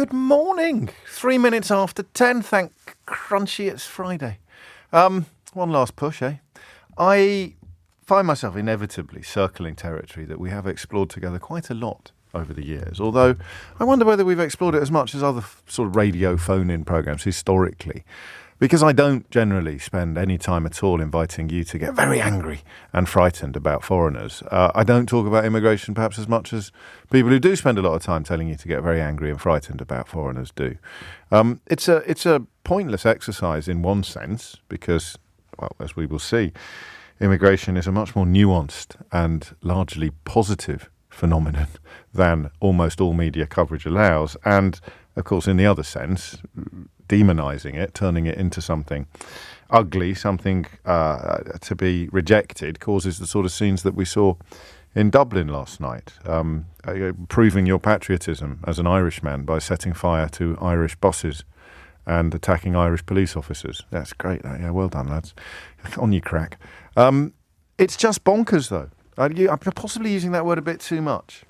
good morning. 3 minutes after 10. Thank Crunchy it's Friday. One last push, eh? I find myself inevitably circling territory that we have explored together quite a lot over the years, although I wonder whether we've explored it as much as other sort of radio phone-in programmes historically, because I don't generally spend any time at all inviting you to get very angry and frightened about foreigners. I don't talk about immigration perhaps as much as people who do spend a lot of time telling you to get very angry and frightened about foreigners do. It's a pointless exercise in one sense because, well, as we will see, immigration is a much more nuanced and largely positive phenomenon than almost all media coverage allows. And, of course, in the other sense, demonising it, turning it into something ugly, something to be rejected, causes the sort of scenes that we saw in Dublin last night, proving your patriotism as an Irishman by setting fire to Irish buses and attacking Irish police officers. That's great. Yeah, well done, lads. On you crack. It's just bonkers, though. I'm possibly using that word a bit too much,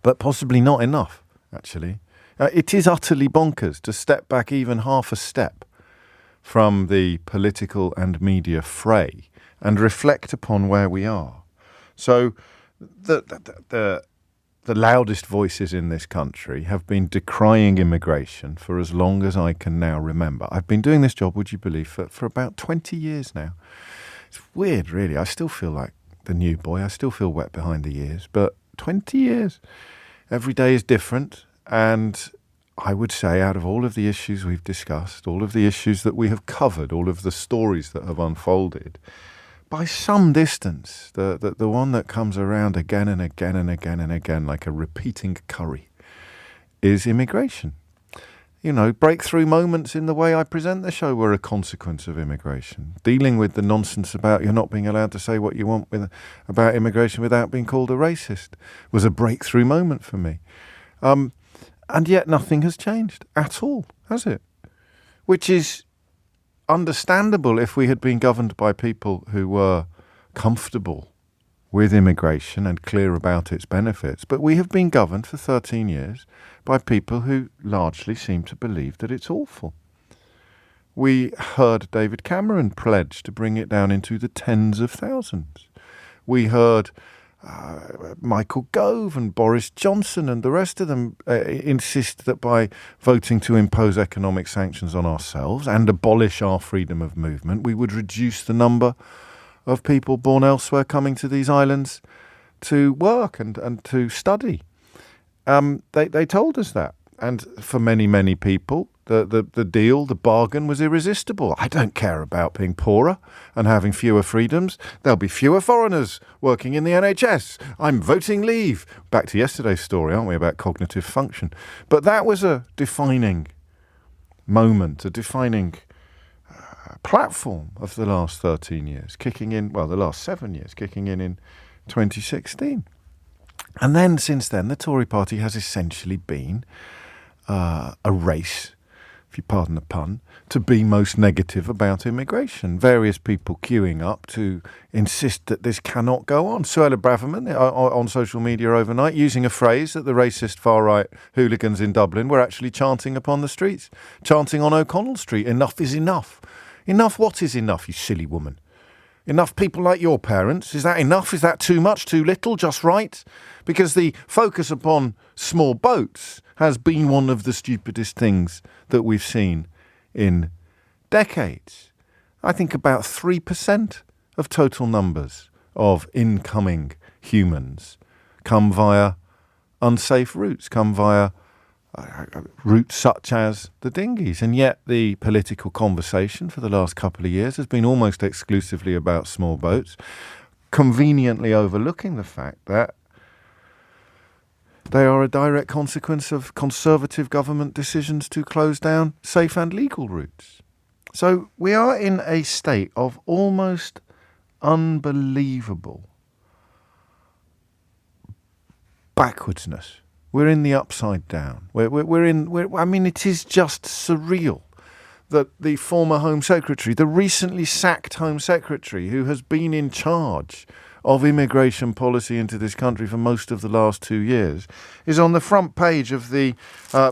but possibly not enough, actually. It is utterly bonkers to step back even half a step from the political and media fray and reflect upon where we are. So the loudest voices in this country have been decrying immigration for as long as I can now remember. I've been doing this job, would you believe, for about 20 years now. It's weird, really. I still feel like the new boy. I still feel wet behind the ears, but 20 years. Every day is different. And I would say out of all of the issues we've discussed, all of the issues that we have covered, all of the stories that have unfolded, by some distance, the one that comes around again and again and again and again like a repeating curry is immigration. You know, breakthrough moments in the way I present the show were a consequence of immigration. Dealing with the nonsense about you're not being allowed to say what you want about immigration without being called a racist was a breakthrough moment for me. And yet nothing has changed at all, has it? Which is understandable if we had been governed by people who were comfortable with immigration and clear about its benefits. But we have been governed for 13 years by people who largely seem to believe that it's awful. We heard David Cameron pledge to bring it down into the tens of thousands. We heard Michael Gove and Boris Johnson and the rest of them insist that by voting to impose economic sanctions on ourselves and abolish our freedom of movement, we would reduce the number of people born elsewhere coming to these islands to work and to study. They told us that. And for many, many people, the deal, the bargain was irresistible. I don't care about being poorer and having fewer freedoms. There'll be fewer foreigners working in the NHS. I'm voting leave. Back to yesterday's story, aren't we, about cognitive function. But that was a defining moment, a defining platform of the last 13 years, kicking in, well, the last 7 years, kicking in 2016. And then, since then, the Tory party has essentially been a race, if you pardon the pun, to be most negative about immigration. Various people queuing up to insist that this cannot go on. Suella Braverman on social media overnight using a phrase that the racist far-right hooligans in Dublin were actually chanting upon the streets, chanting on O'Connell Street, enough is enough. Enough what is enough, you silly woman? Enough people like your parents? Is that enough? Is that too much, too little, just right? Because the focus upon small boats has been one of the stupidest things that we've seen in decades. I think about 3% of total numbers of incoming humans come via unsafe routes, come via routes such as the dinghies. And yet the political conversation for the last couple of years has been almost exclusively about small boats, conveniently overlooking the fact that they are a direct consequence of conservative government decisions to close down safe and legal routes. So we are in a state of almost unbelievable backwardsness. We're in the upside down. I mean, it is just surreal that the former Home Secretary, the recently sacked Home Secretary, who has been in charge of immigration policy into this country for most of the last 2 years, is on the front page of the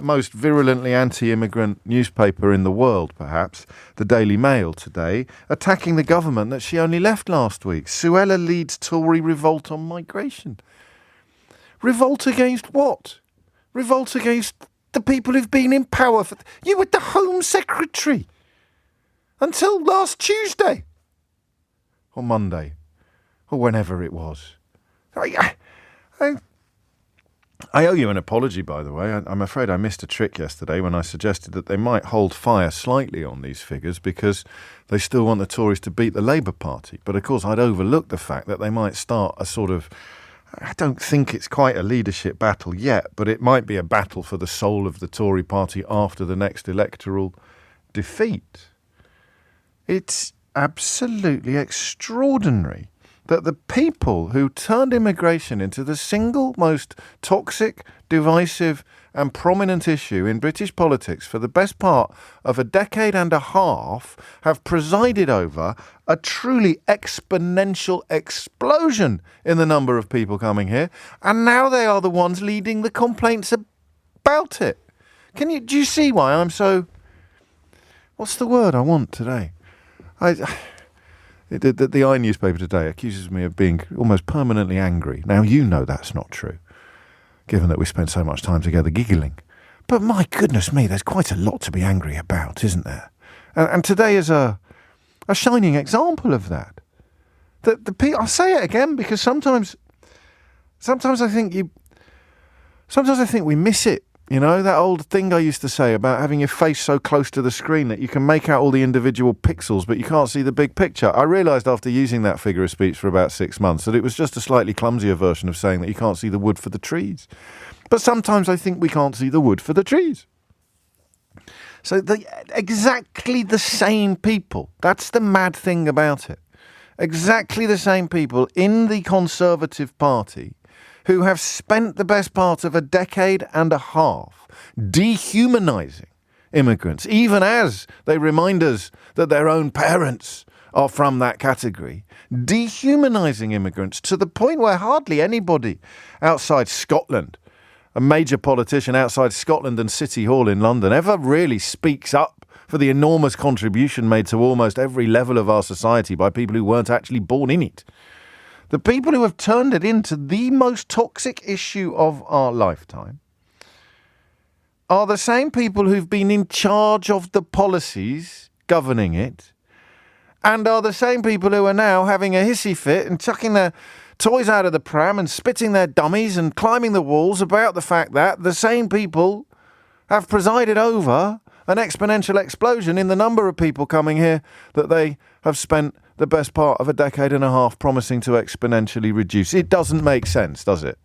most virulently anti-immigrant newspaper in the world, perhaps, the Daily Mail today, attacking the government that she only left last week. Suella leads Tory revolt on migration. Revolt against what? Revolt against the people who've been in power. You were the Home Secretary until last Tuesday. Or Monday. Or whenever it was. I owe you an apology, by the way. I'm afraid I missed a trick yesterday when I suggested that they might hold fire slightly on these figures because they still want the Tories to beat the Labour Party. But of course, I'd overlooked the fact that they might start a sort of, I don't think it's quite a leadership battle yet, but it might be a battle for the soul of the Tory party after the next electoral defeat. It's absolutely extraordinary that the people who turned immigration into the single most toxic, divisive and prominent issue in British politics for the best part of a decade and a half have presided over a truly exponential explosion in the number of people coming here, and now they are the ones leading the complaints about it. Do you see why I'm so... What's the word I want today? The I newspaper today accuses me of being almost permanently angry. Now, you know that's not true, given that we spent so much time together giggling. But my goodness me, there's quite a lot to be angry about, isn't there? And today is a shining example of that. I'll say it again because sometimes I think we miss it. You know, that old thing I used to say about having your face so close to the screen that you can make out all the individual pixels, but you can't see the big picture. I realised after using that figure of speech for about 6 months that it was just a slightly clumsier version of saying that you can't see the wood for the trees. But sometimes I think we can't see the wood for the trees. So exactly the same people, that's the mad thing about it, exactly the same people in the Conservative Party who have spent the best part of a decade and a half dehumanising immigrants, even as they remind us that their own parents are from that category, dehumanising immigrants to the point where hardly anybody outside Scotland, a major politician outside Scotland and City Hall in London, ever really speaks up for the enormous contribution made to almost every level of our society by people who weren't actually born in it. The people who have turned it into the most toxic issue of our lifetime are the same people who've been in charge of the policies governing it, and are the same people who are now having a hissy fit and chucking their toys out of the pram and spitting their dummies and climbing the walls about the fact that the same people have presided over an exponential explosion in the number of people coming here that they have spent the best part of a decade and a half promising to exponentially reduce. It doesn't make sense, does it?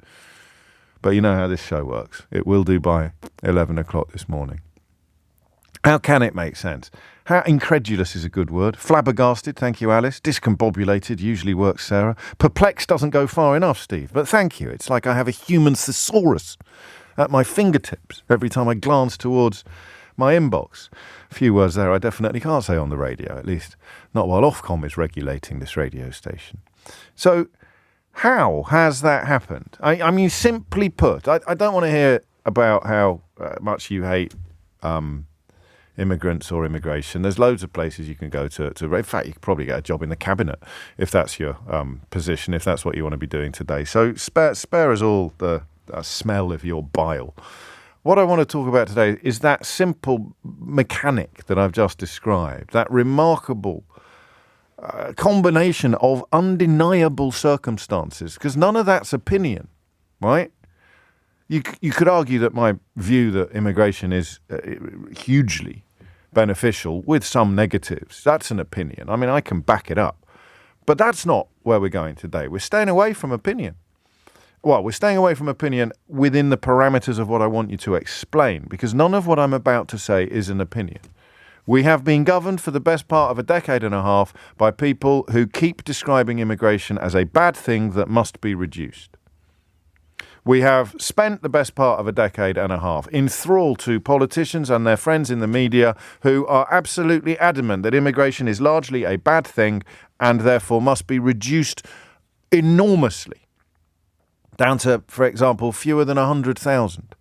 But you know how this show works. It will do by 11 o'clock this morning. How can it make sense? How incredulous is a good word. Flabbergasted, thank you, Alice. Discombobulated usually works, Sarah. Perplexed doesn't go far enough, Steve. But thank you. It's like I have a human thesaurus at my fingertips every time I glance towards my inbox. A few words there I definitely can't say on the radio, at least not while Ofcom is regulating this radio station. So how has that happened? I mean, simply put, I don't want to hear about how much you hate immigrants or immigration. There's loads of places you can go to. In fact, you could probably get a job in the cabinet if that's your position, if that's what you want to be doing today. So spare us all the smell of your bile. What I want to talk about today is that simple mechanic that I've just described, that remarkable combination of undeniable circumstances, because none of that's opinion, right? You could argue that my view that immigration is hugely beneficial with some negatives, that's an opinion. I mean, I can back it up. But that's not where we're going today. We're staying away from opinion. Well, we're staying away from opinion within the parameters of what I want you to explain, because none of what I'm about to say is an opinion. We have been governed for the best part of a decade and a half by people who keep describing immigration as a bad thing that must be reduced. We have spent the best part of a decade and a half enthralled to politicians and their friends in the media who are absolutely adamant that immigration is largely a bad thing and therefore must be reduced enormously, down to, for example, fewer than 100,000.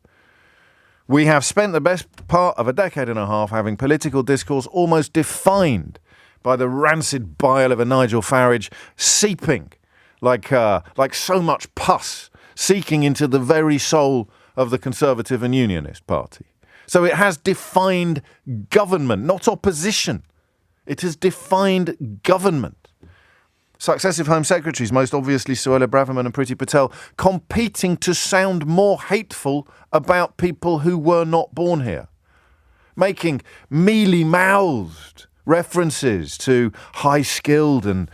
We have spent the best part of a decade and a half having political discourse almost defined by the rancid bile of a Nigel Farage seeping like so much pus, seeking into the very soul of the Conservative and Unionist Party. So it has defined government, not opposition. It has defined government. Successive Home Secretaries, most obviously Suella Braverman and Priti Patel, competing to sound more hateful about people who were not born here, making mealy-mouthed references to high-skilled and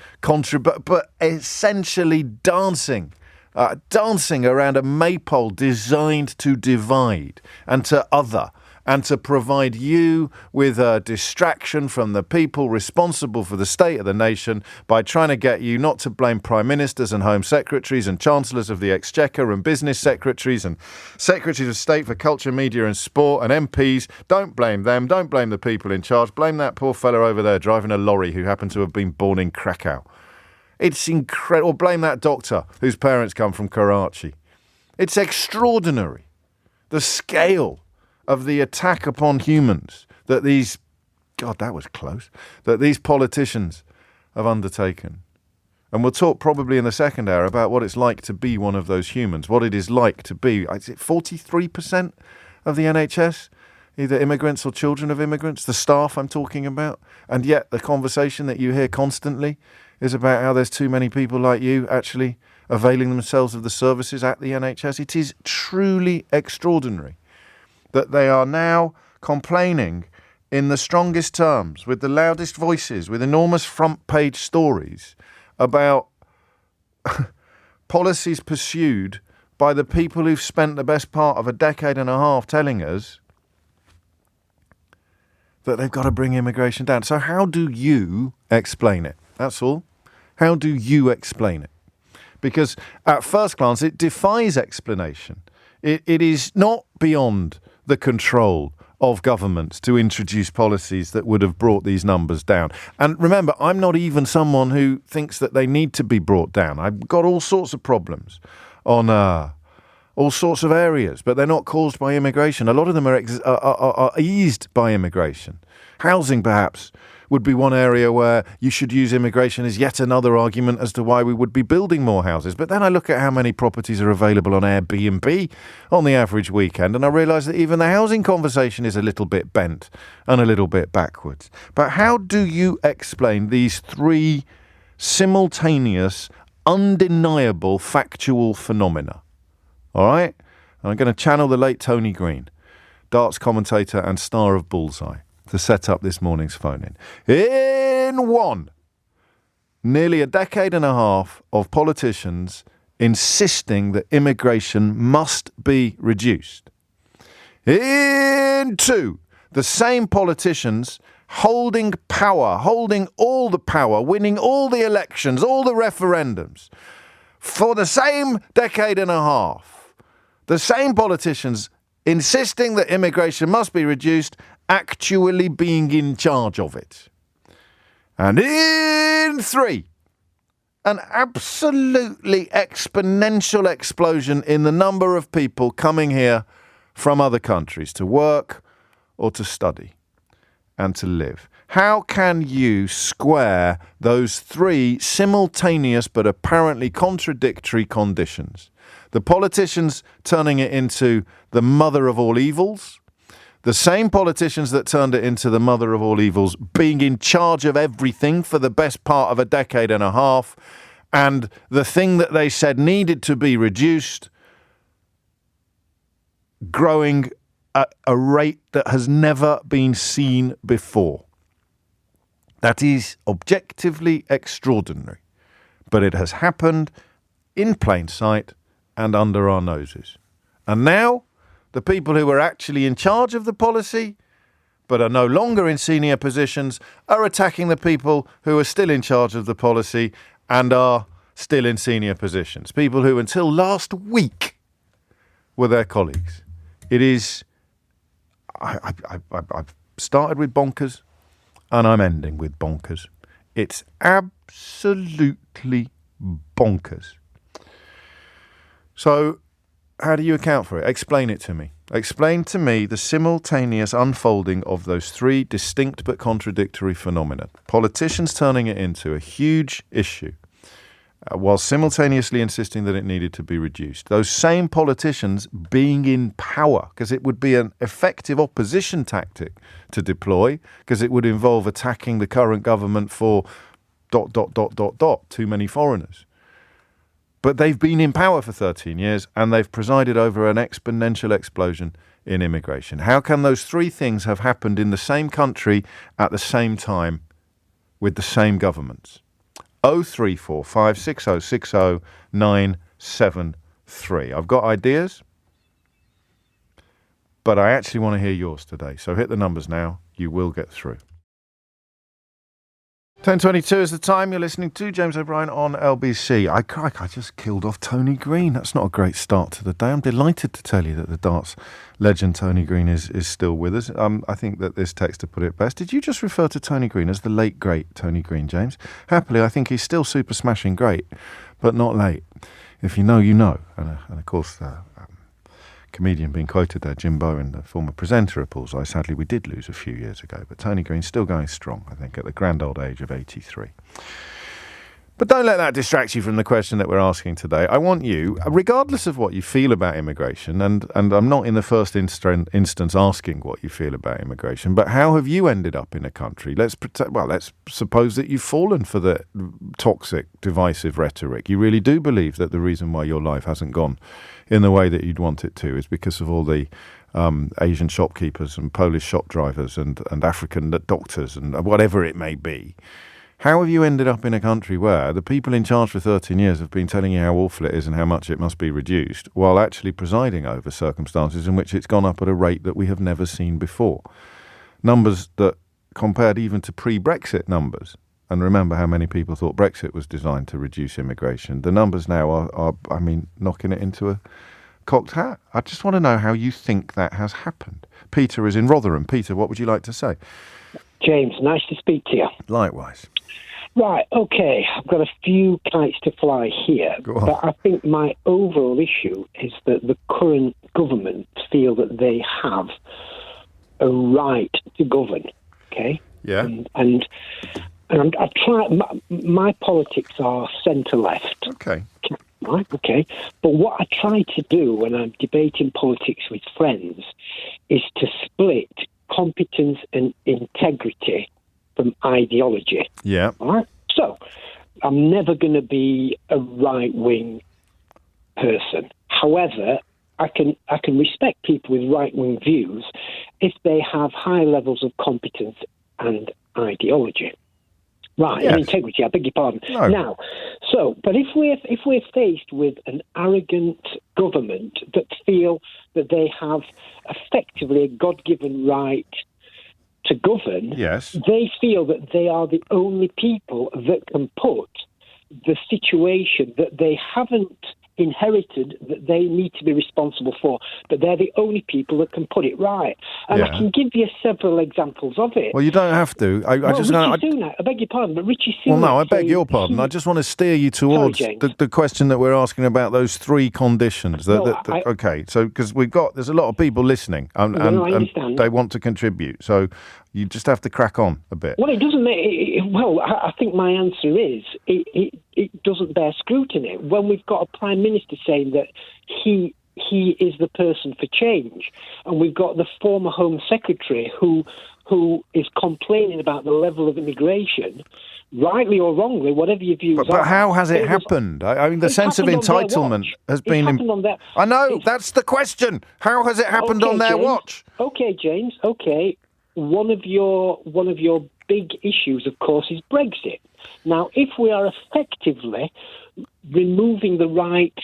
but essentially dancing around a maypole designed to divide and to other, and to provide you with a distraction from the people responsible for the state of the nation by trying to get you not to blame prime ministers and home secretaries and chancellors of the exchequer and business secretaries and secretaries of state for culture, media and sport and MPs. Don't blame them. Don't blame the people in charge. Blame that poor fella over there driving a lorry who happened to have been born in Krakow. It's incredible. Or blame that doctor whose parents come from Karachi. It's extraordinary, the scale of the attack upon humans that these politicians have undertaken. And we'll talk probably in the second hour about what it's like to be one of those humans, what it is like to be, is it 43% of the NHS, either immigrants or children of immigrants, the staff I'm talking about, and yet the conversation that you hear constantly is about how there's too many people like you actually availing themselves of the services at the NHS. It is truly extraordinary that they are now complaining in the strongest terms, with the loudest voices, with enormous front-page stories about policies pursued by the people who've spent the best part of a decade and a half telling us that they've got to bring immigration down. So how do you explain it? That's all. How do you explain it? Because at first glance, it defies explanation. It is not beyond the control of governments to introduce policies that would have brought these numbers down. And remember, I'm not even someone who thinks that they need to be brought down. I've got all sorts of problems on all sorts of areas, but they're not caused by immigration. A lot of them are eased by immigration. Housing, perhaps, would be one area where you should use immigration as yet another argument as to why we would be building more houses. But then I look at how many properties are available on Airbnb on the average weekend, and I realise that even the housing conversation is a little bit bent and a little bit backwards. But how do you explain these three simultaneous, undeniable, factual phenomena? All right? I'm going to channel the late Tony Green, darts commentator and star of Bullseye, to set up this morning's phone-in. In one, nearly a decade and a half of politicians insisting that immigration must be reduced. In two, the same politicians holding power, holding all the power, winning all the elections, all the referendums, for the same decade and a half. The same politicians insisting that immigration must be reduced, actually being in charge of it. And in three, an absolutely exponential explosion in the number of people coming here from other countries to work or to study and to live. How can you square those three simultaneous but apparently contradictory conditions? The politicians turning it into the mother of all evils, the same politicians that turned it into the mother of all evils being in charge of everything for the best part of a decade and a half, and the thing that they said needed to be reduced growing at a rate that has never been seen before. That is objectively extraordinary, but it has happened in plain sight and under our noses. And now the people who were actually in charge of the policy but are no longer in senior positions are attacking the people who are still in charge of the policy and are still in senior positions. People who until last week were their colleagues. It is... I've started with bonkers and I'm ending with bonkers. It's absolutely bonkers. So, how do you account for it? Explain it to me. Explain to me the simultaneous unfolding of those three distinct but contradictory phenomena. Politicians turning it into a huge issue, while simultaneously insisting that it needed to be reduced. Those same politicians being in power, because it would be an effective opposition tactic to deploy, because it would involve attacking the current government for ... too many foreigners. But they've been in power for 13 years and they've presided over an exponential explosion in immigration. How can those three things have happened in the same country at the same time with the same governments? 03456060973. I've got ideas, but I actually want to hear yours today. So hit the numbers now. You will get through. 10:22 is the time. You're listening to James O'Brien on LBC. I just killed off Tony Green. That's not a great start to the day. I'm delighted to tell you that the darts legend Tony Green is still with us. I think that this texter put it best. Did you just refer to Tony Green as the late, great Tony Green, James? Happily, I think he's still super smashing great, but not late. If you know, you know. And of course, comedian being quoted there, Jim Bowen, the former presenter of Paul's Eye. Sadly, we did lose a few years ago, but Tony Green's still going strong, I think, at the grand old age of 83. But don't let that distract you from the question that we're asking today. I want you, regardless of what you feel about immigration, and I'm not in the first instance asking what you feel about immigration, but how have you ended up in a country? Let's suppose that you've fallen for the toxic, divisive rhetoric. You really do believe that the reason why your life hasn't gone in the way that you'd want it to is because of all the Asian shopkeepers and Polish shop drivers and African doctors and whatever it may be. How have you ended up in a country where the people in charge for 13 years have been telling you how awful it is and how much it must be reduced, while actually presiding over circumstances in which it's gone up at a rate that we have never seen before? Numbers that, compared even to pre-Brexit numbers, and remember how many people thought Brexit was designed to reduce immigration, the numbers now are knocking it into a cocked hat. I just want to know how you think that has happened. Peter is in Rotherham. Peter, what would you like to say? James, nice to speak to you. Likewise. Right, okay, I've got a few kites to fly here, but I think my overall issue is that the current government feel that they have a right to govern, okay? Yeah. And I've tried, my politics are centre-left. Okay. Right, okay. But what I try to do when I'm debating politics with friends is to split competence and integrity from ideology. Yeah. All right. So I'm never going to be a right-wing person. However, I can respect people with right-wing views if they have high levels of competence and ideology. Right, yes. And integrity, I beg your pardon. No. Now, but if we're faced with an arrogant government that feel that they have effectively a God-given right to govern, yes, they feel that they are the only people that can put the situation that they haven't inherited, that they need to be responsible for, but they're the only people that can put it right. And I can give you several examples of it. Well, you don't have to. I beg your pardon, but Richie Sunak... Well, no, I beg your pardon. I just want to steer you towards the question that we're asking about those three conditions. Okay, so because there's a lot of people listening and they want to contribute, so you just have to crack on a bit. Well, it doesn't make... I think my answer is it doesn't bear scrutiny. When we've got a Prime Minister saying that he is the person for change, and we've got the former Home Secretary who is complaining about the level of immigration, rightly or wrongly, whatever your views are. But how has it happened? I mean, the sense of entitlement has been... I know, that's the question. How has it happened on their watch? Okay, James, okay. One of your big issues, of course, is Brexit. Now, if we are effectively removing the right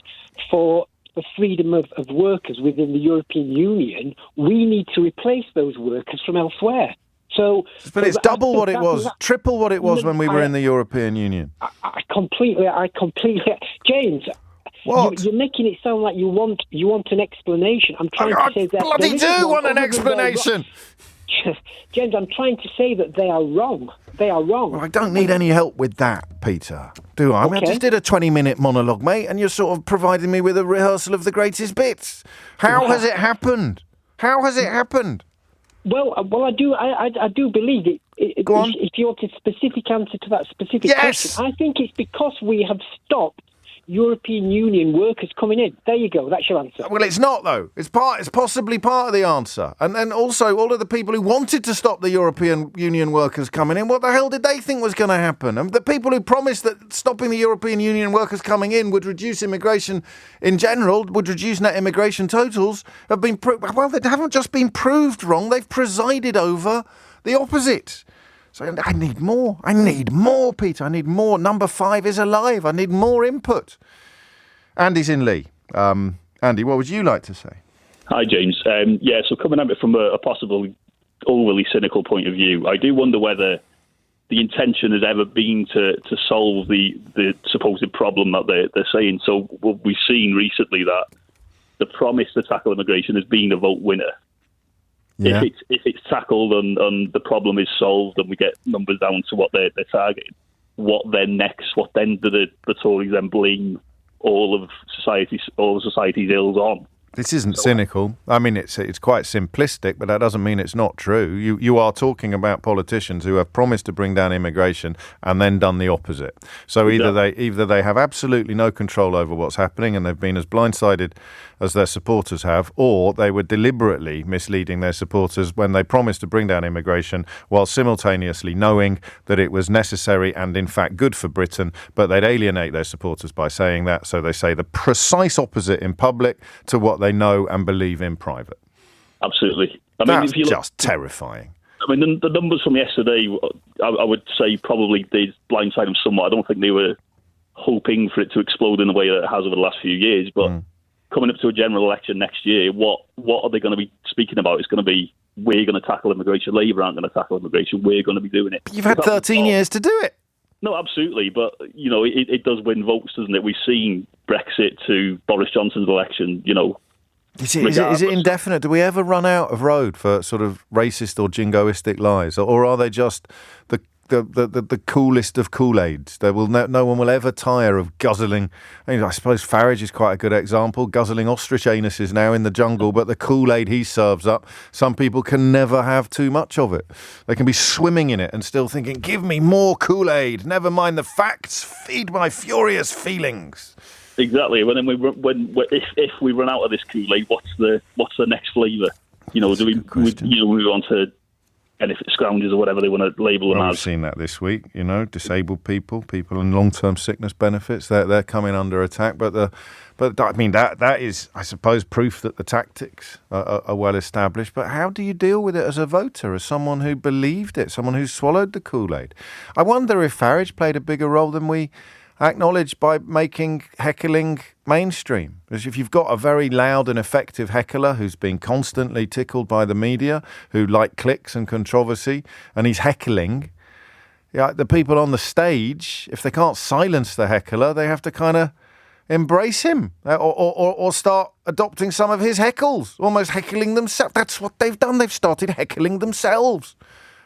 for the freedom of workers within the European Union, we need to replace those workers from elsewhere. But it's double what it was, triple what it was when we were in the European Union. I completely, James. What? You're making it sound like you want an explanation. I'm trying to say that bloody do want an explanation. James, I'm trying to say that they are wrong. They are wrong. Well, I don't need any help with that, Peter, do I? I mean, I just did a 20-minute monologue, mate, and you're sort of providing me with a rehearsal of the greatest bits. How has it happened? How has it happened? Well, I do believe it. Go on. If you want a specific answer to that specific question, I think it's because we have stopped European Union workers coming in. There you go. That's your answer. Well, it's not, though. It's possibly part of the answer. And then also, all of the people who wanted to stop the European Union workers coming in, what the hell did they think was going to happen? And the people who promised that stopping the European Union workers coming in would reduce immigration in general, would reduce net immigration totals, have been they haven't just been proved wrong, they've presided over the opposite. So I need more. Peter. I need more. Number 5 is alive. I need more input. Andy's in Lee. Andy, what would you like to say? Hi, James. So coming at it from a possible overly cynical point of view, I do wonder whether the intention has ever been to solve the supposed problem that they're saying. So we've seen recently that the promise to tackle immigration has been a vote winner. Yeah. If it's tackled and the problem is solved and we get numbers down to what they're targeting, what then next? What then do the Tories then blame all of society's ills on? This isn't cynical. I mean, it's quite simplistic, but that doesn't mean it's not true. You are talking about politicians who have promised to bring down immigration and then done the opposite. So either they have absolutely no control over what's happening and they've been as blindsided as their supporters have, or they were deliberately misleading their supporters when they promised to bring down immigration while simultaneously knowing that it was necessary and in fact good for Britain, but they'd alienate their supporters by saying that. So they say the precise opposite in public to what they know and believe in private. Absolutely. That's just terrifying. I mean, the numbers from yesterday, I would say probably did blindside them somewhat. I don't think they were hoping for it to explode in the way that it has over the last few years, but coming up to a general election next year, what are they going to be speaking about? It's going to be, we're going to tackle immigration. Labour aren't going to tackle immigration. We're going to be doing it. You've had 13 years to do it. No, absolutely. But, it does win votes, doesn't it? We've seen Brexit to Boris Johnson's election, Is it indefinite? Do we ever run out of road for sort of racist or jingoistic lies? Or are they just the coolest of Kool-Aids? No one will ever tire of guzzling. I suppose Farage is quite a good example, guzzling ostrich anuses now in the jungle, but the Kool-Aid he serves up, some people can never have too much of it. They can be swimming in it and still thinking, give me more Kool-Aid, never mind the facts, feed my furious feelings. Exactly. If we run out of this Kool-Aid, what's the next flavour? Do we move on to benefit scroungers or whatever they want to label them as? We've seen that this week. Disabled people in long-term sickness benefits, they're coming under attack. But I mean that is, I suppose, proof that the tactics are well established. But how do you deal with it as a voter, as someone who believed it, someone who swallowed the Kool-Aid? I wonder if Farage played a bigger role than we acknowledged by making heckling mainstream. Because if you've got a very loud and effective heckler who's been constantly tickled by the media, who like clicks and controversy, and he's heckling, the people on the stage, if they can't silence the heckler, they have to kind of embrace him or start adopting some of his heckles, almost heckling themselves. That's what they've done. They've started heckling themselves,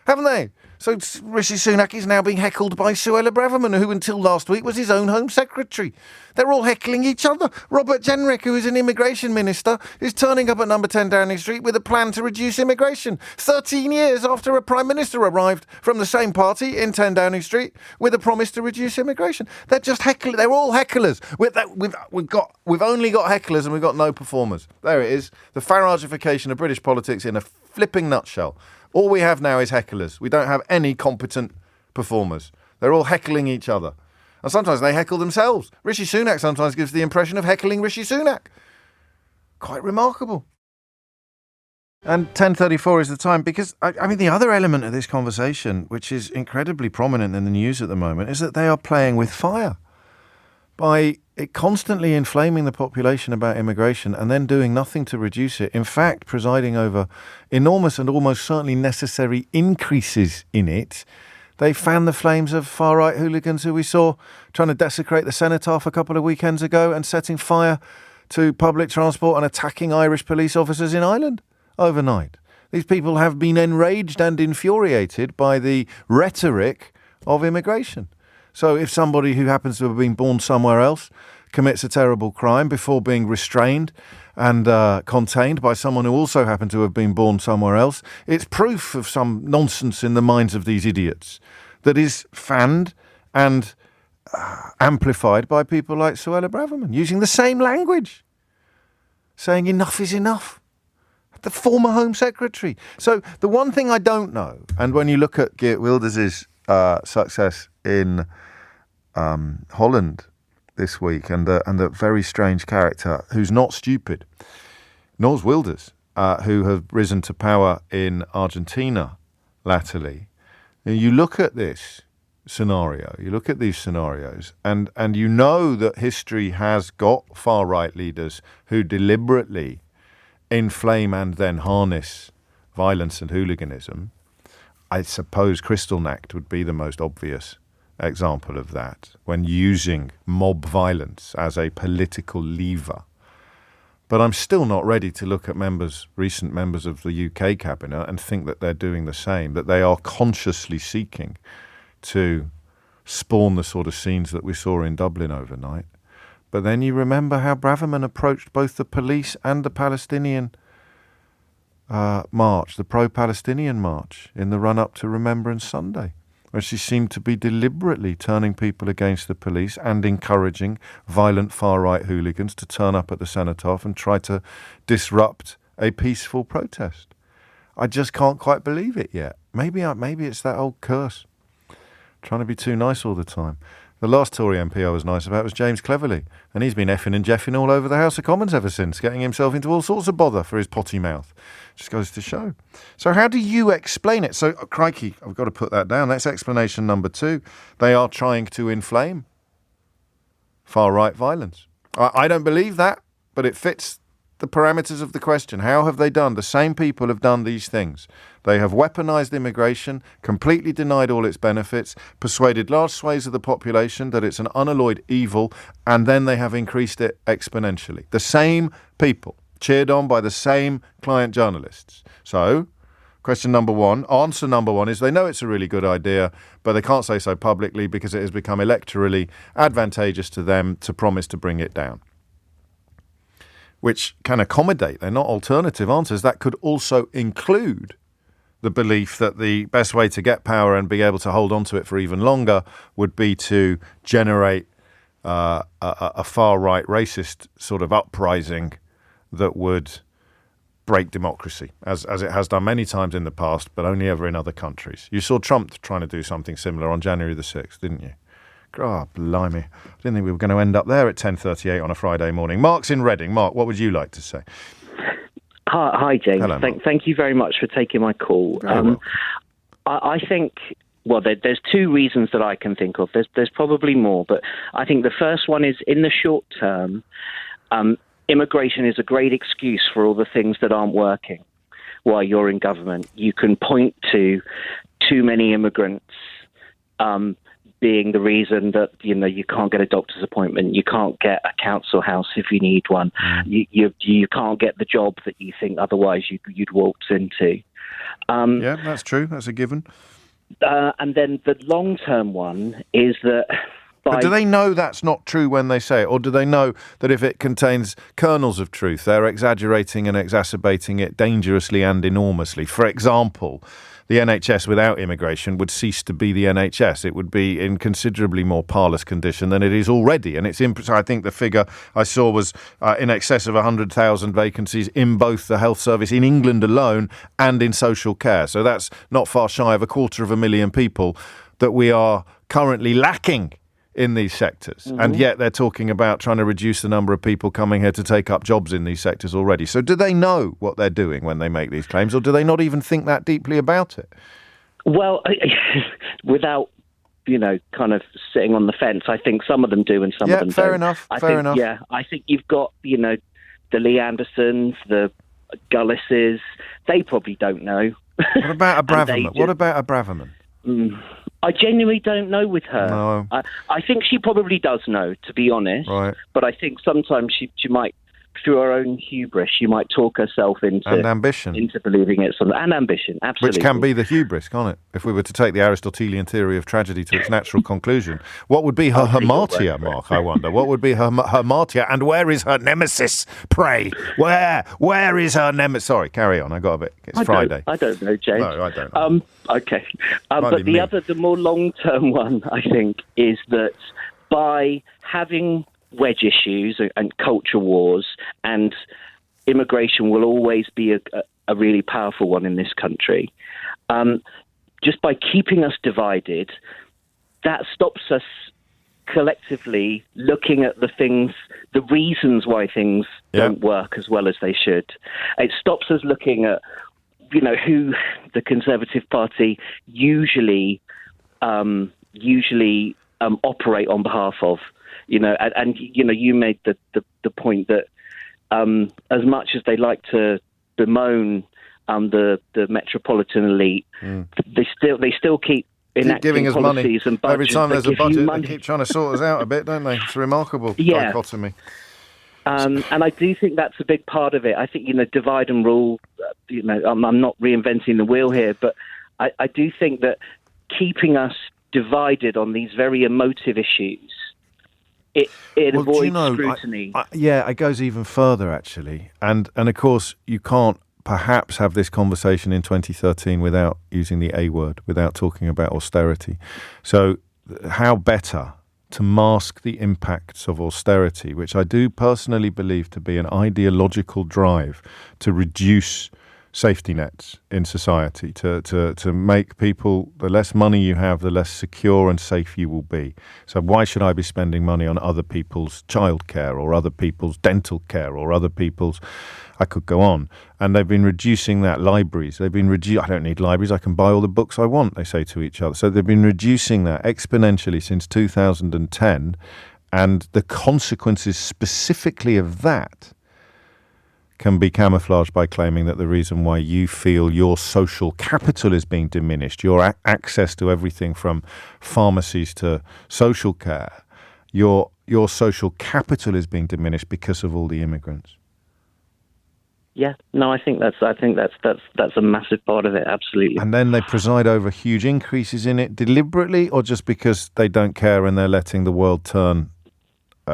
haven't they? So Rishi Sunak is now being heckled by Suella Braverman, who until last week was his own Home Secretary. They're all heckling each other. Robert Jenrick, who is an immigration minister, is turning up at number 10 Downing Street with a plan to reduce immigration. 13 years after a Prime Minister arrived from the same party in 10 Downing Street with a promise to reduce immigration. They're just heckling. They're all hecklers. We've only got hecklers and we've got no performers. There it is. The Faragification of British politics in a flipping nutshell. All we have now is hecklers. We don't have any competent performers. They're all heckling each other. And sometimes they heckle themselves. Rishi Sunak sometimes gives the impression of heckling Rishi Sunak. Quite remarkable. And 10:34 is the time because, I mean, the other element of this conversation, which is incredibly prominent in the news at the moment, is that they are playing with fire by constantly inflaming the population about immigration and then doing nothing to reduce it. In fact, presiding over enormous and almost certainly necessary increases in it. They fan the flames of far-right hooligans who we saw trying to desecrate the Cenotaph a couple of weekends ago and setting fire to public transport and attacking Irish police officers in Ireland overnight. These people have been enraged and infuriated by the rhetoric of immigration. So if somebody who happens to have been born somewhere else commits a terrible crime before being restrained and contained by someone who also happened to have been born somewhere else, it's proof of some nonsense in the minds of these idiots that is fanned and amplified by people like Suella Braverman, using the same language, saying enough is enough. The former Home Secretary. So the one thing I don't know, and when you look at Geert Wilders' success in Holland this week, and the very strange character who's not stupid, nor Wilders, who have risen to power in Argentina latterly. You look at this scenario, you look at these scenarios, and you know that history has got far-right leaders who deliberately inflame and then harness violence and hooliganism. I suppose Kristallnacht would be the most obvious example of that, when using mob violence as a political lever. But I'm still not ready to look at recent members of the UK cabinet and think that they're doing the same, that they are consciously seeking to spawn the sort of scenes that we saw in Dublin overnight. But then you remember how Braverman approached both the police and the Palestinian march, the pro-Palestinian march, in the run-up to Remembrance Sunday, where she seemed to be deliberately turning people against the police and encouraging violent far-right hooligans to turn up at the cenotaph and try to disrupt a peaceful protest. I just can't quite believe it yet. Maybe it's that old curse, trying to be too nice all the time. The last Tory MP I was nice about was James Cleverly, and he's been effing and jeffing all over the House of Commons ever since, getting himself into all sorts of bother for his potty mouth. Just goes to show. So how do you explain it? So, crikey, I've got to put that down. That's explanation number 2. They are trying to inflame far-right violence. I don't believe that, but it fits the parameters of the question. How have they done? The same people have done these things. They have weaponized immigration, completely denied all its benefits, persuaded large swathes of the population that it's an unalloyed evil, and then they have increased it exponentially. The same people, cheered on by the same client journalists. So, answer number one is they know it's a really good idea, but they can't say so publicly because it has become electorally advantageous to them to promise to bring it down, which can accommodate. They're not alternative answers. That could also include the belief that the best way to get power and be able to hold on to it for even longer would be to generate a far-right racist sort of uprising that would break democracy, as it has done many times in the past, but only ever in other countries. You saw Trump trying to do something similar on January the 6th, didn't you? Oh, blimey. I didn't think we were going to end up there at 10:38 on a Friday morning. Mark's in Reading. Mark, what would you like to say? Hi, James. Hello, thank you very much for taking my call. I think, well, there's 2 reasons that I can think of. There's probably more, but I think the first one is, in the short term, immigration is a great excuse for all the things that aren't working while you're in government. You can point to too many immigrants being the reason that, you can't get a doctor's appointment, you can't get a council house if you need one, you can't get the job that you think otherwise you'd waltz into. Yeah, that's true. That's a given. And then the long-term one is that... But do they know that's not true when they say it? Or do they know that if it contains kernels of truth, they're exaggerating and exacerbating it dangerously and enormously? For example, the NHS without immigration would cease to be the NHS. It would be in considerably more parlous condition than it is already. And I think the figure I saw was in excess of 100,000 vacancies in both the health service in England alone and in social care. So that's not far shy of 250,000 people that we are currently lacking in these sectors. Mm-hmm. And yet they're talking about trying to reduce the number of people coming here to take up jobs in these sectors already. So do they know what they're doing when they make these claims, or do they not even think that deeply about it? Well, without, kind of sitting on the fence, I think some of them do and some of them don't. Fair enough. Yeah, I think you've got, the Lee Andersons, the Gullises, they probably don't know. What about a Braverman? I genuinely don't know with her. No. I think she probably does know, to be honest. Right. But I think sometimes she might through our own hubris, you might talk ourselves into ambition, into believing it's something, and ambition, absolutely, which can be the hubris, can't it? If we were to take the Aristotelian theory of tragedy to its natural conclusion, what would be her hamartia, Mark? I wonder. What would be her hamartia, and where is her nemesis? Pray, where is her nemesis? Sorry, carry on. I got a bit. It's Friday. I don't know, James. No, I don't know. Okay, but the more long-term one, I think, is that by having wedge issues and culture wars, and immigration will always be a really powerful one in this country. Just by keeping us divided, that stops us collectively looking at the reasons why things don't work as well as they should. It stops us looking at, who the Conservative Party usually operate on behalf of. You made the point that as much as they like to bemoan the metropolitan elite, they still keep enacting giving us policies money. And budgets. Every time there's a budget, they keep trying to sort us out a bit, don't they? It's a remarkable dichotomy. And I do think that's a big part of it. I think, divide and rule, I'm not reinventing the wheel here, but I do think that keeping us divided on these very emotive issues, it avoids scrutiny. It goes even further, actually. And of course, you can't perhaps have this conversation in 2013 without using the A word, without talking about austerity. So how better to mask the impacts of austerity, which I do personally believe to be an ideological drive to reduce safety nets in society, to make people, the less money you have, the less secure and safe you will be. So why should I be spending money on other people's childcare or other people's dental care or other people's, I could go on. And they've been reducing that. Libraries, they've been I don't need libraries, I can buy all the books I want, they say to each other. So they've been reducing that exponentially since 2010, and the consequences specifically of that can be camouflaged by claiming that the reason why you feel your social capital is being diminished, your access to everything from pharmacies to social care, your social capital is being diminished because of all the immigrants. Yeah, no, I think that's a massive part of it, absolutely. And then they preside over huge increases in it deliberately, or just because they don't care and they're letting the world turn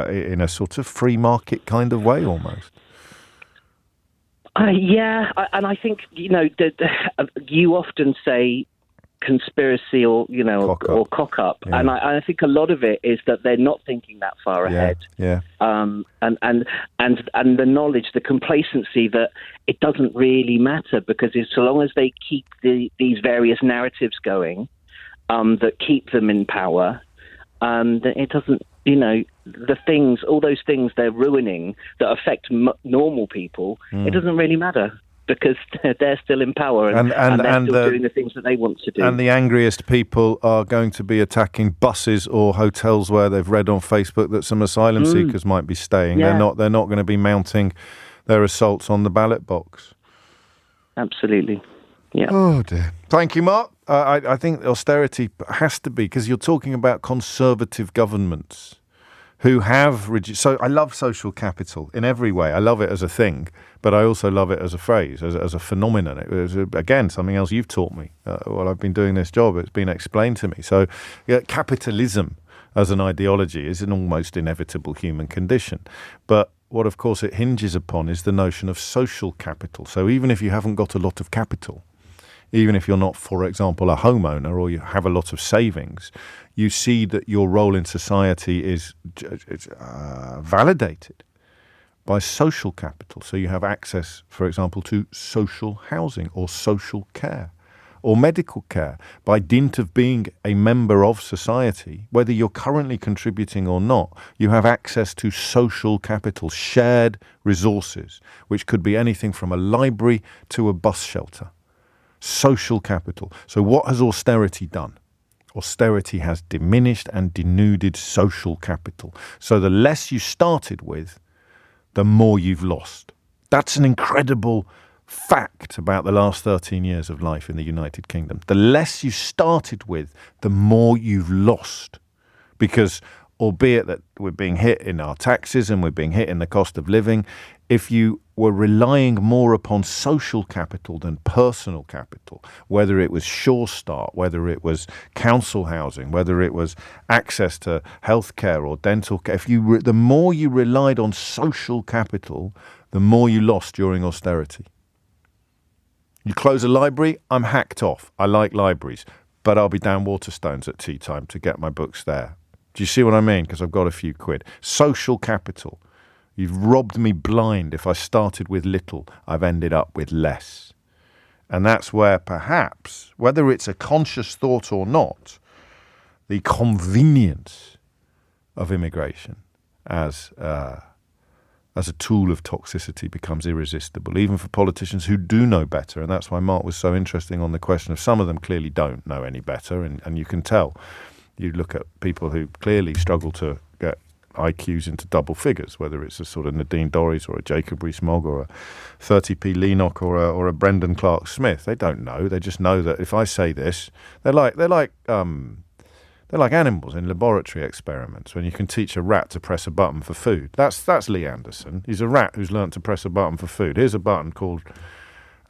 in a sort of free market kind of way almost. And I think, you often say conspiracy or cock up. Yeah. And I think a lot of it is that they're not thinking that far ahead. Yeah. And the knowledge, the complacency that it doesn't really matter, because so long as they keep these various narratives going, that keep them in power, it doesn't, all those things they're ruining that affect normal people, it doesn't really matter, because they're still in power and they're still doing the things that they want to do. And the angriest people are going to be attacking buses or hotels where they've read on Facebook that some asylum seekers might be staying. Yeah. They're not going to be mounting their assaults on the ballot box. Absolutely. Yeah. Oh dear. Thank you, Mark. I think austerity has to be, because you're talking about conservative governments who have reduced. So I love social capital in every way. I love it as a thing, but I also love it as a phrase, as a phenomenon. It was, again, something else you've taught me while I've been doing this job. It's been explained to me. So capitalism as an ideology is an almost inevitable human condition. But what, of course, it hinges upon is the notion of social capital. So even if you haven't got a lot of capital, even if you're not, for example, a homeowner or you have a lot of savings, you see that your role in society is validated by social capital. So you have access, for example, to social housing or social care or medical care by dint of being a member of society. Whether you're currently contributing or not, you have access to social capital, shared resources, which could be anything from a library to a bus shelter. Social capital. So what has austerity done? Austerity has diminished and denuded social capital. So the less you started with, the more you've lost. That's an incredible fact about the last 13 years of life in the United Kingdom. The less you started with, the more you've lost. Because albeit that we're being hit in our taxes and we're being hit in the cost of living, if you were relying more upon social capital than personal capital, whether it was Sure Start, whether it was council housing, whether it was access to healthcare or dental care, the more you relied on social capital, the more you lost during austerity. You close a library, I'm hacked off. I like libraries, but I'll be down Waterstones at tea time to get my books there. Do you see what I mean? Because I've got a few quid. Social capital. You've robbed me blind. If I started with little, I've ended up with less. And that's where perhaps, whether it's a conscious thought or not, the convenience of immigration as a tool of toxicity becomes irresistible, even for politicians who do know better. And that's why Mark was so interesting on the question of some of them clearly don't know any better. And you can tell. You look at people who clearly struggle to get IQs into double figures, whether it's a sort of Nadine Dorries or a Jacob Rees-Mogg or a 30p Leenock or a Brendan Clark-Smith. They don't know. They just know that if I say this, they're like animals in laboratory experiments when you can teach a rat to press a button for food. That's Lee Anderson. He's a rat who's learnt to press a button for food. Here's a button called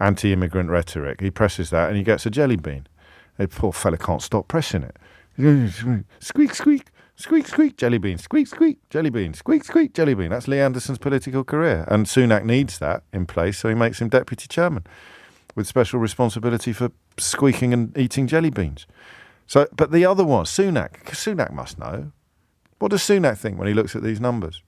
anti-immigrant rhetoric. He presses that and he gets a jelly bean. The poor fella can't stop pressing it. Squeak, squeak, squeak, squeak, jelly bean, squeak, squeak, jelly bean, squeak, squeak, jelly bean. That's Lee Anderson's political career. And Sunak needs that in place, so he makes him deputy chairman with special responsibility for squeaking and eating jelly beans. So, but the other one, Sunak must know. What does Sunak think when he looks at these numbers?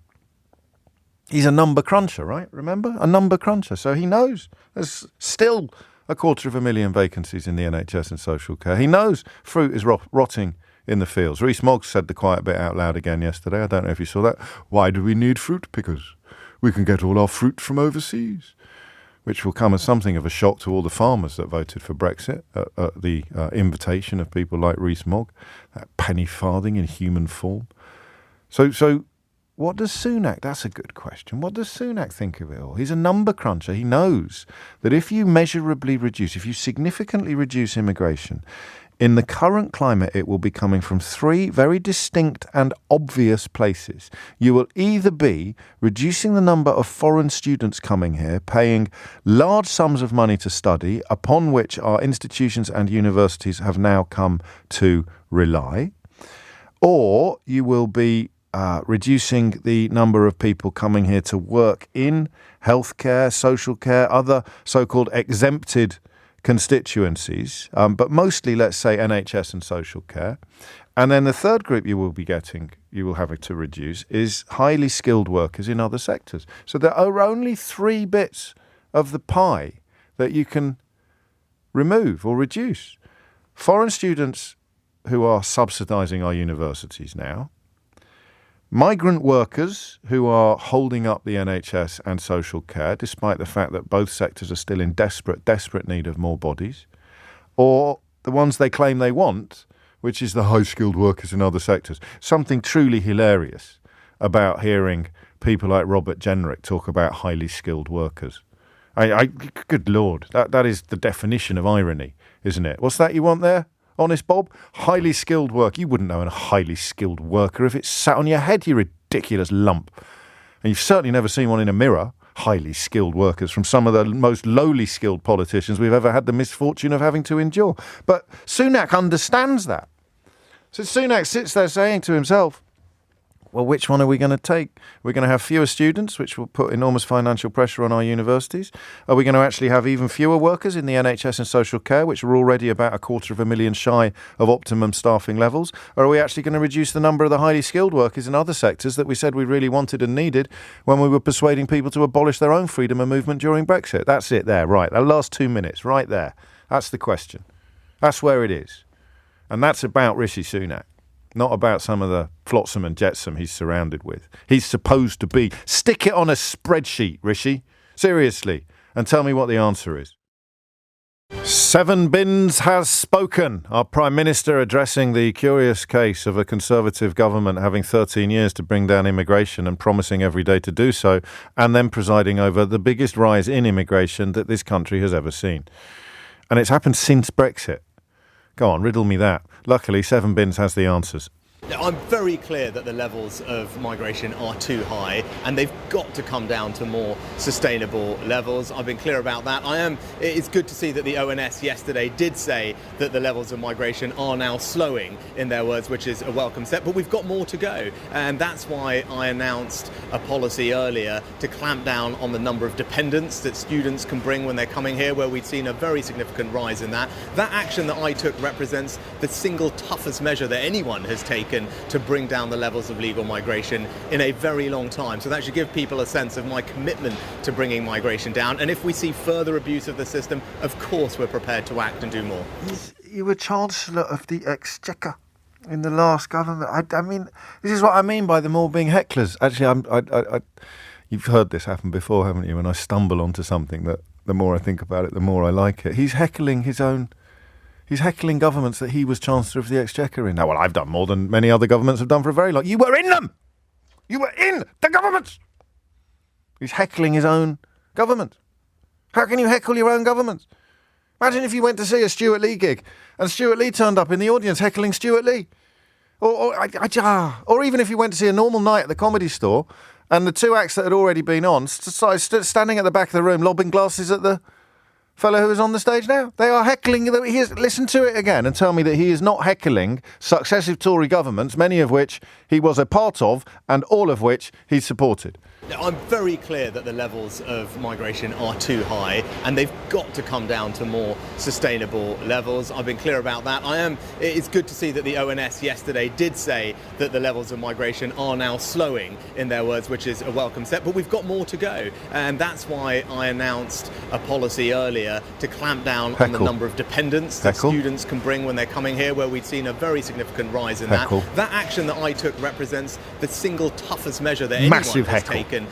He's a number cruncher, right? Remember? A number cruncher. So he knows there's still 250,000 vacancies in the NHS and social care. He knows fruit is rotting in the fields. Rees-Mogg said the quiet bit out loud again yesterday. I don't know if you saw that. Why do we need fruit pickers? We can get all our fruit from overseas. Which will come as something of a shock to all the farmers that voted for Brexit at the invitation of people like Rees-Mogg, that penny farthing in human form. So what does Sunak, that's a good question, what does Sunak think of it all? He's a number cruncher. He knows that if you if you significantly reduce immigration, in the current climate, it will be coming from three very distinct and obvious places. You will either be reducing the number of foreign students coming here, paying large sums of money to study, upon which our institutions and universities have now come to rely, or you will be reducing the number of people coming here to work in healthcare, social care, other so-called exempted constituencies, but mostly, let's say, NHS and social care. And then the third group you will have to reduce is highly skilled workers in other sectors. So there are only three bits of the pie that you can remove or reduce. Foreign students who are subsidising our universities now, migrant workers who are holding up the NHS and social care, despite the fact that both sectors are still in desperate need of more bodies, or the ones they claim they want, which is the high-skilled workers in other sectors. Something truly hilarious about hearing people like Robert Jenrick talk about highly skilled workers. Good Lord, that is the definition of irony, isn't it? What's that you want there? Honest Bob? Highly skilled work. You wouldn't know a highly skilled worker if it sat on your head, you ridiculous lump. And you've certainly never seen one in a mirror. Highly skilled workers from some of the most lowly skilled politicians we've ever had the misfortune of having to endure. But Sunak understands that. So Sunak sits there saying to himself, well, which one are we going to take? We're going to have fewer students, which will put enormous financial pressure on our universities. Are we going to actually have even fewer workers in the NHS and social care, which are already about 250,000 shy of optimum staffing levels? Or are we actually going to reduce the number of the highly skilled workers in other sectors that we said we really wanted and needed when we were persuading people to abolish their own freedom of movement during Brexit? That's it there, right. The last 2 minutes, right there. That's the question. That's where it is. And that's about Rishi Sunak. Not about some of the flotsam and jetsam he's surrounded with. He's supposed to be. Stick it on a spreadsheet, Rishi. Seriously. And tell me what the answer is. Seven Bins has spoken. Our Prime Minister addressing the curious case of a Conservative government having 13 years to bring down immigration and promising every day to do so, and then presiding over the biggest rise in immigration that this country has ever seen. And it's happened since Brexit. Go on, riddle me that. Luckily, Seven Bins has the answers. I'm very clear that the levels of migration are too high and they've got to come down to more sustainable levels. I've been clear about that. It's good to see that the ONS yesterday did say that the levels of migration are now slowing, in their words, which is a welcome step, but we've got more to go. And that's why I announced a policy earlier to clamp down on the number of dependents that students can bring when they're coming here, where we've seen a very significant rise in that. That action that I took represents the single toughest measure that anyone has taken to bring down the levels of legal migration in a very long time. So that should give people a sense of my commitment to bringing migration down. And if we see further abuse of the system, of course we're prepared to act and do more. You were Chancellor of the Exchequer in the last government. I mean, this is what I mean by them all being hecklers. Actually, you've heard this happen before, haven't you? When I stumble onto something that the more I think about it, the more I like it. He's heckling governments that he was Chancellor of the Exchequer in. Now, well, I've done more than many other governments have done for a very long. You were in them. You were in the governments. He's heckling his own government. How can you heckle your own government? Imagine if you went to see a Stuart Lee gig and Stuart Lee turned up in the audience heckling Stuart Lee. Or even if you went to see a normal night at the Comedy Store and the two acts that had already been on started standing at the back of the room lobbing glasses at the fellow who is on the stage now. They are heckling. Listen to it again and tell me that he is not heckling successive Tory governments, many of which he was a part of and all of which he supported. I'm very clear that the levels of migration are too high and they've got to come down to more sustainable levels. I've been clear about that. It's good to see that the ONS yesterday did say that the levels of migration are now slowing, in their words, which is a welcome step, but we've got more to go. And that's why I announced a policy earlier to clamp down on the number of dependents that students can bring when they're coming here, where we've seen a very significant rise in that. That action that I took represents the single toughest measure that anyone has taken to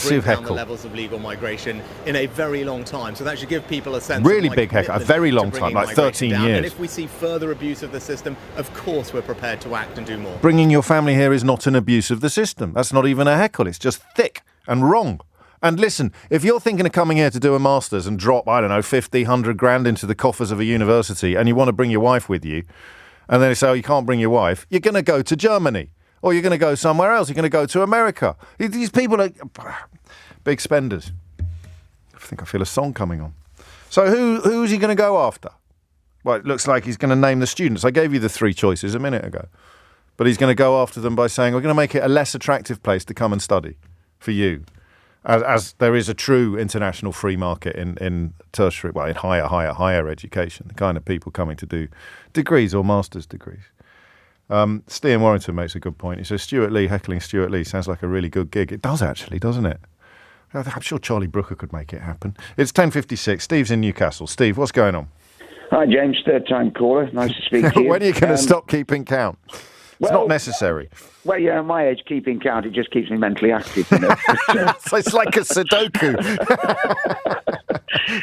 bring down the levels of legal migration in a very long time. So that should give people a sense really of my big heckle, a very long time, like 13 years. And if we see further abuse of the system, of course we're prepared to act and do more. Bringing your family here is not an abuse of the system. That's not even a heckle. It's just thick and wrong. And listen, if you're thinking of coming here to do a master's and drop, 50, 100 grand into the coffers of a university and you want to bring your wife with you, and then they say, oh, you can't bring your wife, you're going to go to Germany. Or you're going to go somewhere else. You're going to go to America. These people are big spenders. I think I feel a song coming on. So who's he going to go after? Well, it looks like he's going to name the students. I gave you the three choices a minute ago. But he's going to go after them by saying, we're going to make it a less attractive place to come and study for you. As there is a true international free market in tertiary, in higher education, the kind of people coming to do degrees or master's degrees. Stian Warrington makes a good point. He says, Stuart Lee heckling Stuart Lee sounds like a really good gig. It does actually, doesn't it? I'm sure Charlie Brooker could make it happen. It's 10:56. Steve's in Newcastle. Steve, what's going on? Hi, James. Third time caller. Nice to speak to you. When are you going to stop keeping count? It's not necessary. Well, yeah, at my age, keeping count, it just keeps me mentally active. You know? So it's like a Sudoku.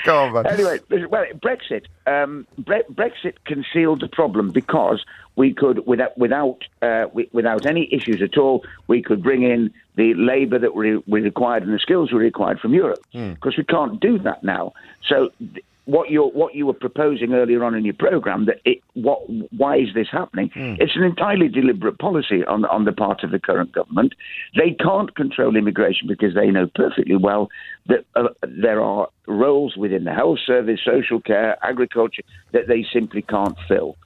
Go on, man. Anyway, well, Brexit. Brexit concealed the problem because we could, without any issues at all, we could bring in the labour that we required and the skills we required from Europe. Because we can't do that now. So what you were proposing earlier on in your programme, why is this happening? It's an entirely deliberate policy on the part of the current government. They can't control immigration because they know perfectly well that there are roles within the health service, social care, agriculture that they simply can't fill.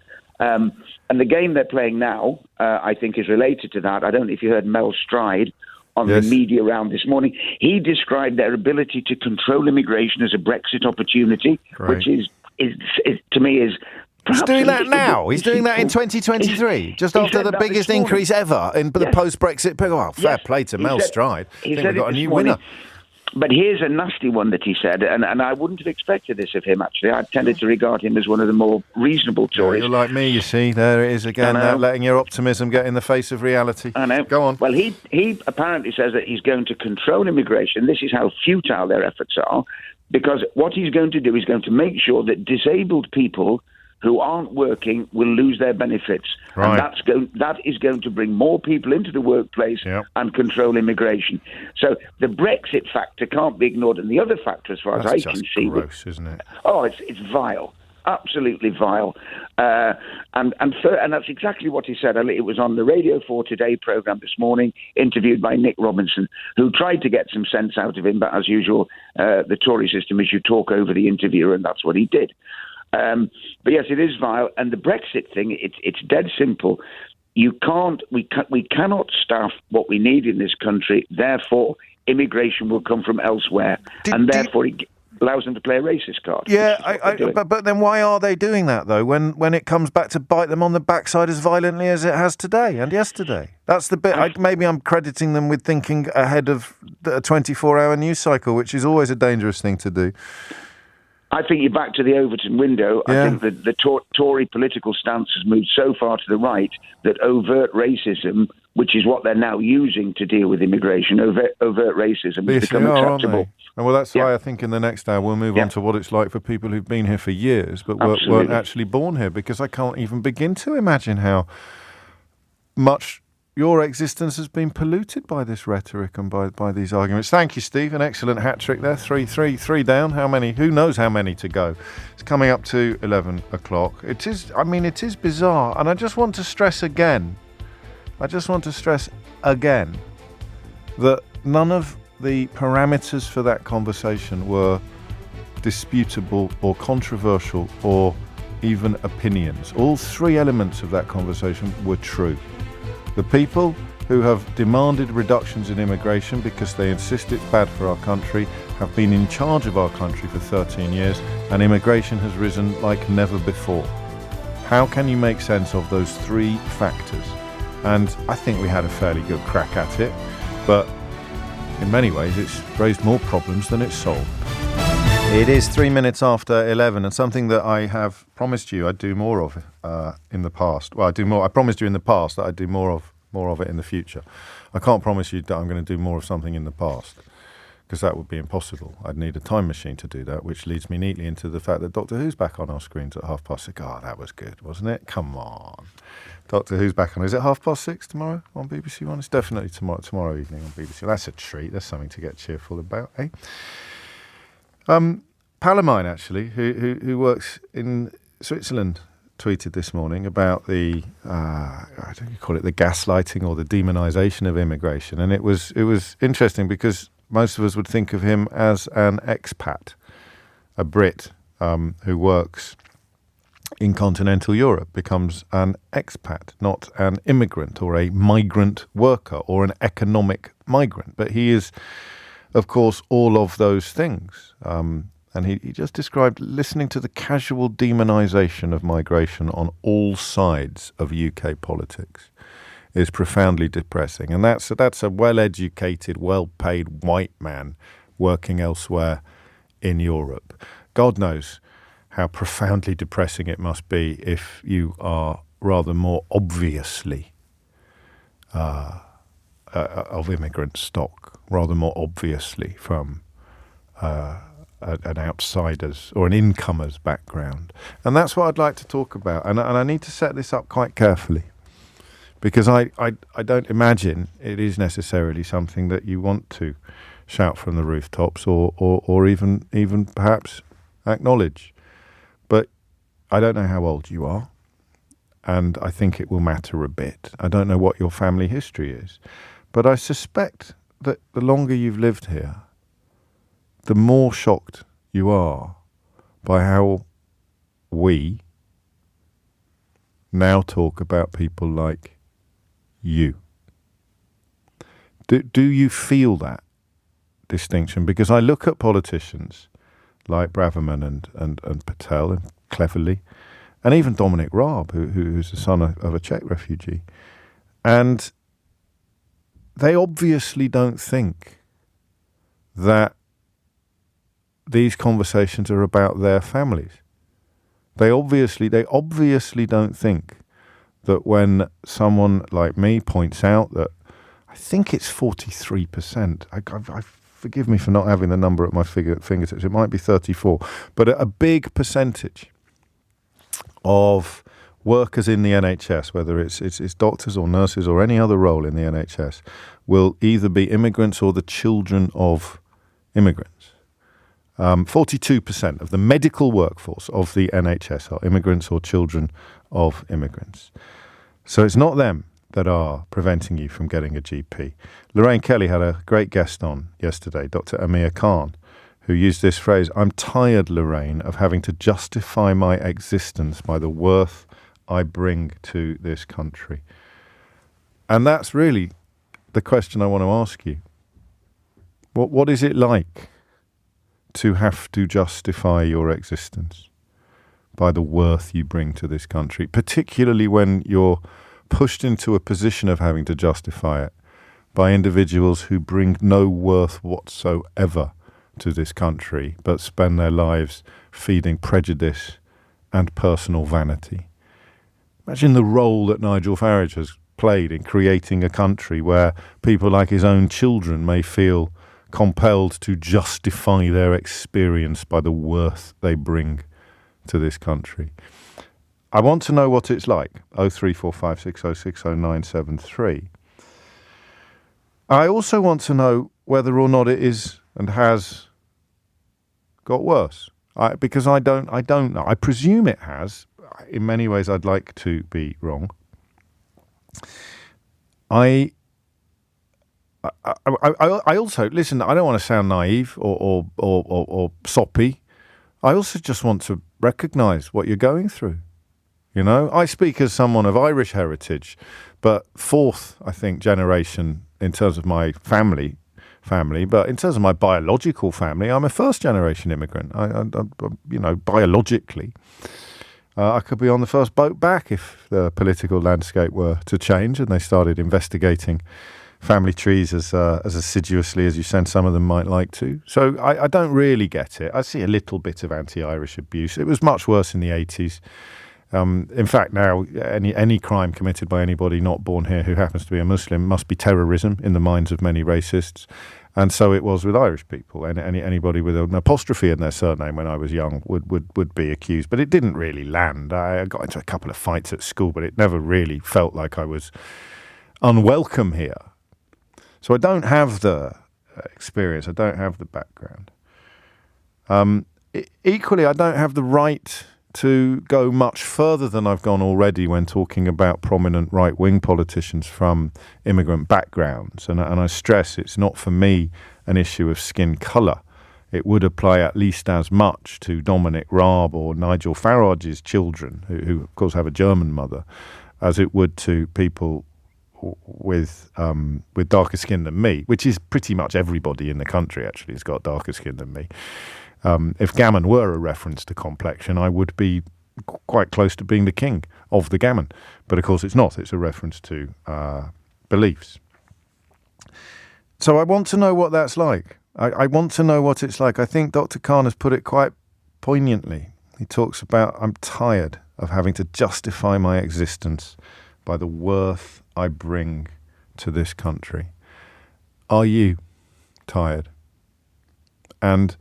And the game they're playing now, I think, is related to that. I don't know if you heard Mel Stride on the media round this morning. He described their ability to control immigration as a Brexit opportunity, which is to me is perhaps... He's doing that now. He's doing that in 2023, just after the biggest increase ever in the post-Brexit... Well, fair play to Mel Stride. I think we've got a new winner. But here's a nasty one that he said, and I wouldn't have expected this of him, actually. I tended to regard him as one of the more reasonable Tories. You're like me, you see. There it is again, letting your optimism get in the face of reality. I know. Go on. Well, he apparently says that he's going to control immigration. This is how futile their efforts are, because what he's going to do is going to make sure that disabled people who aren't working will lose their benefits. Right. And that is going to bring more people into the workplace and control immigration. So the Brexit factor can't be ignored. And the other factor, as far as I can see... Gross, isn't it? Oh, it's vile. absolutely vile. And that's exactly what he said. It was on the Radio 4 Today programme this morning, interviewed by Nick Robinson, who tried to get some sense out of him, but as usual, the Tory system is you talk over the interviewer, and that's what he did. But yes, it is vile. And the Brexit thing, it's dead simple. We cannot staff what we need in this country. Therefore, immigration will come from elsewhere, therefore it allows them to play a racist card. Yeah, but then why are they doing that though? When it comes back to bite them on the backside as violently as it has today and yesterday, that's the bit. Maybe I'm crediting them with thinking ahead of a 24-hour news cycle, which is always a dangerous thing to do. I think you're back to the Overton window. Yeah. I think that the Tory political stance has moved so far to the right that overt racism, which is what they're now using to deal with immigration, overt racism has become acceptable. And well, that's why I think in the next hour we'll move on to what it's like for people who've been here for years but weren't actually born here, because I can't even begin to imagine how much your existence has been polluted by this rhetoric and by these arguments. Thank you, Steve. An excellent hat trick there. Three down. How many? Who knows how many to go? It's coming up to 11 o'clock. It is bizarre. And I just want to stress again that none of the parameters for that conversation were disputable or controversial or even opinions. All three elements of that conversation were true. The people who have demanded reductions in immigration because they insist it's bad for our country have been in charge of our country for 13 years, and immigration has risen like never before. How can you make sense of those three factors? And I think we had a fairly good crack at it, but in many ways it's raised more problems than it's solved. It is 3 minutes after 11, and something that I have promised you I'd do more of in the past. Well, I promised you in the past that I'd do more of it in the future. I can't promise you that I'm going to do more of something in the past, because that would be impossible. I'd need a time machine to do that, which leads me neatly into the fact that Doctor Who's back on our screens at 6:30. Oh, that was good, wasn't it? Come on. Doctor Who's back on. Is it 6:30 tomorrow on BBC One? It's definitely tomorrow evening on BBC. That's a treat. That's something to get cheerful about, eh? Pal of mine, actually, who works in Switzerland, tweeted this morning about the I don't know, you call it the gaslighting or the demonisation of immigration, and it was interesting because most of us would think of him as an expat, a Brit who works in continental Europe, becomes an expat, not an immigrant or a migrant worker or an economic migrant. But he is, of course, all of those things. And he just described listening to the casual demonisation of migration on all sides of UK politics is profoundly depressing. And that's a well-educated, well-paid white man working elsewhere in Europe. God knows how profoundly depressing it must be if you are rather more obviously of immigrant stock, rather more obviously from an outsider's or an incomer's background. And that's what I'd like to talk about. And I need to set this up quite carefully, because I don't imagine it is necessarily something that you want to shout from the rooftops or even perhaps acknowledge. But I don't know how old you are, and I think it will matter a bit. I don't know what your family history is, but I suspect that the longer you've lived here, the more shocked you are by how we now talk about people like you. Do you feel that distinction? Because I look at politicians like Braverman and Patel and Cleverly, and even Dominic Raab, who's the son of a Czech refugee, and they obviously don't think that these conversations are about their families. They obviously don't think that when someone like me points out that I think it's 43%. I forgive me for not having the number at my fingertips. It might be 34, but a big percentage of workers in the NHS, whether it's doctors or nurses or any other role in the NHS, will either be immigrants or the children of immigrants. 42% of the medical workforce of the NHS are immigrants or children of immigrants. So it's not them that are preventing you from getting a GP. Lorraine Kelly had a great guest on yesterday, Dr. Amir Khan, who used this phrase, "I'm tired, Lorraine, of having to justify my existence by the worth I bring to this country." And that's really the question I want to ask you. What is it like to have to justify your existence by the worth you bring to this country, particularly when you're pushed into a position of having to justify it by individuals who bring no worth whatsoever to this country, but spend their lives feeding prejudice and personal vanity? Imagine the role that Nigel Farage has played in creating a country where people like his own children may feel compelled to justify their experience by the worth they bring to this country. I want to know what it's like. 03456060973. I also want to know whether or not it is and has got worse. Because I don't know. I presume it has. In many ways, I'd like to be wrong. I also listen. I don't want to sound naive or soppy. I also just want to recognise what you're going through. You know, I speak as someone of Irish heritage, but fourth, I think, generation in terms of my family. But in terms of my biological family, I'm a first-generation immigrant. Biologically, I could be on the first boat back if the political landscape were to change and they started investigating family trees as assiduously as you sense some of them might like to. So I don't really get it. I see a little bit of anti-Irish abuse. It was much worse in the 80s. In fact, now any crime committed by anybody not born here who happens to be a Muslim must be terrorism in the minds of many racists. And so it was with Irish people. And anybody with an apostrophe in their surname when I was young would be accused. But it didn't really land. I got into a couple of fights at school, but it never really felt like I was unwelcome here. So I don't have the experience. I don't have the background. Equally, I don't have the right to go much further than I've gone already when talking about prominent right-wing politicians from immigrant backgrounds. And I stress it's not for me an issue of skin colour. It would apply at least as much to Dominic Raab or Nigel Farage's children, who of course have a German mother, as it would to people with darker skin than me, which is pretty much everybody in the country actually has got darker skin than me. If gammon were a reference to complexion, I would be quite close to being the king of the gammon. But of course it's not. It's a reference to beliefs. So I want to know what that's like. I want to know what it's like. I think Dr. Khan has put it quite poignantly. He talks about, I'm tired of having to justify my existence by the worth I bring to this country. Are you tired? And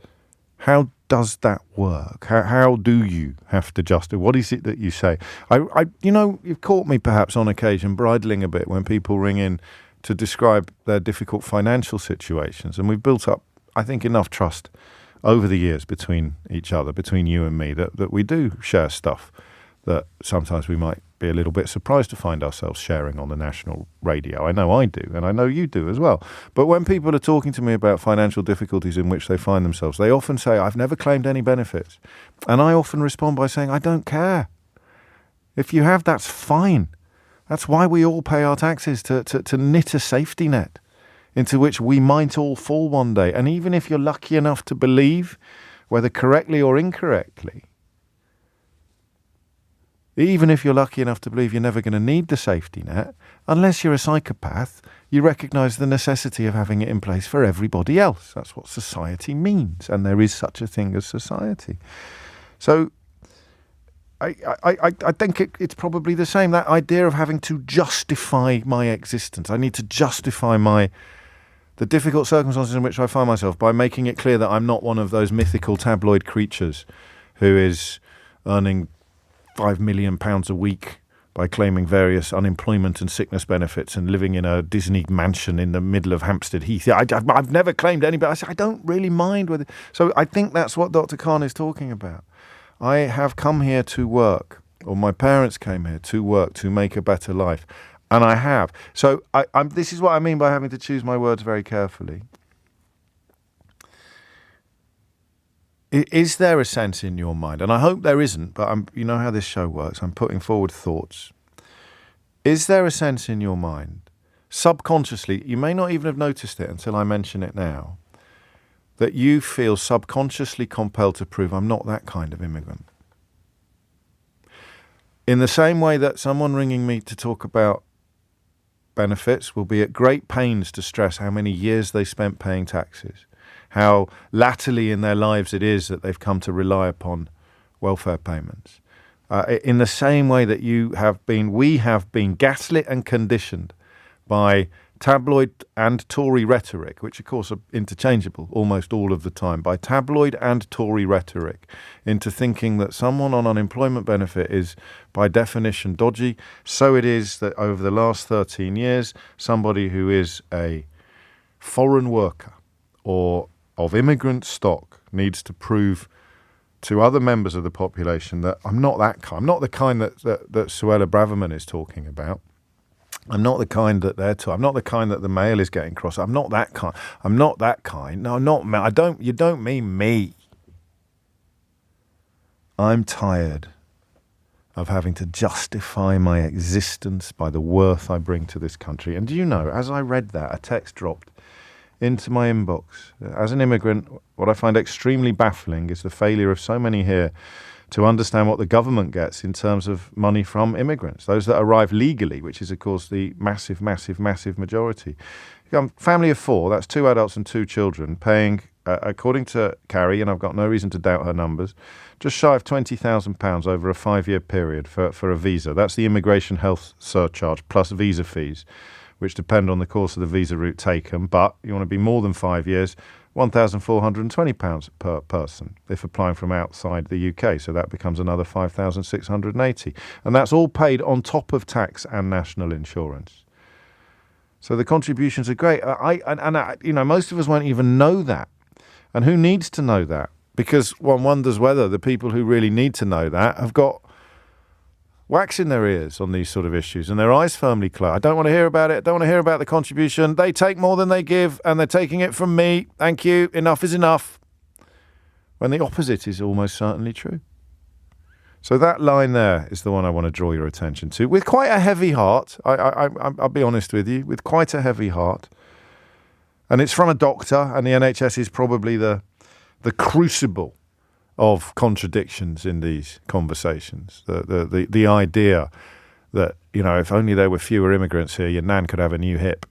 how does that work? How do you have to justify? What is it that you say? You've caught me perhaps on occasion bridling a bit when people ring in to describe their difficult financial situations. And we've built up, I think, enough trust over the years between each other, between you and me, that we do share stuff that sometimes we might be a little bit surprised to find ourselves sharing on the national radio. I know I do, and I know you do as well. But when people are talking to me about financial difficulties in which they find themselves, they often say, I've never claimed any benefits. And I often respond by saying, I don't care. If you have, that's fine. That's why we all pay our taxes, to knit a safety net into which we might all fall one day. And even if you're lucky enough to believe, whether correctly or incorrectly, even if you're lucky enough to believe you're never going to need the safety net, unless you're a psychopath, you recognise the necessity of having it in place for everybody else. That's what society means, and there is such a thing as society. So I think it's probably the same, that idea of having to justify my existence. I need to justify the difficult circumstances in which I find myself by making it clear that I'm not one of those mythical tabloid creatures who is earning £5 million a week by claiming various unemployment and sickness benefits and living in a Disney mansion in the middle of Hampstead Heath. I've never claimed anybody. I said, I don't really mind whether. So I think that's what Dr. Khan is talking about. I have come here to work, or my parents came here to work to make a better life, and I have. So this is what I mean by having to choose my words very carefully. Is there a sense in your mind, and I hope there isn't, but you know how this show works, I'm putting forward thoughts. Is there a sense in your mind, subconsciously, you may not even have noticed it until I mention it now, that you feel subconsciously compelled to prove I'm not that kind of immigrant? In the same way that someone ringing me to talk about benefits will be at great pains to stress how many years they spent paying taxes, how latterly in their lives it is that they've come to rely upon welfare payments. In the same way that we have been gaslit and conditioned by tabloid and Tory rhetoric, which of course are interchangeable almost all of the time, by tabloid and Tory rhetoric, into thinking that someone on unemployment benefit is by definition dodgy. So it is that over the last 13 years, somebody who is a foreign worker or of immigrant stock needs to prove to other members of the population that I'm not that kind. I'm not the kind that Suella Braverman is talking about. I'm not the kind that they're talking. I'm not the kind that the Mail is getting cross. I'm not that kind. I'm not that kind. No, not me. You don't mean me. I'm tired of having to justify my existence by the worth I bring to this country. And do you know, as I read that, a text dropped into my inbox. As an immigrant, what I find extremely baffling is the failure of so many here to understand what the government gets in terms of money from immigrants, those that arrive legally, which is, of course, the massive, massive, massive majority. Family of four, that's 2 adults and 2 children, paying, according to Carrie, and I've got no reason to doubt her numbers, just shy of £20,000 over a 5-year period for a visa. That's the immigration health surcharge plus visa fees, which depend on the course of the visa route taken, but you want to be more than 5 years, £1,420 per person if applying from outside the UK, so that becomes another £5,680, and that's all paid on top of tax and national insurance. So the contributions are great. Most of us won't even know that, and who needs to know that? Because one wonders whether the people who really need to know that have got wax in their ears on these sort of issues and their eyes firmly closed. I don't want to hear about it. I don't want to hear about the contribution. They take more than they give and they're taking it from me. Thank you. Enough is enough. When the opposite is almost certainly true. So that line there is the one I want to draw your attention to with quite a heavy heart. I'll be honest with you, with quite a heavy heart. And it's from a doctor, and the NHS is probably the crucible of contradictions in these conversations. The idea that, if only there were fewer immigrants here, your nan could have a new hip.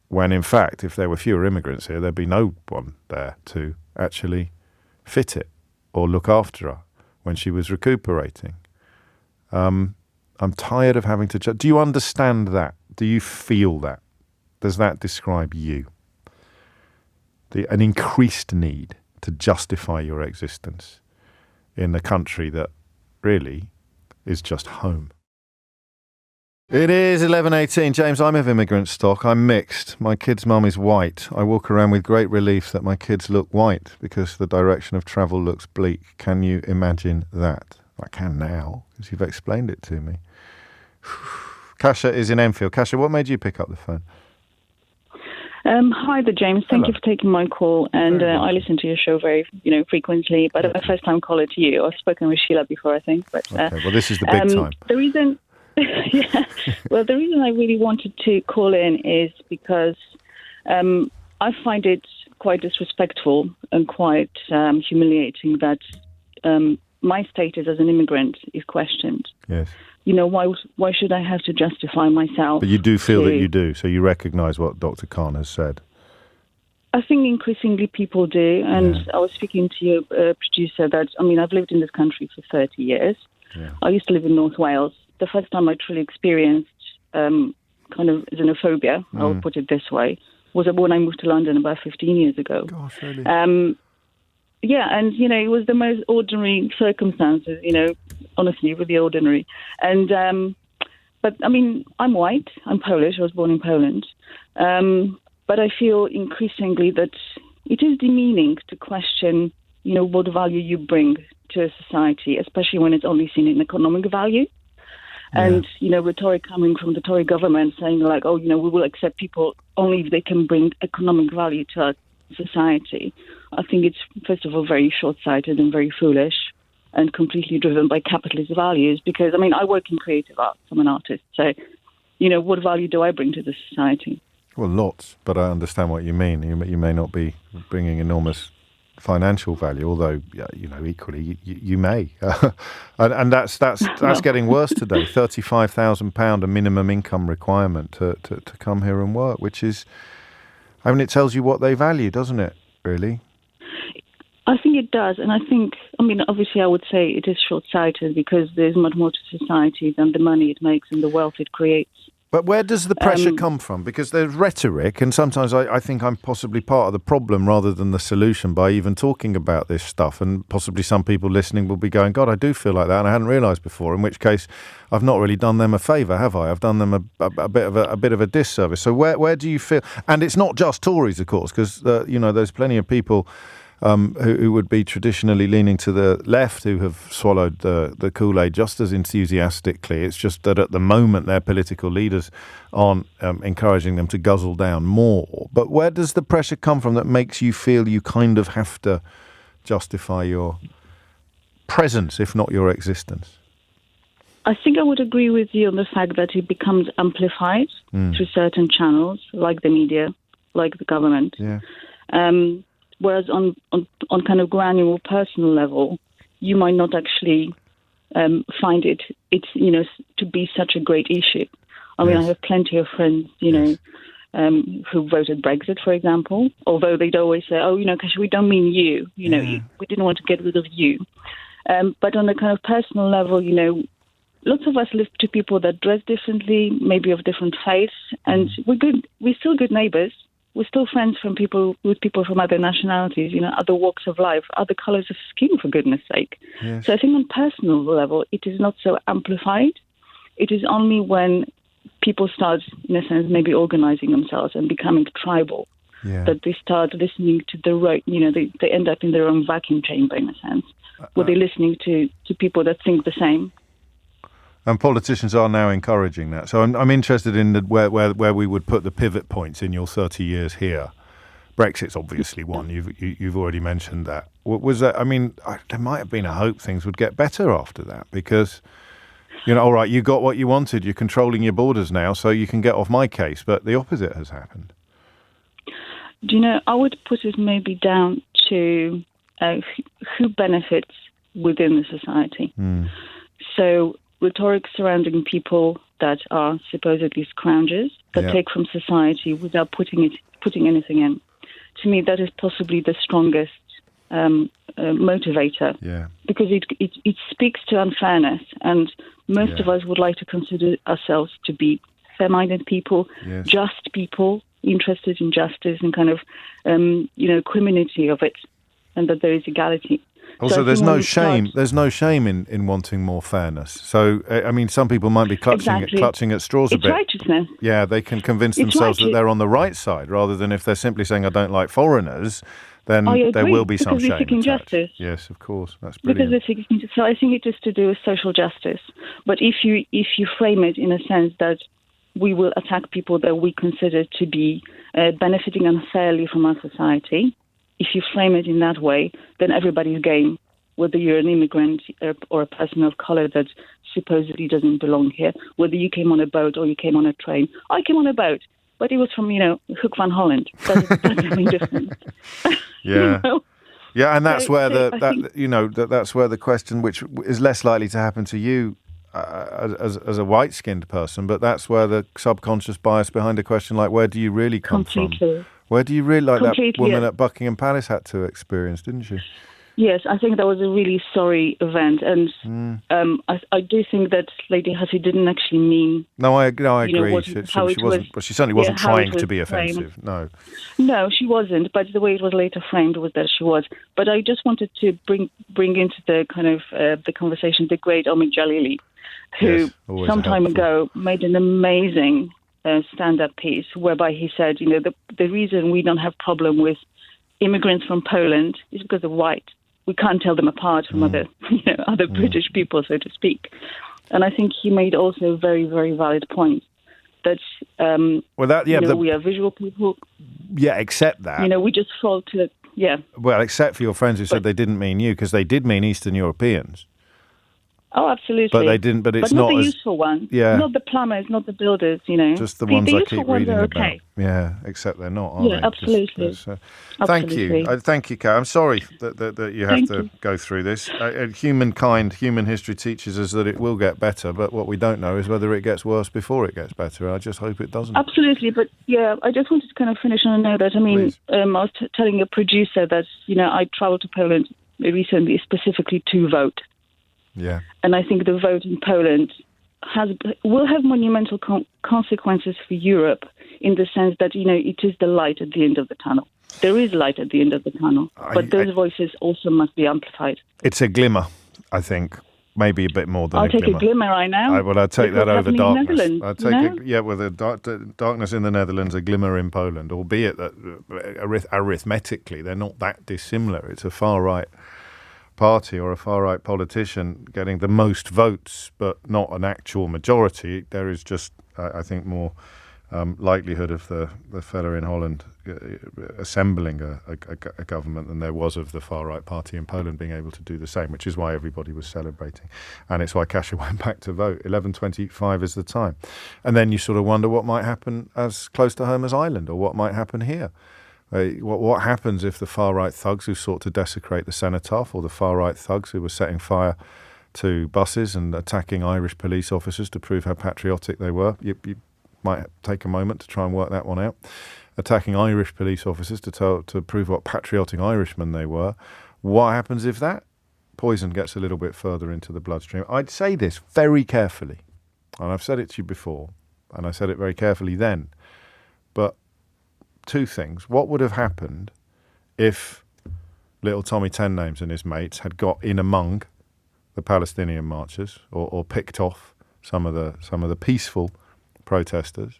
When in fact, if there were fewer immigrants here, there'd be no one there to actually fit it or look after her when she was recuperating. I'm tired of having to... Do you understand that? Do you feel that? Does that describe you? An increased need to justify your existence in a country that really is just home. It is 11:18. James, I'm of immigrant stock. I'm mixed. My kid's mum is white. I walk around with great relief that my kids look white because the direction of travel looks bleak. Can you imagine that? I can now because you've explained it to me. Kasia is in Enfield. Kasia, what made you pick up the phone? Hi there, James. Thank you for taking my call. And I listen to your show very, frequently. But I'm a first-time caller to you. I've spoken with Sheila before, I think. But okay, well, this is the big time. The reason I really wanted to call in is because I find it quite disrespectful and quite humiliating that my status as an immigrant is questioned. Yes. Why should I have to justify myself? But you do feel that you do, so you recognise what Dr. Khan has said. I think increasingly people do, and I was speaking to your producer that, I've lived in this country for 30 years. Yeah. I used to live in North Wales. The first time I truly experienced kind of xenophobia, I would put it this way, was when I moved to London about 15 years ago. Gosh, really? and, it was the most ordinary circumstances, honestly, really ordinary. And, but, I mean, I'm white, I'm Polish, I was born in Poland. But I feel increasingly that it is demeaning to question, what value you bring to a society, especially when it's only seen in economic value. Yeah. And, rhetoric coming from the Tory government saying like, we will accept people only if they can bring economic value to our society. I think it's, first of all, very short-sighted and very foolish and completely driven by capitalist values because, I work in creative arts. I'm an artist. So, what value do I bring to the society? Well, lots, but I understand what you mean. You may not be bringing enormous financial value, although equally you may, and that's getting worse today. £35,000 a minimum income requirement to come here and work, which is, it tells you what they value, doesn't it? Really, I think it does, and I think, obviously, I would say it is short-sighted because there's much more to society than the money it makes and the wealth it creates. But where does the pressure come from? Because there's rhetoric, and sometimes I think I'm possibly part of the problem rather than the solution by even talking about this stuff. And possibly some people listening will be going, God, I do feel like that, and I hadn't realised before, in which case I've not really done them a favour, have I? I've done them a bit of a disservice. So where do you feel? And it's not just Tories, of course, because, there's plenty of people who would be traditionally leaning to the left, who have swallowed the Kool-Aid just as enthusiastically. It's just that at the moment their political leaders aren't encouraging them to guzzle down more. But where does the pressure come from that makes you feel you kind of have to justify your presence, if not your existence? I think I would agree with you on the fact that it becomes amplified through certain channels, like the media, like the government. Yeah. Whereas on kind of granular personal level, you might not actually find it to be such a great issue. I have plenty of friends, who voted Brexit, for example, although they'd always say, because we don't mean you, we didn't want to get rid of you. But on a kind of personal level, lots of us live to people that dress differently, maybe of different faiths, and we're still good neighbours. We're still friends with people from other nationalities, other walks of life, other colours of skin, for goodness sake. Yes. So I think on personal level, it is not so amplified. It is only when people start, in a sense, maybe organising themselves and becoming tribal, that they start listening to the right, they end up in their own vacuum chamber, in a sense, where they're listening to people that think the same. And politicians are now encouraging that. So I'm interested in where we would put the pivot points in your 30 years here. Brexit's obviously one. You've already mentioned that. Was that? There might have been a hope things would get better after that because, all right, you got what you wanted. You're controlling your borders now, so you can get off my case. But the opposite has happened. I would put it maybe down to who benefits within the society. So rhetoric surrounding people that are supposedly scroungers that take from society without putting anything in. To me, that is possibly the strongest motivator. Yeah. Because it speaks to unfairness, and most of us would like to consider ourselves to be fair-minded people, just people, interested in justice and kind of equanimity of it, and that there is egality. Also, so there's no shame. There's no shame in wanting more fairness. So, some people might be clutching at straws a bit. It's righteousness. Yeah, they can convince themselves that they're on the right side, rather than if they're simply saying, I don't like foreigners, then there will be some shame. Because we're seeking justice. Yes, of course. That's brilliant. Because we're seeking, so I think it is to do with social justice. But if you frame it in a sense that we will attack people that we consider to be benefiting unfairly from our society, if you frame it in that way, then everybody's game, whether you're an immigrant or a person of colour that supposedly doesn't belong here, whether you came on a boat or you came on a train. I came on a boat, but it was from, Hoek van Holland. That's any different. Yeah. Yeah, and that's where that's where the question, which is less likely to happen to you as a white-skinned person, but that's where the subconscious bias behind a question like, where do you really come from? Where do you really, like that woman at Buckingham Palace had to experience, didn't she? Yes, I think that was a really sorry event, and I do think that Lady Hussey didn't actually mean. No, I agree. How She wasn't. But she certainly wasn't trying to be framed. offensive. No. No, she wasn't. But the way it was later framed was that she was. But I just wanted to bring into the kind of the conversation the great Omid Jalili, who some time ago made an amazing stand-up piece whereby he said, the reason we don't have problem with immigrants from Poland is because they're white. We can't tell them apart from other British people, so to speak. And I think he made also a very, very valid point that we are visual people. Yeah, except that. We just fall to the, Well, except for your friends who said they didn't mean you, because they did mean Eastern Europeans. Oh, absolutely. But they didn't. But it's not the as useful ones. Yeah. Not the plumbers, not the builders. Just the ones I keep reading about. Okay. Yeah, except they're not. Are they? Absolutely. Thank you. Thank you, Kate. I'm sorry that you have to go through this. Human history teaches us that it will get better, but what we don't know is whether it gets worse before it gets better. I just hope it doesn't. Absolutely. But I just wanted to kind of finish on a note that I was telling a producer that I travelled to Poland recently specifically to vote. Yeah. And I think the vote in Poland will have monumental consequences for Europe in the sense that, it is the light at the end of the tunnel. There is light at the end of the tunnel, but those voices also must be amplified. It's a glimmer, I think. Maybe a bit more than I'll take a glimmer right now. I'll take that over darkness. I'll take the darkness in the Netherlands, a glimmer in Poland, albeit that arithmetically they're not that dissimilar. It's a far-right party or a far-right politician getting the most votes, but not an actual majority. There is just, I think, more likelihood of the fella in Holland assembling a government than there was of the far-right party in Poland being able to do the same, which is why everybody was celebrating. And it's why Kasia went back to vote. 11:25 is the time. And then you sort of wonder what might happen as close to home as Ireland, or what might happen here. What happens if the far-right thugs who sought to desecrate the cenotaph, or the far-right thugs who were setting fire to buses and attacking Irish police officers to prove how patriotic they were? You might take a moment to try and work that one out. Attacking Irish police officers to prove what patriotic Irishmen they were. What happens if that poison gets a little bit further into the bloodstream? I'd say this very carefully, and I've said it to you before, and I said it very carefully then, but two things. What would have happened if little Tommy Ten Names and his mates had got in among the Palestinian marchers, or picked off some of the peaceful protesters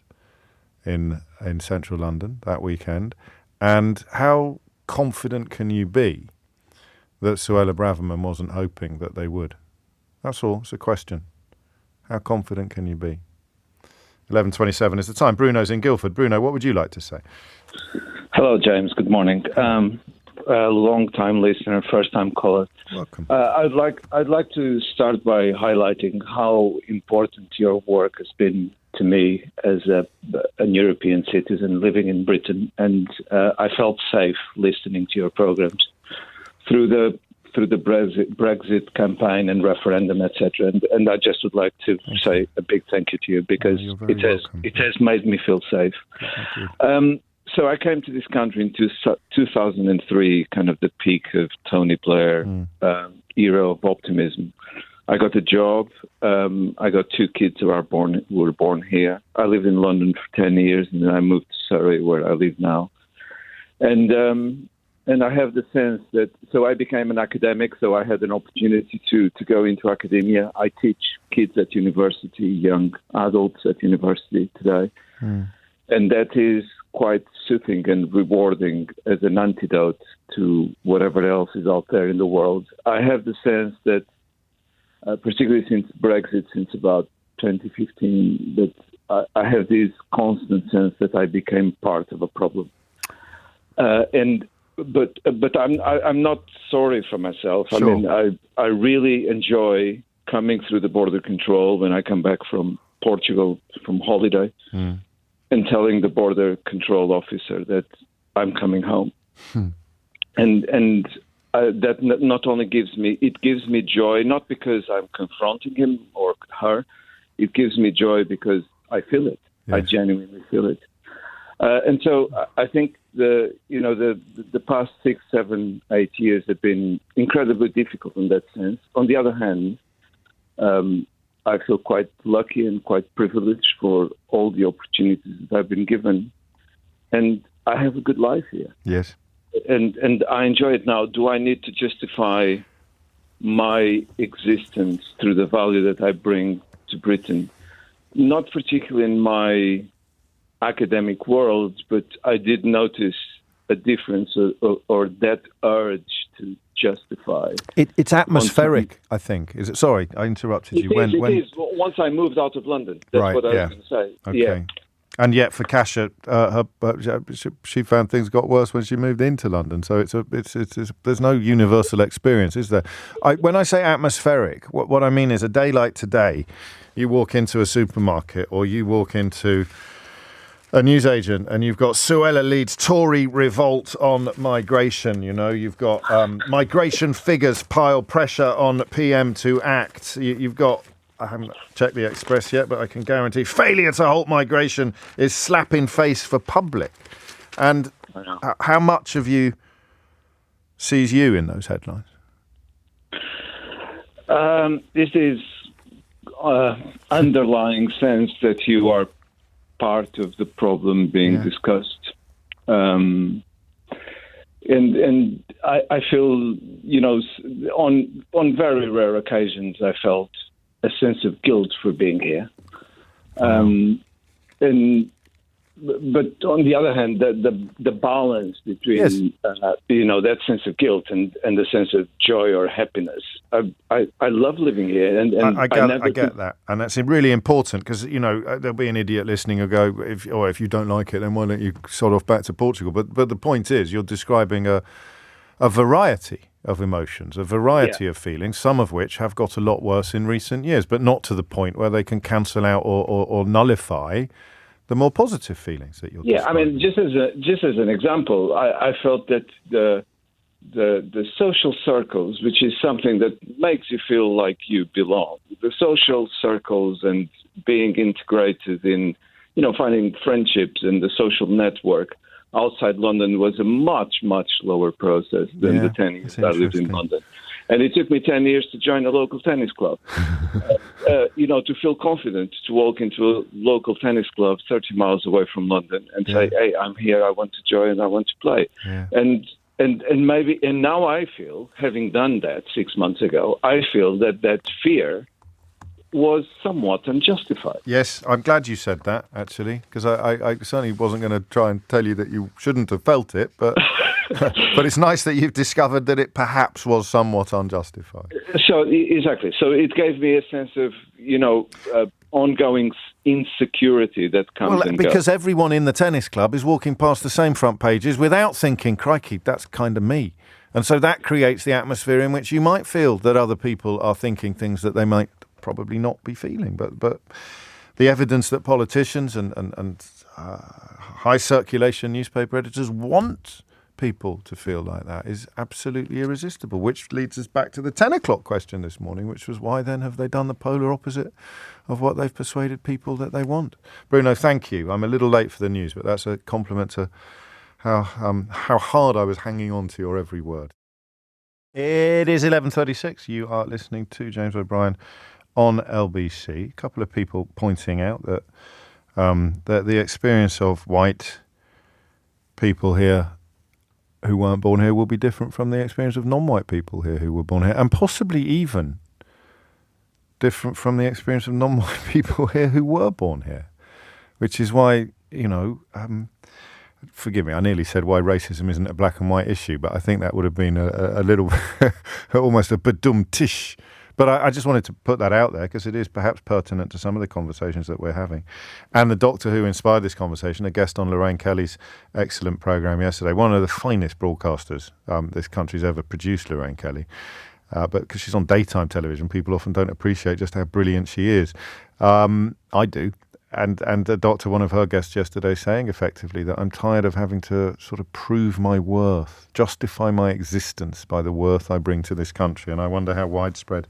in central London that weekend? And how confident can you be that Suella Braverman wasn't hoping that they would? That's all. It's a question. How confident can you be? 11:27 is the time. Bruno's in Guildford. Bruno, what would you like to say? Hello, James. Good morning. A long-time listener, first-time caller. Welcome. I'd like to start by highlighting how important your work has been to me as an European citizen living in Britain, and I felt safe listening to your programs through the Brexit campaign and referendum, etc. And I just would like to say a big thank you to you, because it has made me feel safe. So I came to this country in 2003, kind of the peak of Tony Blair era of optimism. I got a job. I got two kids who were born here. I lived in London for 10 years, and then I moved to Surrey, where I live now. And I have the sense that, so I became an academic, so I had an opportunity to go into academia. I teach kids at university, young adults at university today. And that is quite soothing and rewarding as an antidote to whatever else is out there in the world. I have the sense that, particularly since Brexit, since about 2015, that I have this constant sense that I became part of a problem. But I'm not sorry for myself. Sure. I mean, I really enjoy coming through the border control when I come back from Portugal from holiday, and telling the border control officer that I'm coming home. And that not only gives me joy, not because I'm confronting him or her. It gives me joy because I feel it. Yes. I genuinely feel it. And so I think the past 6, 7, 8 years have been incredibly difficult in that sense. On the other hand, I feel quite lucky and quite privileged for all the opportunities that I've been given, and I have a good life here. Yes, and I enjoy it now. Do I need to justify my existence through the value that I bring to Britain? Not particularly in my academic world, but I did notice a difference or that urge to justify. It's atmospheric, I think. Is it? Sorry, I interrupted you. It is. Once I moved out of London, that's what I was going to say. Okay. Yeah. And yet, for Kasia, she found things got worse when she moved into London. So it's there's no universal experience, is there? When I say atmospheric, what I mean is a day like today, you walk into a supermarket or you walk into a newsagent and you've got Suella leads Tory revolt on migration. You've got migration figures pile pressure on PM to act. You've got, I haven't checked the Express yet, but I can guarantee failure to halt migration is slap in face for public. And how much of you sees you in those headlines? This is underlying sense that you are part of the problem being discussed. And I feel, on very rare occasions, I felt a sense of guilt for being here. But on the other hand, the balance between that sense of guilt and the sense of joy or happiness, I love living here, and I get that, and that's really important because there'll be an idiot listening who'll go, if you don't like it, then why don't you sod off back to Portugal? But the point is, you're describing a variety of emotions, a variety of feelings, some of which have got a lot worse in recent years, but not to the point where they can cancel out or nullify the more positive feelings that you're describing. I mean, just as an example, I felt that the social circles, which is something that makes you feel like you belong, the social circles and being integrated in, finding friendships and the social network outside London was a much, much slower process than the 10 years I lived in London. And it took me 10 years to join a local tennis club, to feel confident to walk into a local tennis club 30 miles away from London and say, hey, I'm here, I want to join, I want to play. Yeah. And now I feel, having done that 6 months ago, I feel that fear was somewhat unjustified. Yes, I'm glad you said that, actually, because I certainly wasn't going to try and tell you that you shouldn't have felt it, but but it's nice that you've discovered that it perhaps was somewhat unjustified. So, exactly. So it gave me a sense of, ongoing insecurity that comes and goes. Because everyone in the tennis club is walking past the same front pages without thinking, crikey, that's kind of me. And so that creates the atmosphere in which you might feel that other people are thinking things that they might probably not be feeling. But the evidence that politicians and high circulation newspaper editors want people to feel like that is absolutely irresistible, which leads us back to the 10 o'clock question this morning, which was why then have they done the polar opposite of what they've persuaded people that they want? Bruno, thank you. I'm a little late for the news, but that's a compliment to how hard I was hanging on to your every word. It is 11:36. You are listening to James O'Brien on LBC. A couple of people pointing out that the experience of white people here who weren't born here will be different from the experience of non-white people here who were born here, and possibly even different from the experience of non-white people here who were born here, which is why, forgive me, I nearly said why racism isn't a black and white issue, but I think that would have been a little, almost a badum-tish. But I just wanted to put that out there because it is perhaps pertinent to some of the conversations that we're having. And the doctor who inspired this conversation, a guest on Lorraine Kelly's excellent programme yesterday, one of the finest broadcasters this country's ever produced, Lorraine Kelly. But because she's on daytime television, people often don't appreciate just how brilliant she is. I do. And the doctor, one of her guests yesterday, saying effectively that I'm tired of having to sort of prove my worth, justify my existence by the worth I bring to this country. And I wonder how widespread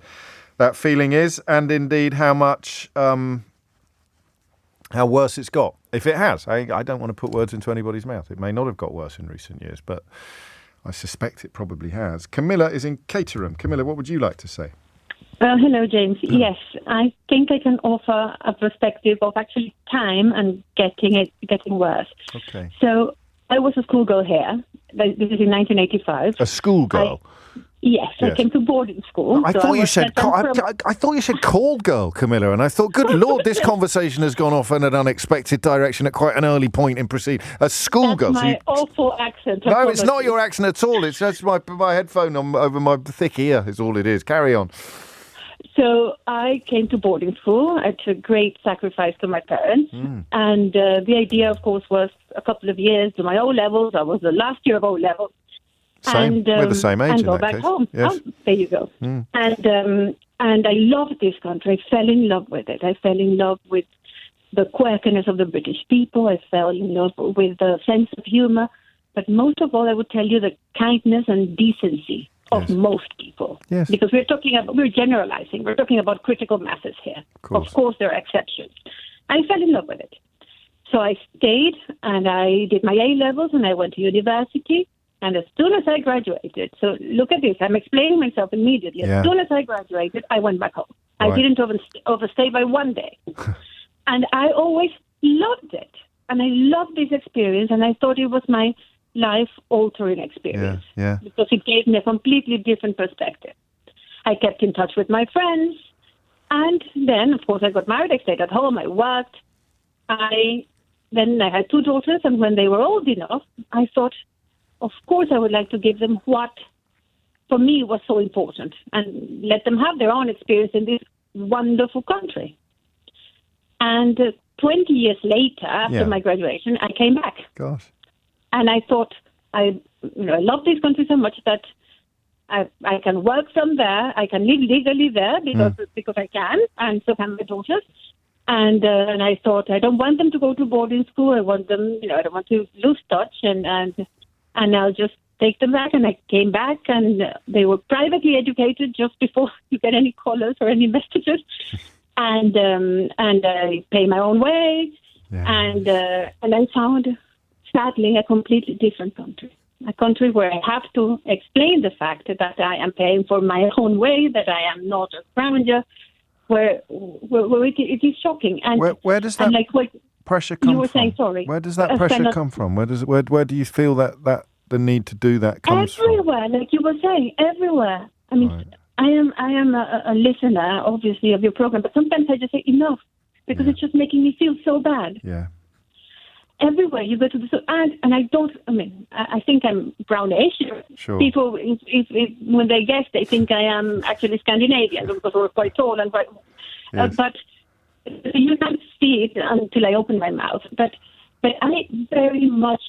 that feeling is, and indeed how much, how worse it's got If it has, I don't want to put words into anybody's mouth. It may not have got worse in recent years, but I suspect it probably has. Camilla is in Caterham. Camilla, what would you like to say? Hello, James. Yes, I think I can offer a perspective of actually time and getting worse. Okay. So I was a schoolgirl here. This is in 1985. A schoolgirl? Yes, I came to boarding school. I thought you said I thought you said called girl, Camilla, and I thought, good Lord, this conversation has gone off in an unexpected direction at quite an early point in proceeding. A schoolgirl. That's my awful accent. No, it's not your accent at all. It's just my headphone over my thick ear is all it is. Carry on. So I came to boarding school at a great sacrifice to my parents. And the idea, of course, was a couple of years to my O-levels. I was the last year of O-levels. Same. We're the same age and in go that back case. home. Yes. Oh, there you go. And I loved this country. I fell in love with it. I fell in love with the quirkiness of the British people. I fell in love with the sense of humour. But most of all, I would tell you the kindness and decency of most people. Yes. Because we're generalizing. We're talking about critical masses here. Of course, there are exceptions. I fell in love with it. So I stayed and I did my A-levels and I went to university. And as soon as I graduated, so look at this, I'm explaining myself immediately. As soon as I graduated, I went back home. Right. I didn't overstay by one day. And I always loved it. And I loved this experience, and I thought it was my life-altering experience. Yeah. Because it gave me a completely different perspective. I kept in touch with my friends, and then, of course, I got married, I stayed at home, I worked. Then I had 2 daughters, and when they were old enough, I thought, of course, I would like to give them what, for me, was so important and let them have their own experience in this wonderful country. And 20 years later, after my graduation, I came back. Gosh. And I thought, I love this country so much that I can work from there. I can live legally there because I can, and so can my daughters. And I thought, I don't want them to go to boarding school. I want them, I don't want to lose touch and I'll just take them back. And I came back, and they were privately educated just before you get any callers or any messages. And I pay my own way. Yeah. And I found, sadly, a completely different country. A country where I have to explain the fact that I am paying for my own way, that I am not a scrounger, where it is shocking. And where does that pressure come from? You were saying, sorry. Where does that pressure come from? Where do you feel that the need to do that comes everywhere, from? Like you were saying, everywhere. I mean, right. I am a listener, obviously, of your program, but sometimes I just say enough because it's just making me feel so bad. Yeah. Everywhere you go to I think I'm brownish. Sure. People, if when they guess, they think I am actually Scandinavian because we're quite tall and quite. Yes. But you can't see it until I open my mouth. But I very much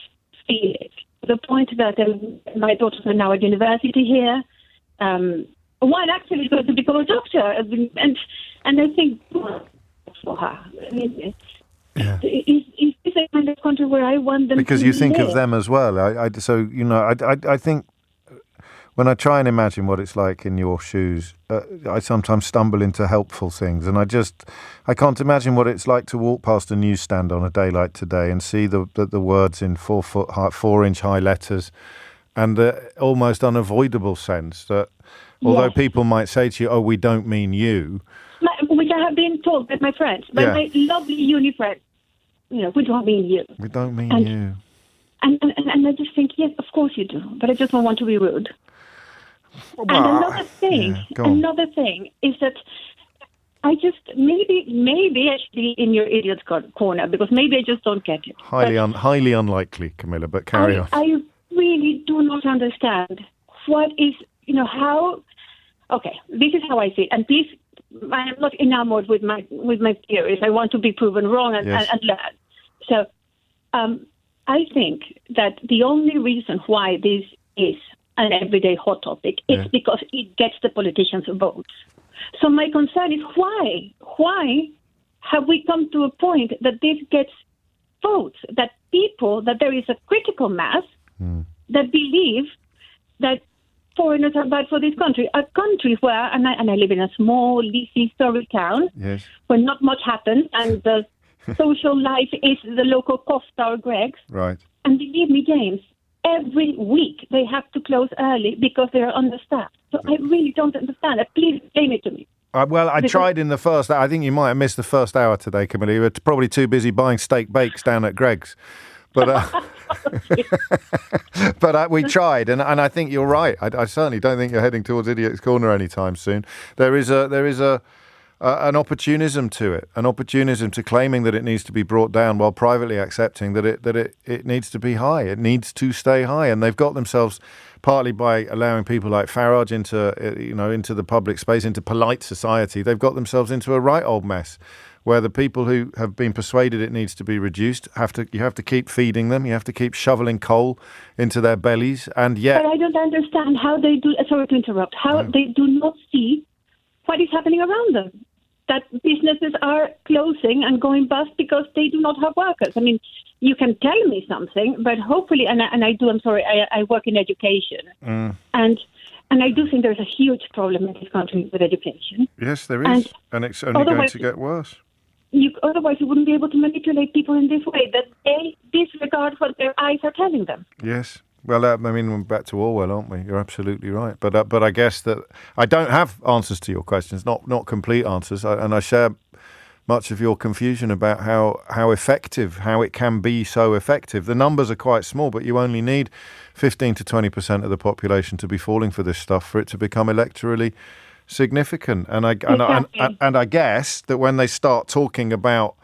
feel it. To the point that my daughters are now at university here. One actually is going to become a doctor, and I think for her. I mean, is this a kind of country where I want them because to you think live? of them as well. I think when I try and imagine what it's like in your shoes, I sometimes stumble into helpful things, and I can't imagine what it's like to walk past a newsstand on a day like today and see the words in 4-inch high letters, and the almost unavoidable sense that although people might say to you, "Oh, we don't mean you," which I have been told by my friends, by my lovely uni friends, we don't mean you. We don't mean you. And I just think, yes, of course you do, but I just don't want to be rude. Well, and another thing is that I just maybe actually in your idiot's corner, because maybe I just don't get it. Highly unlikely, Camilla, but carry on. I really do not understand what is, how. Okay, this is how I see it, and please, I am not enamored with my theories. I want to be proven wrong and learn. So, I think that the only reason why this is an everyday hot topic is because it gets the politicians' votes. So my concern is why? Why have we come to a point that this gets votes? That there is a critical mass that believe that foreigners are bad for this country. A country where, and I live in a small, leafy, historic town where not much happens, and the social life is the local Costa or Greg's. Right. And believe me, James, every week they have to close early because they are understaffed. So I really don't understand it. Please explain it to me. I tried in the first hour. I think you might have missed the first hour today, Camilla. You were probably too busy buying steak bakes down at Greg's. But we tried, and I think you're right. I certainly don't think you're heading towards Idiot's Corner anytime soon. There is an opportunism to it, an opportunism to claiming that it needs to be brought down while privately accepting that it needs to be high. It needs to stay high, and they've got themselves partly by allowing people like Farage into the public space, into polite society. They've got themselves into a right old mess, where the people who have been persuaded it needs to be reduced you have to keep feeding them, you have to keep shoveling coal into their bellies, and yet. But I don't understand how they do. Sorry to interrupt. How they do not see what is happening around them. That businesses are closing and going bust because they do not have workers. I mean, you can tell me something, but hopefully, and I do. I'm sorry. I work in education, and I do think there's a huge problem in this country with education. Yes, there is, and it's only going to get worse. Otherwise, you wouldn't be able to manipulate people in this way, that they disregard what their eyes are telling them. Yes. Well, I mean, we're back to Orwell, aren't we? You're absolutely right. But I guess that I don't have answers to your questions, not complete answers, and I share much of your confusion about how effective, how it can be so effective. The numbers are quite small, but you only need 15 to 20% of the population to be falling for this stuff for it to become electorally significant. And I guess that when they start talking about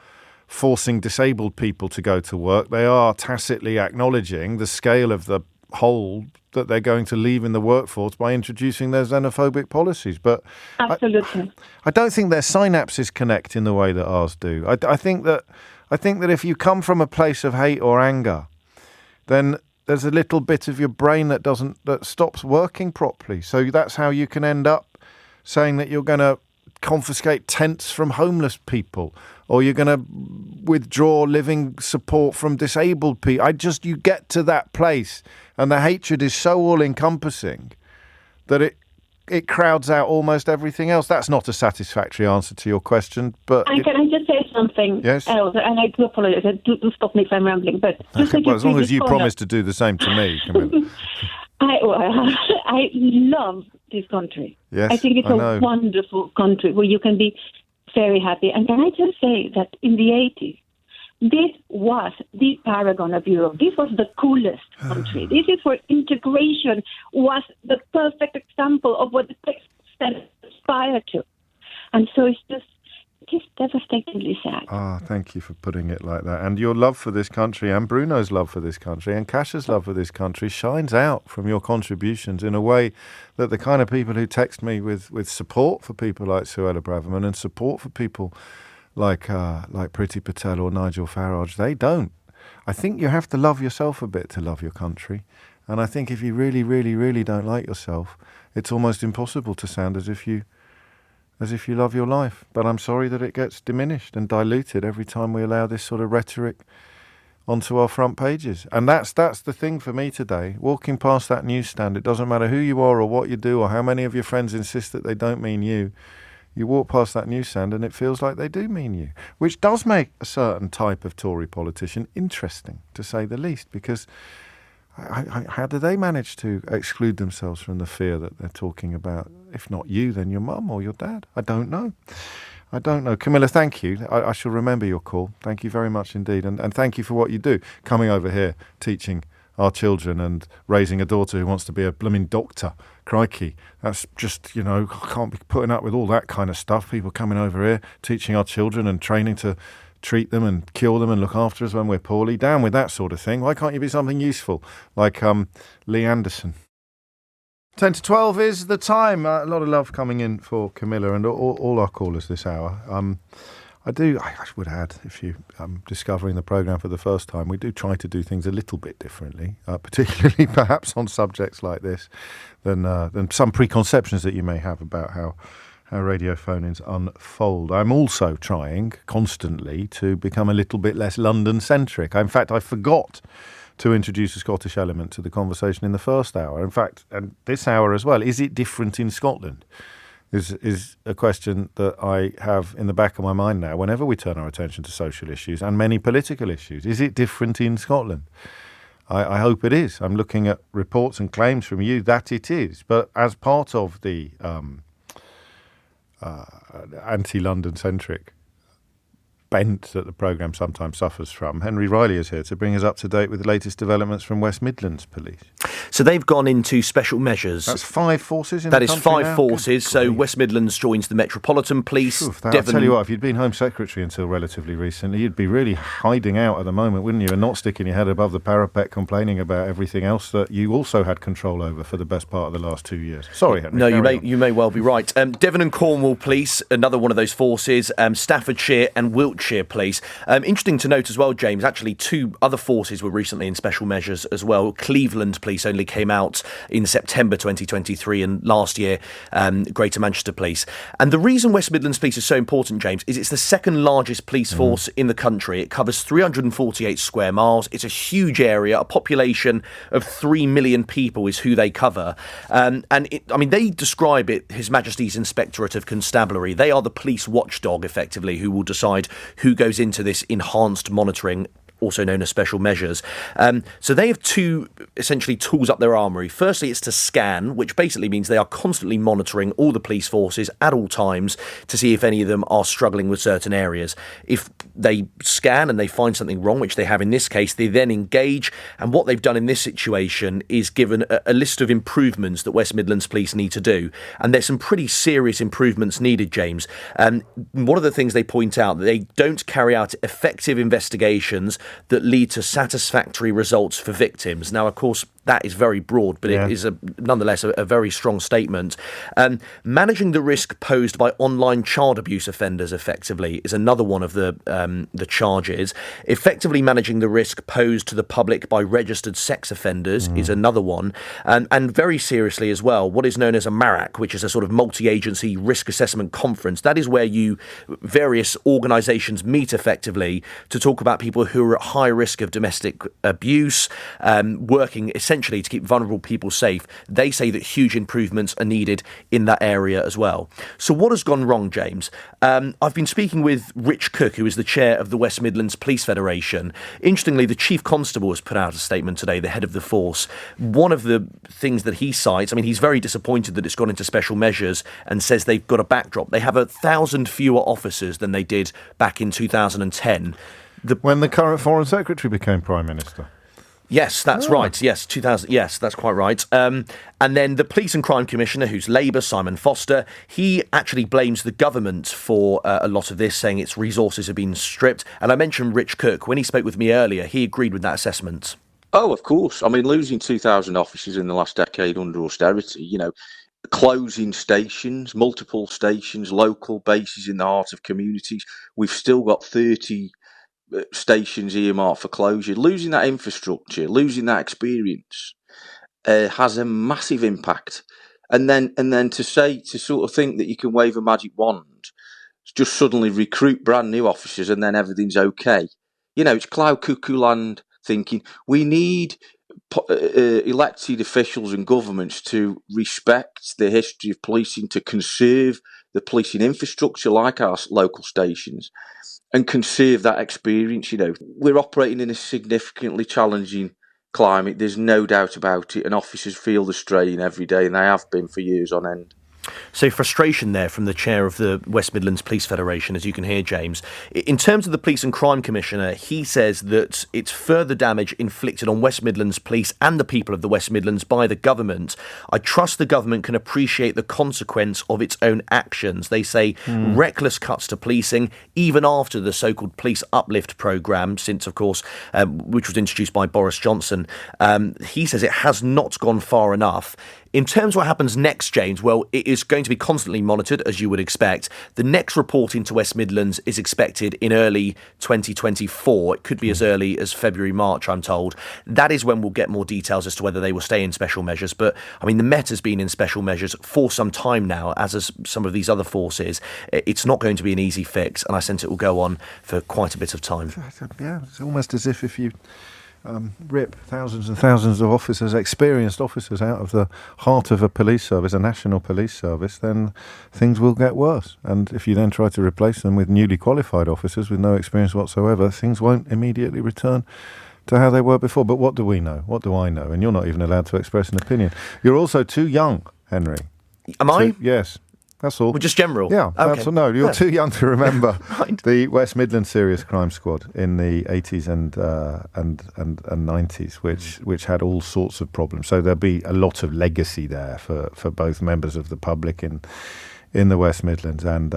forcing disabled people to go to work, they are tacitly acknowledging the scale of the hole that they're going to leave in the workforce by introducing their xenophobic policies. But absolutely, I don't think their synapses connect in the way that ours do. I think that if you come from a place of hate or anger, then there's a little bit of your brain that stops working properly. So that's how you can end up saying that you're going to confiscate tents from homeless people, or you're going to withdraw living support from disabled people. You get to that place, and the hatred is so all-encompassing that it crowds out almost everything else. That's not a satisfactory answer to your question, but... Can I just say something else? And I do apologize. Do stop me if I'm rambling. But just well, as long as you promise to do the same to me, Camilla. I love this country. Yes, I think it's a wonderful country where you can be very happy. And can I just say that in the 80s, this was the paragon of Europe. This was the coolest country. This is where integration was the perfect example of what the text aspire to. And so it's just devastatingly sad. Thank you for putting it like that. And your love for this country, and Bruno's love for this country, and Kasia love for this country shines out from your contributions in a way that the kind of people who text me with support for people like Suella Braverman and support for people like Priti Patel or Nigel Farage, they don't. I think you have to love yourself a bit to love your country. And I think if you really, really, really don't like yourself, it's almost impossible to sound as if you love your life. But I'm sorry that it gets diminished and diluted every time we allow this sort of rhetoric onto our front pages. And that's the thing for me today. Walking past that newsstand, it doesn't matter who you are or what you do or how many of your friends insist that they don't mean you. You walk past that newsstand and it feels like they do mean you, which does make a certain type of Tory politician interesting, to say the least, because how do they manage to exclude themselves from the fear that they're talking about? If not you, then your mum or your dad. I don't know. Camilla, thank you. I shall remember your call. Thank you very much indeed. And thank you for what you do, coming over here, teaching our children and raising a daughter who wants to be a blooming doctor. Crikey. That's just, I can't be putting up with all that kind of stuff. People coming over here, teaching our children and training to treat them and cure them and look after us when we're poorly. Down with that sort of thing. Why can't you be something useful like Lee Anderson? 10 to 12 is the time. A lot of love coming in for Camilla and all our callers this hour. I would add, if you discovering the programme for the first time, we do try to do things a little bit differently, particularly perhaps on subjects like this, than some preconceptions that you may have about how radio phone-ins unfold. I'm also trying constantly to become a little bit less London-centric. In fact, I forgot to introduce a Scottish element to the conversation in the first hour. In fact, and this hour as well, is it different in Scotland? is a question that I have in the back of my mind now whenever we turn our attention to social issues and many political issues. Is it different in Scotland? I hope it is. I'm looking at reports and claims from you that it is. But as part of the anti-London-centric bent that the programme sometimes suffers from, Henry Riley is here to bring us up to date with the latest developments from West Midlands Police. So they've gone into special measures. That's 5 forces in that the country That is 5 now? forces. So West Midlands joins the Metropolitan Police. I'll tell you what, if you'd been Home Secretary until relatively recently, you'd be really hiding out at the moment, wouldn't you, and not sticking your head above the parapet complaining about everything else that you also had control over for the best part of the last 2 years. Sorry, Henry. No, you may well be right. Devon and Cornwall Police, another one of those forces, Staffordshire and Wiltshire Police. Interesting to note as well, James, actually 2 other forces were recently in special measures as well. Cleveland Police only came out in September 2023, and last year Greater Manchester Police. And the reason West Midlands Police is so important, James, is it's the second largest police force in the country. It covers 348 square miles. It's a huge area. A population of 3 million people is who they cover. They describe it, His Majesty's Inspectorate of Constabulary. They are the police watchdog, effectively, who will decide who goes into this enhanced monitoring, also known as special measures. So they have 2 essentially tools up their armoury. Firstly, it's to scan, which basically means they are constantly monitoring all the police forces at all times to see if any of them are struggling with certain areas. If they scan and they find something wrong, which they have in this case, they then engage. And what they've done in this situation is given a list of improvements that West Midlands Police need to do. And there's some pretty serious improvements needed, James. One of the things they point out, that they don't carry out effective investigations that lead to satisfactory results for victims. Now, of course, that is very broad, but it is nonetheless a very strong statement. Managing the risk posed by online child abuse offenders effectively is another one of the charges. Effectively managing the risk posed to the public by registered sex offenders is another one. And very seriously as well, what is known as a MARAC, which is a sort of multi-agency risk assessment conference. That is where various organisations meet effectively to talk about people who are at high risk of domestic abuse, working essentially to keep vulnerable people safe. They say that huge improvements are needed in that area as well. So what has gone wrong, James? I've been speaking with Rich Cook, who is the chair of the West Midlands Police Federation. Interestingly, the Chief Constable has put out a statement today, the head of the force. One of the things that he cites, he's very disappointed that it's gone into special measures, and says they've got a backdrop. They have 1,000 fewer officers than they did back in 2010. When the current Foreign Secretary became Prime Minister. Yes, that's right. Yes, 2000. Yes, that's quite right. And then the Police and Crime Commissioner, who's Labour, Simon Foster, he actually blames the government for a lot of this, saying its resources have been stripped. And I mentioned Rich Cook. When he spoke with me earlier, he agreed with that assessment. Oh, of course. Losing 2,000 officers in the last decade under austerity, closing stations, multiple stations, local bases in the heart of communities. We've still got 30 stations earmarked for closure. Losing that infrastructure, losing that experience has a massive impact. And then to sort of think that you can wave a magic wand, just suddenly recruit brand new officers and then everything's okay. It's cloud cuckoo land thinking. We need elected officials and governments to respect the history of policing, to conserve the policing infrastructure like our local stations, and conserve that experience. We're operating in a significantly challenging climate. There's no doubt about it, and officers feel the strain every day, and they have been for years on end. So frustration there from the chair of the West Midlands Police Federation, as you can hear, James. In terms of the Police and Crime Commissioner, he says that it's further damage inflicted on West Midlands Police and the people of the West Midlands by the government. I trust the government can appreciate the consequence of its own actions. They say reckless cuts to policing, even after the so-called Police Uplift programme, since, of course, which was introduced by Boris Johnson. He says it has not gone far enough. In terms of what happens next, James, well, it is going to be constantly monitored, as you would expect. The next report into West Midlands is expected in early 2024. It could be as early as February, March, I'm told. That is when we'll get more details as to whether they will stay in special measures. But, the Met has been in special measures for some time now, as has some of these other forces. It's not going to be an easy fix, and I sense it will go on for quite a bit of time. Yeah, it's almost as if rip thousands and thousands of officers, experienced officers, out of the heart of a police service, a national police service, then things will get worse. And if you then try to replace them with newly qualified officers with no experience whatsoever, things won't immediately return to how they were before. But what do we know? What do I know? And you're not even allowed to express an opinion. You're also too young, Henry. Am I? Yes. That's all. Well, just general? Yeah. Okay. No, you're too young to remember Right. the West Midlands Serious Crime Squad in the 80s and 90s, which had all sorts of problems. So there'll be a lot of legacy there for both members of the public in the West Midlands and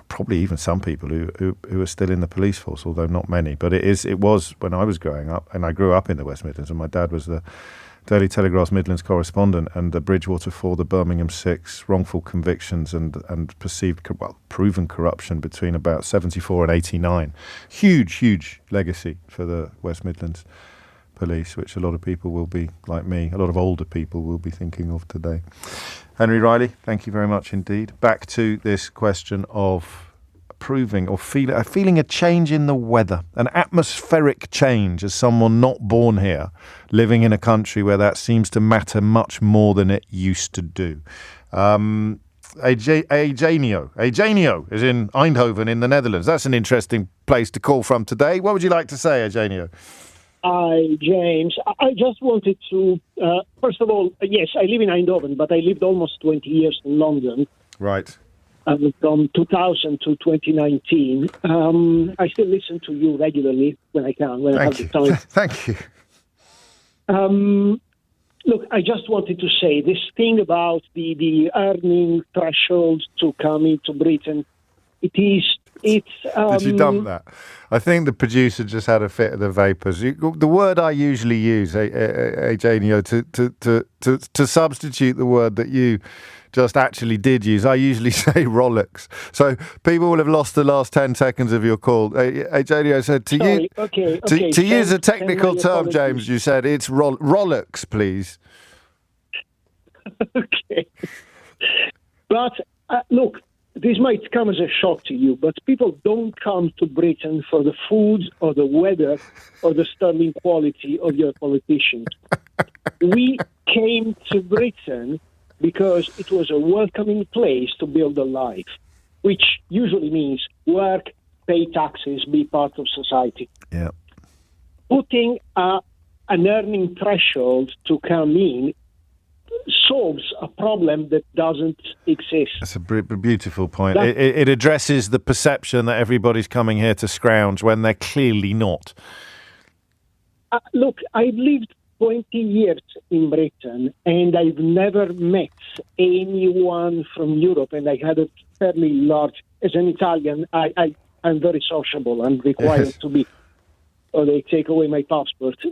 probably even some people who are still in the police force, although not many. But it was when I was growing up, and I grew up in the West Midlands, and my dad was the Daily Telegraph's Midlands correspondent, and the Bridgewater 4, the Birmingham 6, wrongful convictions and proven corruption between about 74 and 89. Huge legacy for the West Midlands police, which a lot of people will be, like me, a lot of older people will be thinking of today. Henry Riley, thank you very much indeed. Back to this question of proving or feeling a change in the weather, an atmospheric change as someone not born here, living in a country where that seems to matter much more than it used to do. Eugenio is in Eindhoven in the Netherlands. That's an interesting place to call from today. What would you like to say, Eugenio? Hi, James. I just wanted to, first of all, yes, I live in Eindhoven, but I lived almost 20 years in London. Right. From 2000 to 2019. I still listen to you regularly when I can, when I have the time. Thank you. Look, I just wanted to say this thing about the earning threshold to come into Britain. Did you dump that? I think the producer just had a fit of the vapours. The word I usually use, Eugenio, to substitute the word that you just actually did use, I usually say rollicks. So people will have lost the last 10 seconds of your call. Eugenio said to use a technical term, James, you said it's rollicks, please. Okay. But look, this might come as a shock to you, but people don't come to Britain for the food or the weather or the sterling quality of your politicians. We came to Britain because it was a welcoming place to build a life, which usually means work, pay taxes, be part of society. Yeah. Putting an earning threshold to come in solves a problem that doesn't exist. That's a beautiful point. It addresses the perception that everybody's coming here to scrounge when they're clearly not. Look, I've lived 20 years in Britain, and I've never met anyone from Europe, and I had a fairly large, as an Italian, I'm very sociable. I'm required to be, or they take away my passport.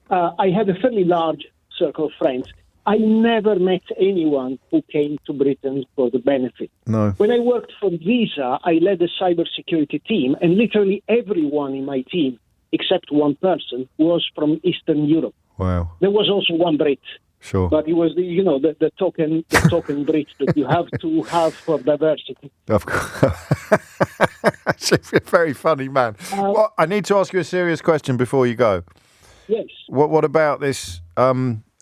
I had a fairly large circle of friends. I never met anyone who came to Britain for the benefit. No. When I worked for Visa, I led a cybersecurity team, and literally everyone in my team, except one person, was from Eastern Europe. Wow. There was also one Brit. Sure. But it was the token Brit that you have to have for diversity. Of course. Actually, a very funny man. I need to ask you a serious question before you go. Yes. What about this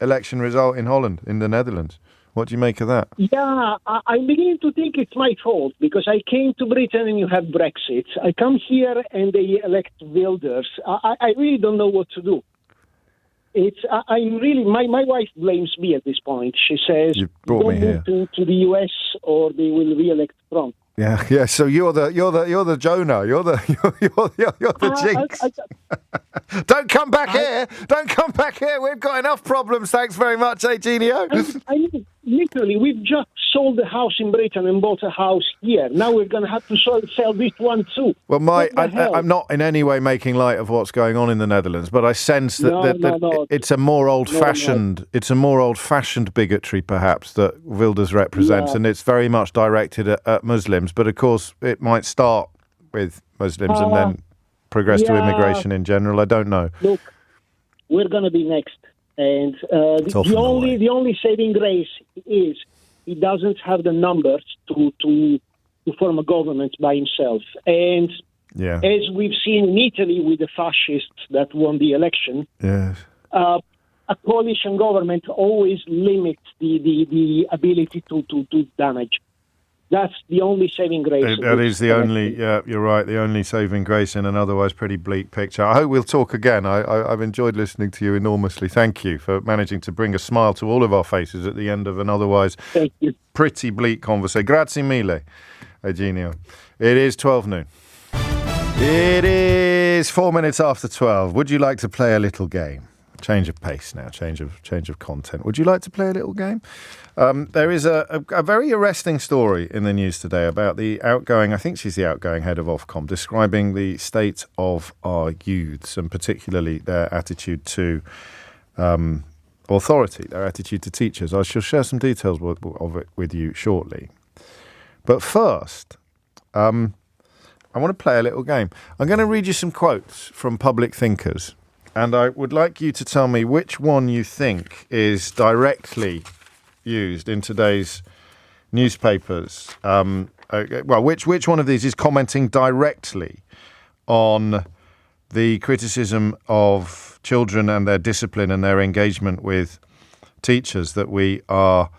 election result in Holland, in the Netherlands? What do you make of that? Yeah, I'm beginning to think it's my fault because I came to Britain and you have Brexit. I come here and they elect Wilders. I really don't know what to do. My wife blames me at this point. She says, "You brought me here to the US, or they will re-elect Trump." Yeah. So you're the Jonah. You're the jinx. Don't come back here. Don't come back here. We've got enough problems. Thanks very much, Eugenio. I mean, literally, we've just sold a house in Britain and bought a house here. Now we're going to have to sell this one too. Well, I'm not in any way making light of what's going on in the Netherlands, but I sense that it's a more old-fashioned, it's a more old-fashioned bigotry, perhaps, that Wilders represents, and it's very much directed at Muslims. But of course, it might start with Muslims and then progress to immigration in general. I don't know. Look, we're going to be next. And the only saving grace is he doesn't have the numbers to form a government by himself. And Yeah. as we've seen in Italy with the fascists that won the election. Yes. A coalition government always limits the ability to damage. That's the only saving grace. That is the only, you're right, the only saving grace in an otherwise pretty bleak picture. I hope we'll talk again. I've enjoyed listening to you enormously. Thank you for managing to bring a smile to all of our faces at the end of an otherwise pretty bleak conversation. Grazie mille, Eugenio. It is 12 noon. It is 4 minutes after 12. Would you like to play a little game? Change of pace now, change of content. Would you like to play a little game? There is a very arresting story in the news today about the outgoing, I think she's the outgoing head of Ofcom, describing the state of our youths and particularly their attitude to authority, their attitude to teachers. I shall share some details of it with you shortly. But first, I want to play a little game. I'm going to read you some quotes from public thinkers. And I would like you to tell me which one you think is directly used in today's newspapers. Which one of these is commenting directly on the criticism of children and their discipline and their engagement with teachers that we are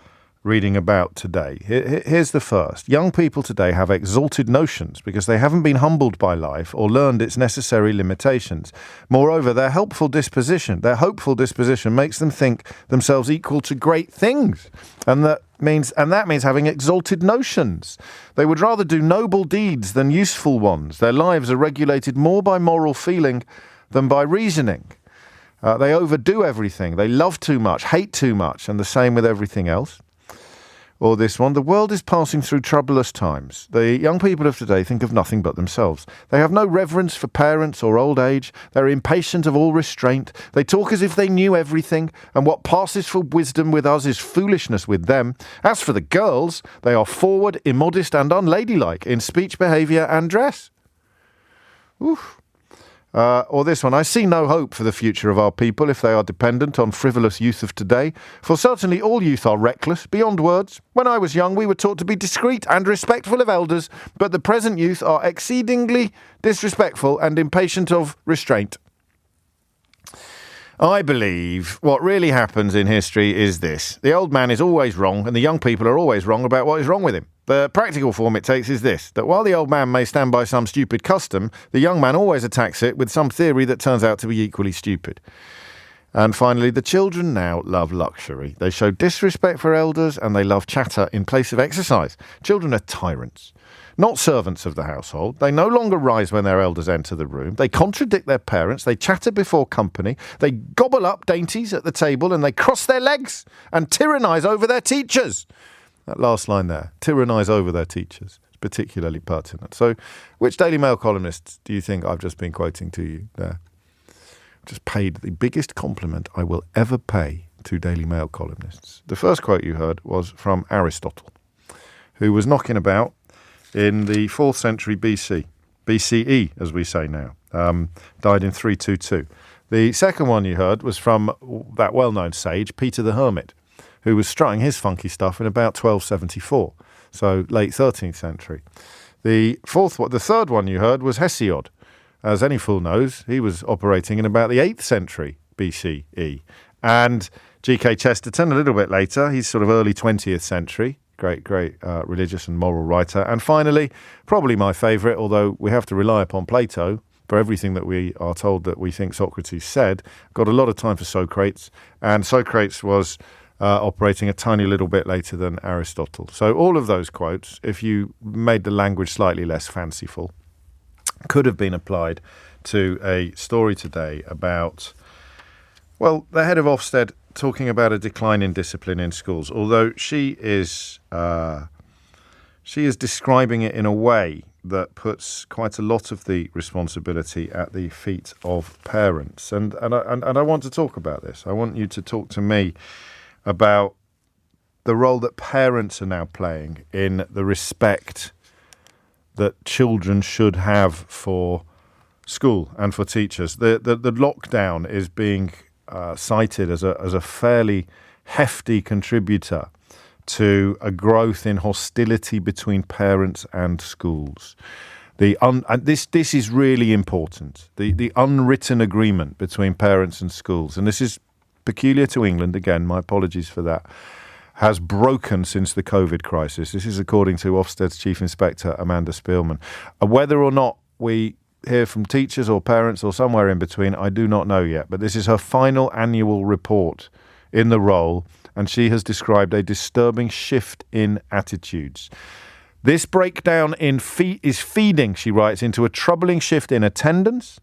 reading about today. Here's the first. Young people today have exalted notions because they haven't been humbled by life or learned its necessary limitations. Moreover, their hopeful disposition makes them think themselves equal to great things. And that means having exalted notions. They would rather do noble deeds than useful ones. Their lives are regulated more by moral feeling than by reasoning. They overdo everything. They love too much, hate too much, and the same with everything else. Or this one, the world is passing through troublous times. The young people of today think of nothing but themselves. They have no reverence for parents or old age. They're impatient of all restraint. They talk as if they knew everything, and what passes for wisdom with us is foolishness with them. As for the girls, they are forward, immodest, and unladylike in speech, behaviour, and dress. Oof. Or this one, I see no hope for the future of our people if they are dependent on frivolous youth of today. For certainly all youth are reckless, beyond words. When I was young, we were taught to be discreet and respectful of elders, but the present youth are exceedingly disrespectful and impatient of restraint. I believe what really happens in history is this. The old man is always wrong, and the young people are always wrong about what is wrong with him. The practical form it takes is this, that while the old man may stand by some stupid custom, the young man always attacks it with some theory that turns out to be equally stupid. And finally, the children now love luxury. They show disrespect for elders and they love chatter in place of exercise. Children are tyrants, not servants of the household. They no longer rise when their elders enter the room. They contradict their parents. They chatter before company. They gobble up dainties at the table and they cross their legs and tyrannise over their teachers. That last line there, tyrannise over their teachers, is particularly pertinent. So which Daily Mail columnists do you think I've just been quoting to you there? Just paid the biggest compliment I will ever pay to Daily Mail columnists. The first quote you heard was from Aristotle, who was knocking about in the 4th century BCE, as we say now, died in 322. The second one you heard was from that well-known sage, Peter the Hermit, who was strutting his funky stuff in about 1274, so late 13th century. The third one you heard was Hesiod. As any fool knows, he was operating in about the 8th century BCE. And G.K. Chesterton, a little bit later, he's sort of early 20th century, great religious and moral writer. And finally, probably my favourite, although we have to rely upon Plato for everything that we are told that we think Socrates said, got a lot of time for Socrates, and Socrates was operating a tiny little bit later than Aristotle. So all of those quotes, if you made the language slightly less fanciful, could have been applied to a story today about, well, the head of Ofsted talking about a decline in discipline in schools, although she is describing it in a way that puts quite a lot of the responsibility at the feet of parents. And I want to talk about this. I want you to talk to me about the role that parents are now playing in the respect that children should have for school and for teachers. The lockdown is being cited as a fairly hefty contributor to a growth in hostility between parents and schools. This is really important. The unwritten agreement between parents and schools, and this is peculiar to England. Again, my apologies for that. Has broken since the COVID crisis. This is according to Ofsted's Chief Inspector, Amanda Spielman. Whether or not we hear from teachers or parents or somewhere in between, I do not know yet. But this is her final annual report in the role, and she has described a disturbing shift in attitudes. This breakdown is feeding, she writes, into a troubling shift in attendance,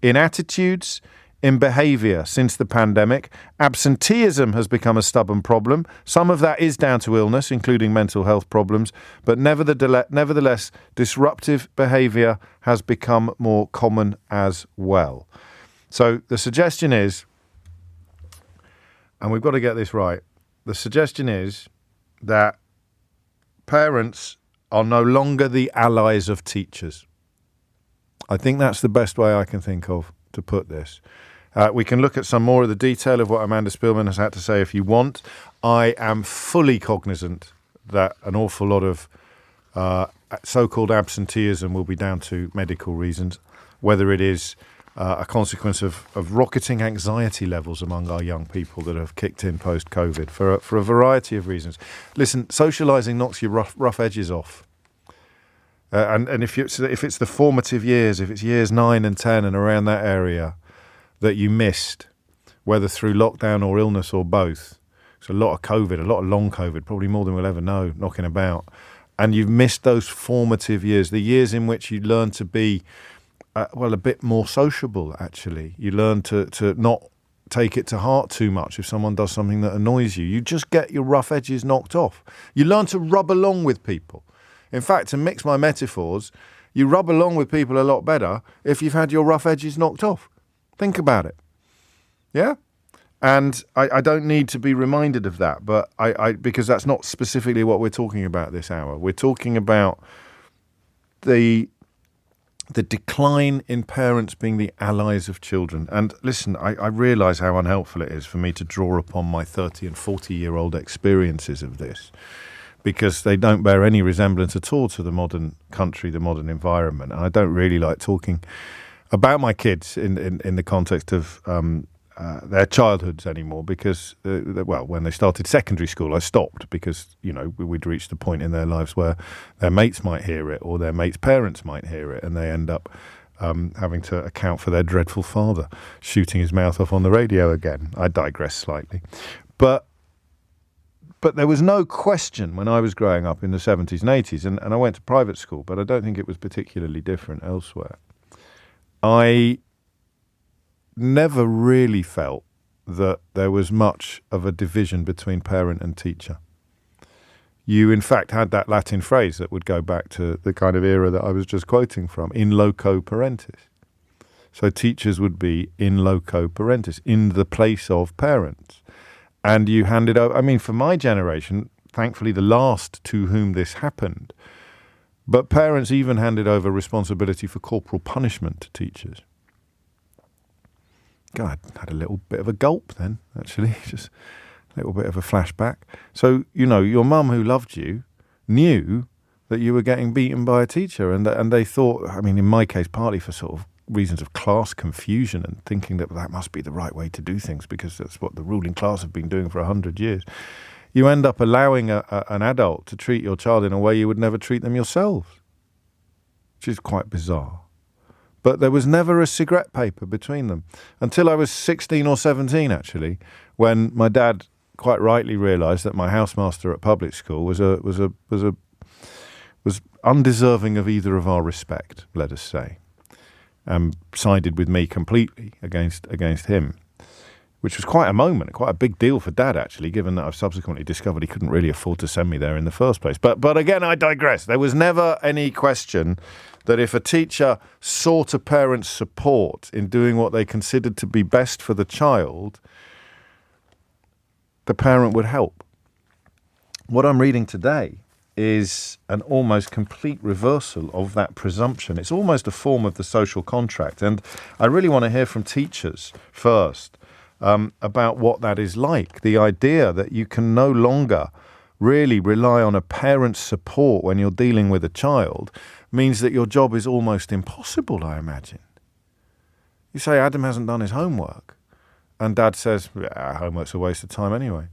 in attitudes, in behaviour since the pandemic. Absenteeism has become a stubborn problem. Some of that is down to illness, including mental health problems, but nevertheless, disruptive behaviour has become more common as well. So the suggestion is, and we've got to get this right, the suggestion is that parents are no longer the allies of teachers. I think that's the best way I can think of to put this. We can look at some more of the detail of what Amanda Spielman has had to say if you want. I am fully cognizant that an awful lot of so-called absenteeism will be down to medical reasons, whether it is a consequence of rocketing anxiety levels among our young people that have kicked in post-COVID for a variety of reasons. Listen, socialising knocks your rough edges off. And if it's the formative years, if it's years 9 and 10 and around that area that you missed, whether through lockdown or illness or both, it's a lot of COVID, a lot of long COVID, probably more than we'll ever know, knocking about, and you've missed those formative years, the years in which you learn to be, a bit more sociable, actually. You learn to not take it to heart too much if someone does something that annoys you. You just get your rough edges knocked off. You learn to rub along with people. In fact, to mix my metaphors, you rub along with people a lot better if you've had your rough edges knocked off. Think about it. Yeah? And I don't need to be reminded of that, but because that's not specifically what we're talking about this hour. We're talking about the decline in parents being the allies of children. And listen, I realise how unhelpful it is for me to draw upon my 30 and 40-year-old experiences of this, because they don't bear any resemblance at all to the modern country, the modern environment. And I don't really like talking about my kids in the context of their childhoods anymore, because, when they started secondary school, I stopped because, we'd reached the point in their lives where their mates might hear it or their mates' parents might hear it, and they end up having to account for their dreadful father shooting his mouth off on the radio again. I digress slightly. But there was no question when I was growing up in the 70s and 80s, and I went to private school, but I don't think it was particularly different elsewhere. I never really felt that there was much of a division between parent and teacher. You, in fact, had that Latin phrase that would go back to the kind of era that I was just quoting from, in loco parentis. So teachers would be in loco parentis, in the place of parents. And you handed over, for my generation, thankfully the last to whom this happened, but parents even handed over responsibility for corporal punishment to teachers. God, I had a little bit of a gulp then, actually, just a little bit of a flashback. So, your mum who loved you knew that you were getting beaten by a teacher, and they thought, in my case, partly for sort of reasons of class confusion and thinking that must be the right way to do things because that's what the ruling class have been doing for 100 years. You end up allowing an adult to treat your child in a way you would never treat them yourselves, which is quite bizarre. But there was never a cigarette paper between them until I was 16 or 17, actually, when my dad quite rightly realised that my housemaster at public school was undeserving of either of our respect, let us say, and sided with me completely against him, which was quite a moment, quite a big deal for Dad, actually, given that I've subsequently discovered he couldn't really afford to send me there in the first place. But again, I digress. There was never any question that if a teacher sought a parent's support in doing what they considered to be best for the child, the parent would help. What I'm reading today is an almost complete reversal of that presumption. It's almost a form of the social contract. And I really want to hear from teachers first about what that is like. The idea that you can no longer really rely on a parent's support when you're dealing with a child means that your job is almost impossible, I imagine. You say Adam hasn't done his homework, and Dad says, homework's a waste of time anyway.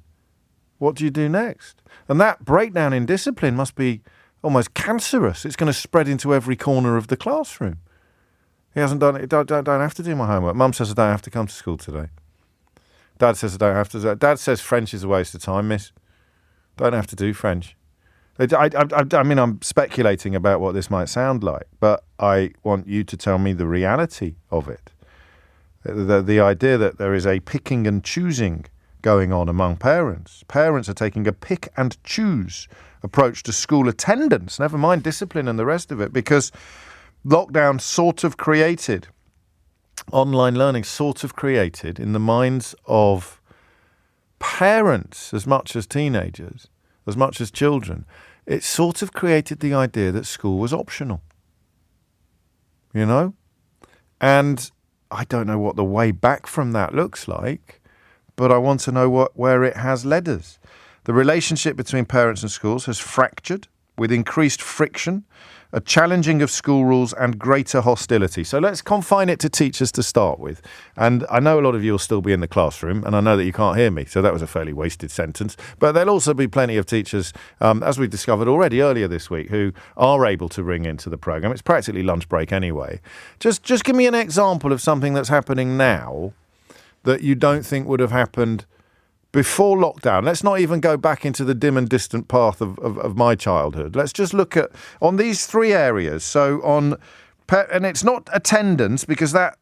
What do you do next? And that breakdown in discipline must be almost cancerous. It's going to spread into every corner of the classroom. He hasn't done it. Don't have to do my homework. Mum says I don't have to come to school today. Dad says I don't have to. Dad says French is a waste of time, miss. Don't have to do French. I mean, I'm speculating about what this might sound like, but I want you to tell me the reality of it. The idea that there is a picking and choosing going on among parents. Parents are taking a pick and choose approach to school attendance, never mind discipline and the rest of it, because lockdown sort of created, online learning sort of created in the minds of parents as much as teenagers, as much as children, it sort of created the idea that school was optional. You know? And I don't know what the way back from that looks like, but I want to know where it has led us. The relationship between parents and schools has fractured with increased friction, a challenging of school rules and greater hostility. So let's confine it to teachers to start with. And I know a lot of you will still be in the classroom, and I know that you can't hear me, so that was a fairly wasted sentence. But there'll also be plenty of teachers, as we discovered already earlier this week, who are able to ring into the programme. It's practically lunch break anyway. Just give me an example of something that's happening now that you don't think would have happened before lockdown. Let's not even go back into the dim and distant path of my childhood. Let's just look at on these three areas. So and it's not attendance, because that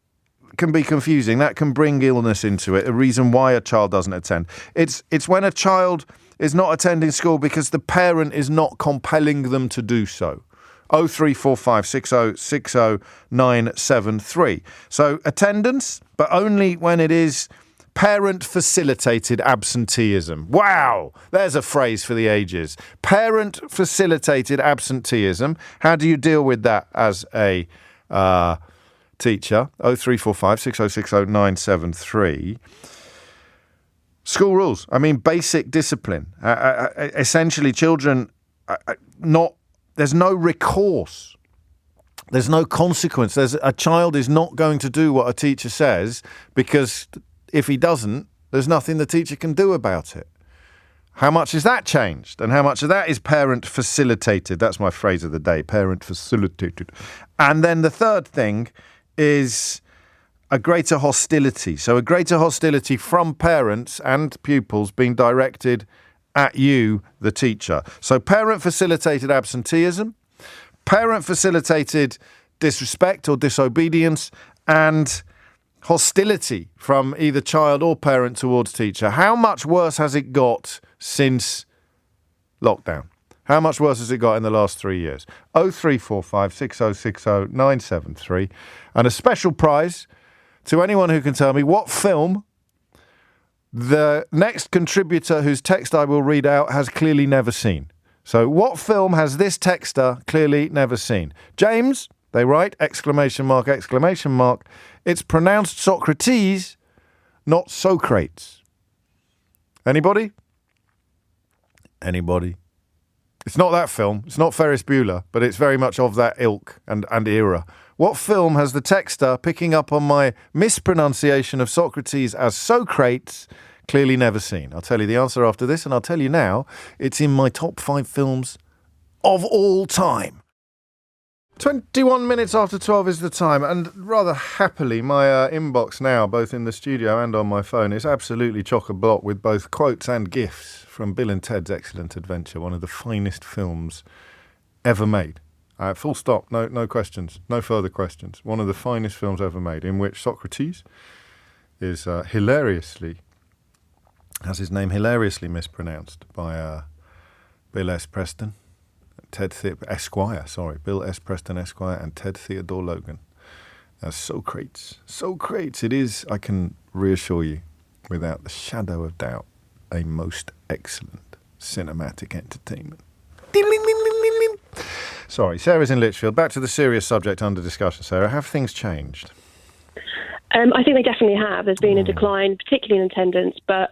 can be confusing. That can bring illness into it, a reason why a child doesn't attend. It's when a child is not attending school because the parent is not compelling them to do so. 0345 60 973. So attendance, but only when it is parent-facilitated absenteeism. Wow, there's a phrase for the ages. Parent-facilitated absenteeism. How do you deal with that as a teacher? 0345 60 973. School rules. I mean, basic discipline. Essentially, children there's no recourse. There's no consequence. A child is not going to do what a teacher says, because if he doesn't, there's nothing the teacher can do about it. How much is that changed? And how much of that is parent facilitated? That's my phrase of the day, parent facilitated. And then the third thing is a greater hostility. So a greater hostility from parents and pupils being directed at you, the teacher. So parent-facilitated absenteeism, parent-facilitated disrespect or disobedience, and hostility from either child or parent towards teacher. How much worse has it got since lockdown? How much worse has it got in the last 3 years? 0345 6060 973. And a special prize to anyone who can tell me what film the next contributor whose text I will read out has clearly never seen. So what film has this texter clearly never seen? James, they write, ! It's pronounced Socrates, not Socrates. Anybody? Anybody? It's not that film. It's not Ferris Bueller, but it's very much of that ilk and era. What film has the texter, picking up on my mispronunciation of Socrates as Socrates, clearly never seen? I'll tell you the answer after this, and I'll tell you now, it's in my top 5 films of all time. 21 minutes after 12 is the time, and rather happily, my inbox now, both in the studio and on my phone, is absolutely chock-a-block with both quotes and gifs from Bill and Ted's Excellent Adventure, one of the finest films ever made. Full stop, no questions, no further questions. One of the finest films ever made, in which Socrates is has his name hilariously mispronounced by Bill S. Preston. Bill S. Preston Esquire and Ted Theodore Logan as Socrates. Socrates, it is, I can reassure you, without the shadow of doubt, a most excellent cinematic entertainment. Sorry, Sarah's in Lichfield. Back to the serious subject under discussion, Sarah. Have things changed? I think they definitely have. There's been a decline, particularly in attendance, but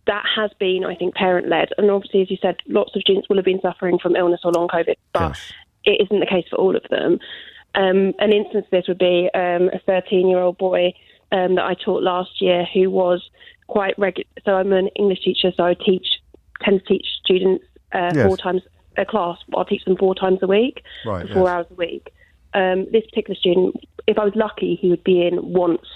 that has been, I think, parent-led. And obviously, as you said, lots of students will have been suffering from illness or long COVID, but it isn't the case for all of them. An instance of this would be a 13-year-old boy that I taught last year who was quite regular. So I'm an English teacher, so I tend to teach students 4 times a class. I'll teach them 4 times a week, for 4 hours a week. This particular student, if I was lucky, he would be in once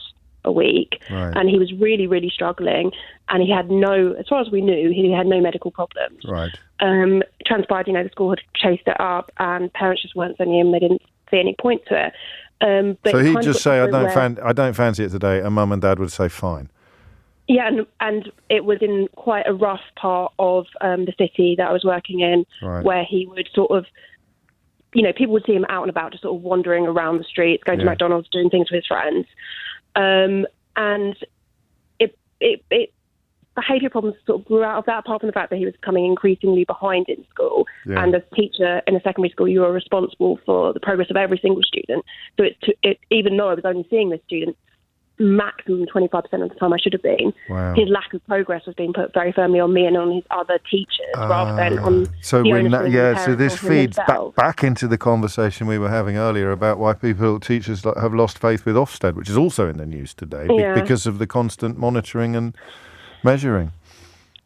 a week, and he was really, really struggling, and he had no, as far as we knew, he had no medical problems. Transpired, the school had chased it up, and parents just weren't sending him. They didn't see any point to it. But so he'd just say, I don't fancy it today, and mum and dad would say, fine. Yeah, and it was in quite a rough part of the city that I was working in, where he would sort of, people would see him out and about, just sort of wandering around the streets, going to McDonald's, doing things with his friends. And it behaviour problems sort of grew out of that, apart from the fact that he was becoming increasingly behind in school. And as a teacher in a secondary school, you are responsible for the progress of every single student. So even though I was only seeing this student maximum 25% of the time I should have been, his lack of progress was being put very firmly on me and on his other teachers, rather than on so the onus so this feeds back into the conversation we were having earlier about why teachers have lost faith with Ofsted, which is also in the news today, because of the constant monitoring and measuring.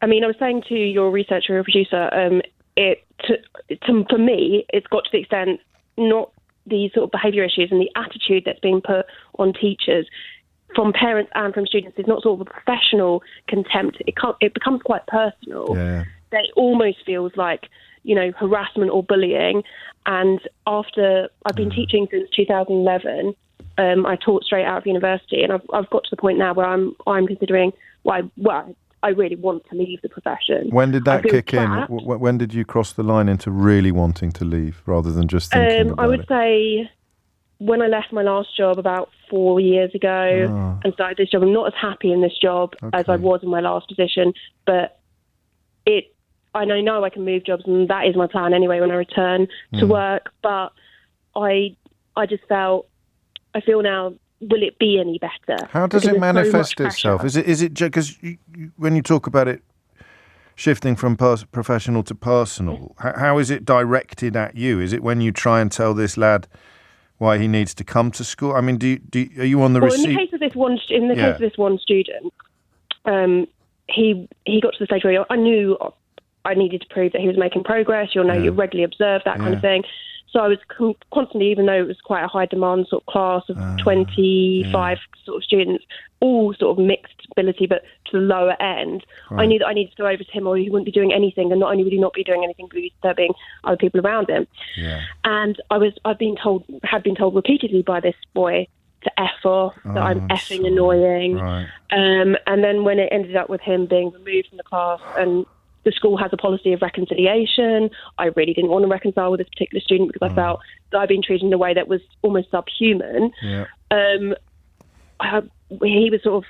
I mean, I was saying to your researcher, your producer, for me, it's got to the extent, not the sort of behaviour issues and the attitude that's being put on teachers from parents and from students is not sort of a professional contempt. It becomes quite personal. It almost feels like, harassment or bullying. And after I've been teaching since 2011, I taught straight out of university, and I've got to the point now where I'm considering, I really want to leave the profession. When did that kick in? When did you cross the line into really wanting to leave rather than just thinking about it? I would say when I left my last job about 4 years ago and started this job, I'm not as happy in this job as I was in my last position, but I know I can move jobs, and that is my plan anyway when I return to work, but I feel now, will it be any better? How does it manifest itself? Is it because when you talk about it shifting from professional to personal, how is it directed at you? Is it when you try and tell this lad why he needs to come to school? I mean, are you on the receipt? In the case of this one, case of this one student, he got to the stage where I knew I needed to prove that he was making progress. You regularly observe that kind of thing. So I was constantly, even though it was quite a high demand sort of class of 25 sort of students, all sort of mixed ability, but to the lower end, I knew that I needed to go over to him, or he wouldn't be doing anything. And not only would he not be doing anything, but he was disturbing other people around him. And had been told repeatedly by this boy to F off, that I'm effing annoying. And then when it ended up with him being removed from the class, and the school has a policy of reconciliation, I really didn't want to reconcile with this particular student because I felt that I'd been treated in a way that was almost subhuman. He was sort of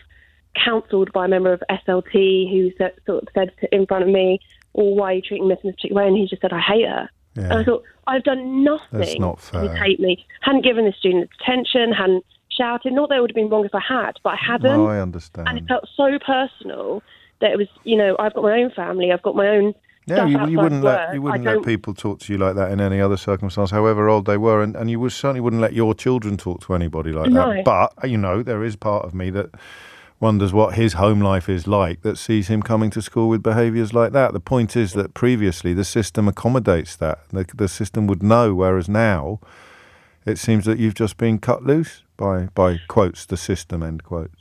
counselled by a member of SLT who said in front of me, why are you treating Miss in this particular way? And he just said, I hate her. And I thought, I've done nothing That's not fair. to hate me. Hadn't given the student attention, hadn't shouted. Not that it would have been wrong if I had, but I hadn't. No, I understand. And it felt so personal that it was, I've got my own family, I've got my own stuff you wouldn't outside let people talk to you like that in any other circumstance, however old they were, and you certainly wouldn't let your children talk to anybody like that. But there is part of me that wonders what his home life is like, that sees him coming to school with behaviours like that. The point is that previously the system accommodates that. The system would know, whereas now it seems that you've just been cut loose by quotes, the system, end quotes.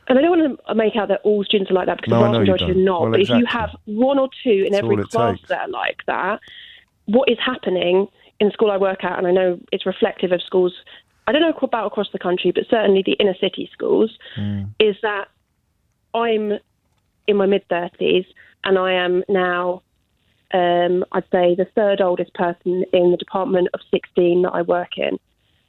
And I don't want to make out that all students are like that, because the vast majority are not. Well, but if you have one or two in every class that are like that, what is happening in the school I work at, and I know it's reflective of schools, I don't know about across the country, but certainly the inner city schools, is that I'm in my mid-30s, and I am now, I'd say, the third oldest person in the department of 16 that I work in.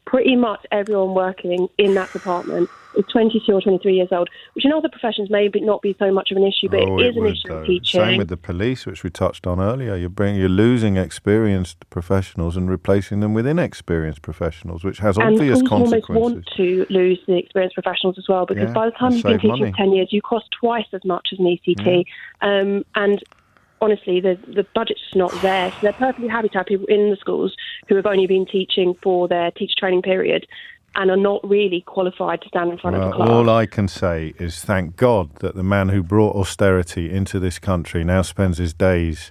pretty much everyone working in that department is 22 or 23 years old, which in other professions may not be so much of an issue, but it is an issue in teaching. Same with the police, which we touched on earlier. You're losing experienced professionals and replacing them with inexperienced professionals, which has obvious consequences. And almost want to lose the experienced professionals as well, because by the time you've been teaching 10 years, you cost twice as much as an ECT. And honestly, the budget's just not there. So they're perfectly happy to have people in the schools who have only been teaching for their teacher training period and are not really qualified to stand in front of the class. All I can say is thank God that the man who brought austerity into this country now spends his days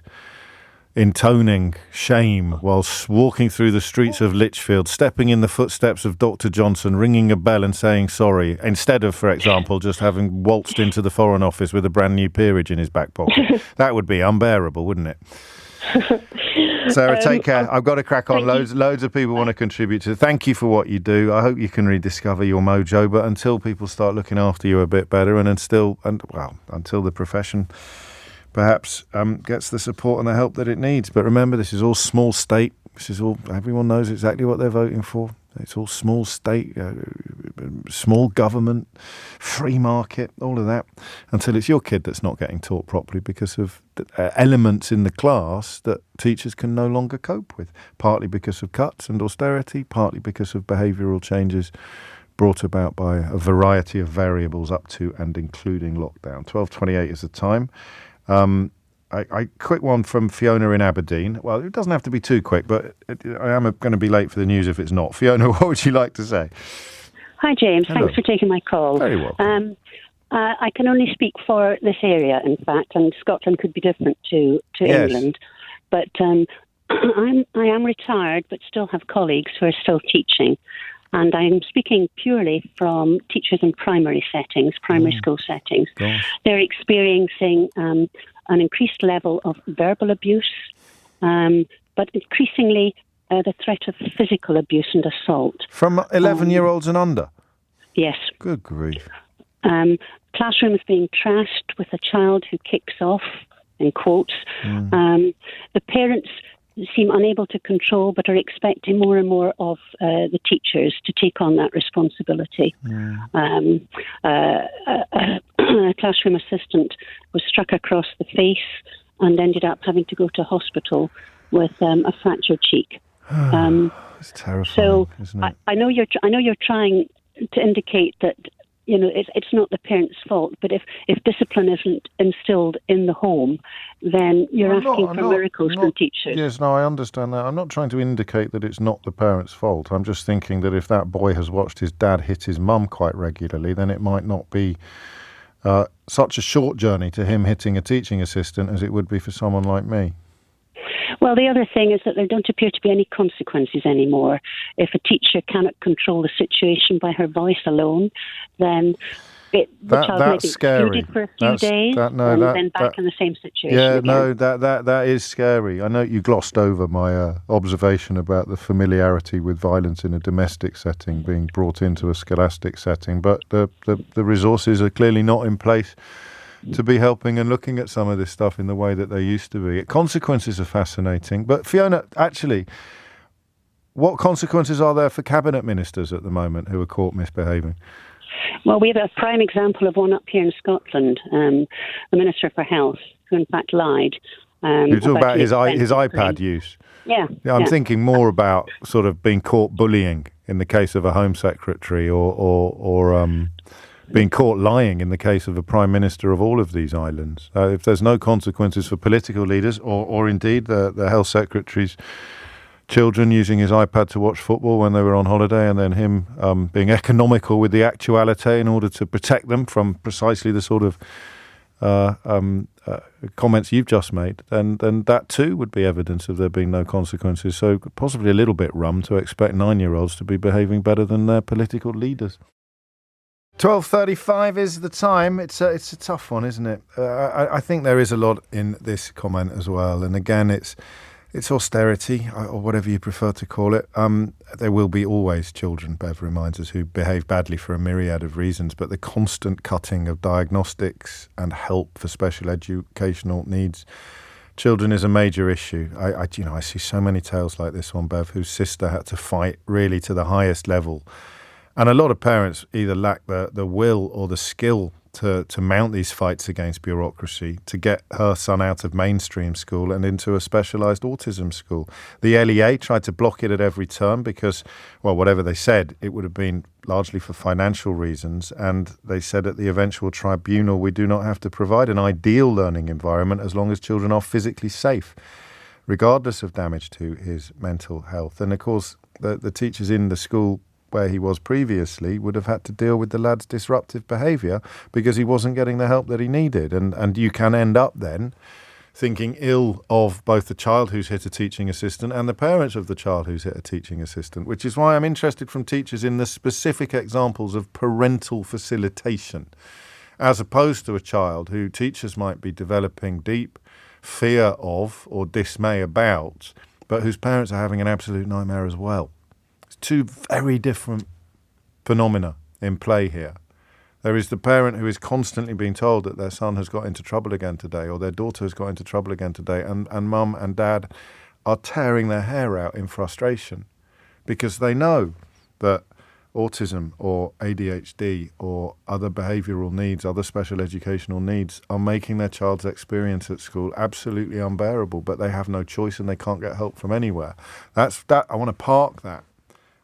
intoning shame whilst walking through the streets of Lichfield, stepping in the footsteps of Dr. Johnson, ringing a bell and saying sorry, instead of, for example, just having waltzed into the Foreign Office with a brand new peerage in his back pocket. That would be unbearable, wouldn't it? Sarah, take care. I've got to crack on. Loads of people want to contribute to it. Thank you for what you do. I hope you can rediscover your mojo, but until people start looking after you a bit better until the profession perhaps gets the support and the help that it needs. But remember, this is all small state. Everyone knows exactly what they're voting for. It's all small state, small government, free market, all of that, until it's your kid that's not getting taught properly because of elements in the class that teachers can no longer cope with, partly because of cuts and austerity, partly because of behavioural changes brought about by a variety of variables up to and including lockdown. 12:28 is the time. A quick one from Fiona in Aberdeen. Well, it doesn't have to be too quick, but I am going to be late for the news if it's not. Fiona, what would you like to say? Hi, James. Hello. Thanks for taking my call. Very welcome. I can only speak for this area, in fact, and Scotland could be different to Yes. England. But I am retired, but still have colleagues who are still teaching. And I'm speaking purely from teachers in primary settings, primary school settings. Gosh. They're experiencing an increased level of verbal abuse, but increasingly the threat of physical abuse and assault. From 11-year-olds and under? Yes. Good grief. Classrooms being trashed with a child who kicks off, in quotes. The parents seem unable to control but are expecting more and more of the teachers to take on that responsibility. A classroom assistant was struck across the face and ended up having to go to hospital with a fractured cheek. It's terrifying, so isn't it? I know you're trying to indicate that it's not the parents' fault, but if discipline isn't instilled in the home, then you're asking for miracles from teachers. Yes, no, I understand that. I'm not trying to indicate that it's not the parents' fault. I'm just thinking that if that boy has watched his dad hit his mum quite regularly, then it might not be such a short journey to him hitting a teaching assistant as it would be for someone like me. Well, the other thing is that there don't appear to be any consequences anymore. If a teacher cannot control the situation by her voice alone, then the child may be excluded for a few days and then back in the same situation again. No, that is scary. I know you glossed over my observation about the familiarity with violence in a domestic setting being brought into a scholastic setting, but the resources are clearly not in place to be helping and looking at some of this stuff in the way that they used to be. Consequences are fascinating. But Fiona, actually, what consequences are there for cabinet ministers at the moment who are caught misbehaving? Well, we have a prime example of one up here in Scotland, the Minister for Health, who in fact lied. You're talking about his iPad use? Yeah. I'm thinking more about sort of being caught bullying in the case of a Home Secretary or being caught lying in the case of a Prime Minister of all of these islands. If there's no consequences for political leaders or indeed the Health Secretary's children using his iPad to watch football when they were on holiday and then him being economical with the actuality in order to protect them from precisely the sort of comments you've just made, then that too would be evidence of there being no consequences. So possibly a little bit rum to expect 9-year-olds to be behaving better than their political leaders. 12:35 is the time. It's a tough one, isn't it? I think there is a lot in this comment as well. And again, it's austerity, or whatever you prefer to call it. There will be always children, Bev reminds us, who behave badly for a myriad of reasons. But the constant cutting of diagnostics and help for special educational needs children is a major issue. I see so many tales like this one, Bev, whose sister had to fight really to the highest level. And a lot of parents either lack the will or the skill to mount these fights against bureaucracy to get her son out of mainstream school and into a specialised autism school. The LEA tried to block it at every turn because, well, whatever they said, it would have been largely for financial reasons. And they said at the eventual tribunal, we do not have to provide an ideal learning environment as long as children are physically safe, regardless of damage to his mental health. And of course, the teachers in the school where he was previously would have had to deal with the lad's disruptive behaviour because he wasn't getting the help that he needed. And you can end up then thinking ill of both the child who's hit a teaching assistant and the parents of the child who's hit a teaching assistant, which is why I'm interested from teachers in the specific examples of parental facilitation, as opposed to a child who teachers might be developing deep fear of or dismay about, but whose parents are having an absolute nightmare as well. Two very different phenomena in play here. There is the parent who is constantly being told that their son has got into trouble again today or their daughter has got into trouble again today, and mum and dad are tearing their hair out in frustration because they know that autism or ADHD or other behavioural needs, other special educational needs are making their child's experience at school absolutely unbearable, but they have no choice and they can't get help from anywhere. That's that. I want to park that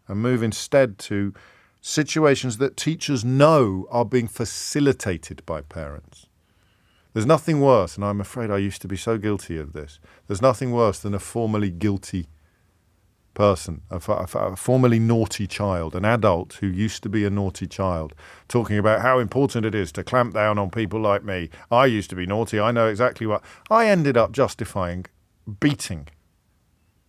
and move instead to situations that teachers know are being facilitated by parents. There's nothing worse, and I'm afraid I used to be so guilty of this, there's nothing worse than a formerly guilty person, a formerly naughty child, an adult who used to be a naughty child, talking about how important it is to clamp down on people like me. I used to be naughty, I know exactly what. I ended up justifying beating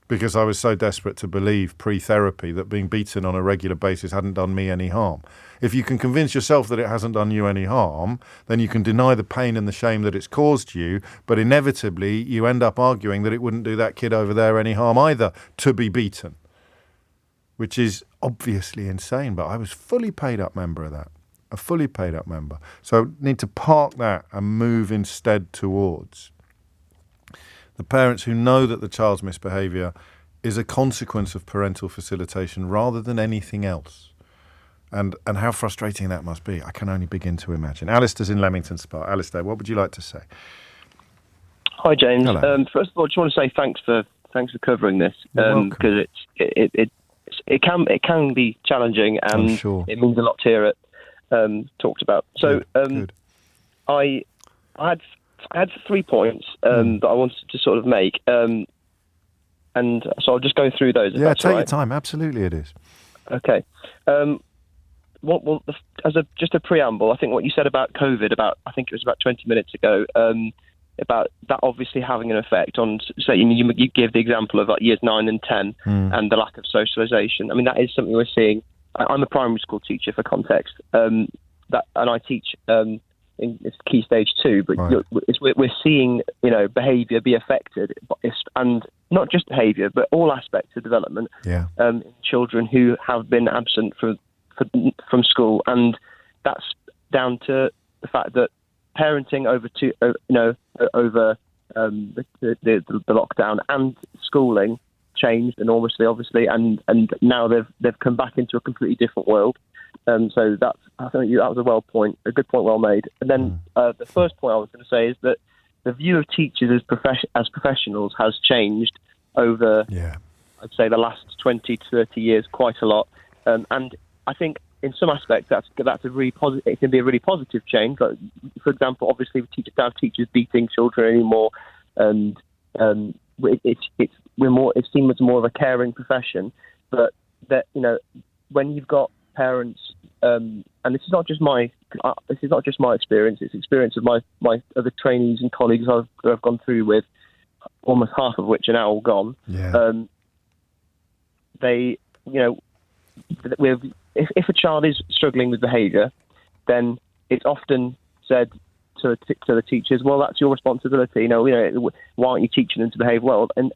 because I was so desperate to believe pre-therapy that being beaten on a regular basis hadn't done me any harm. If you can convince yourself that it hasn't done you any harm, then you can deny the pain and the shame that it's caused you, but inevitably you end up arguing that it wouldn't do that kid over there any harm either to be beaten, which is obviously insane, but I was fully paid up member of that, a fully paid up member. So need to park that and move instead towards the parents who know that the child's misbehaviour is a consequence of parental facilitation rather than anything else. And how frustrating that must be, I can only begin to imagine. Alistair's in Leamington Spa. Alistair, what would you like to say? Hi, James. Hello. First of all, I just want to say thanks for covering this because it can be challenging and sure. It means a lot to hear it talked about. So Good. I had 3 points that I wanted to sort of make, and so I'll just go through those. Yeah, take your time. Absolutely, it is. Okay. Just a preamble, I think what you said about COVID, I think it was about 20 minutes ago, about that obviously having an effect on, say, you give the example of like years 9 and 10 and the lack of socialisation. I mean, that is something we're seeing. I'm a primary school teacher for context, and I teach it's key stage 2, but right. We're seeing behaviour be affected, and not just behaviour, but all aspects of development. Yeah. In children who have been absent from school, and that's down to the fact that parenting over the lockdown and schooling changed enormously, obviously, and now they've come back into a completely different world. So I think that was a good point well made. And then the first point I was going to say is that the view of teachers as professionals has changed over, I'd say, the last 20 to 30 years quite a lot. And I think in some aspects that's a really positive. It can be a really positive change. Like, for example, obviously we don't have teachers beating children anymore, and it's seen as more of a caring profession. But that when you've got parents, and this is not just my experience. It's the experience of my other trainees and colleagues I've gone through with, almost half of which are now all gone. Yeah. If a child is struggling with behaviour, then it's often said to the teachers, well, that's your responsibility. Why aren't you teaching them to behave well? And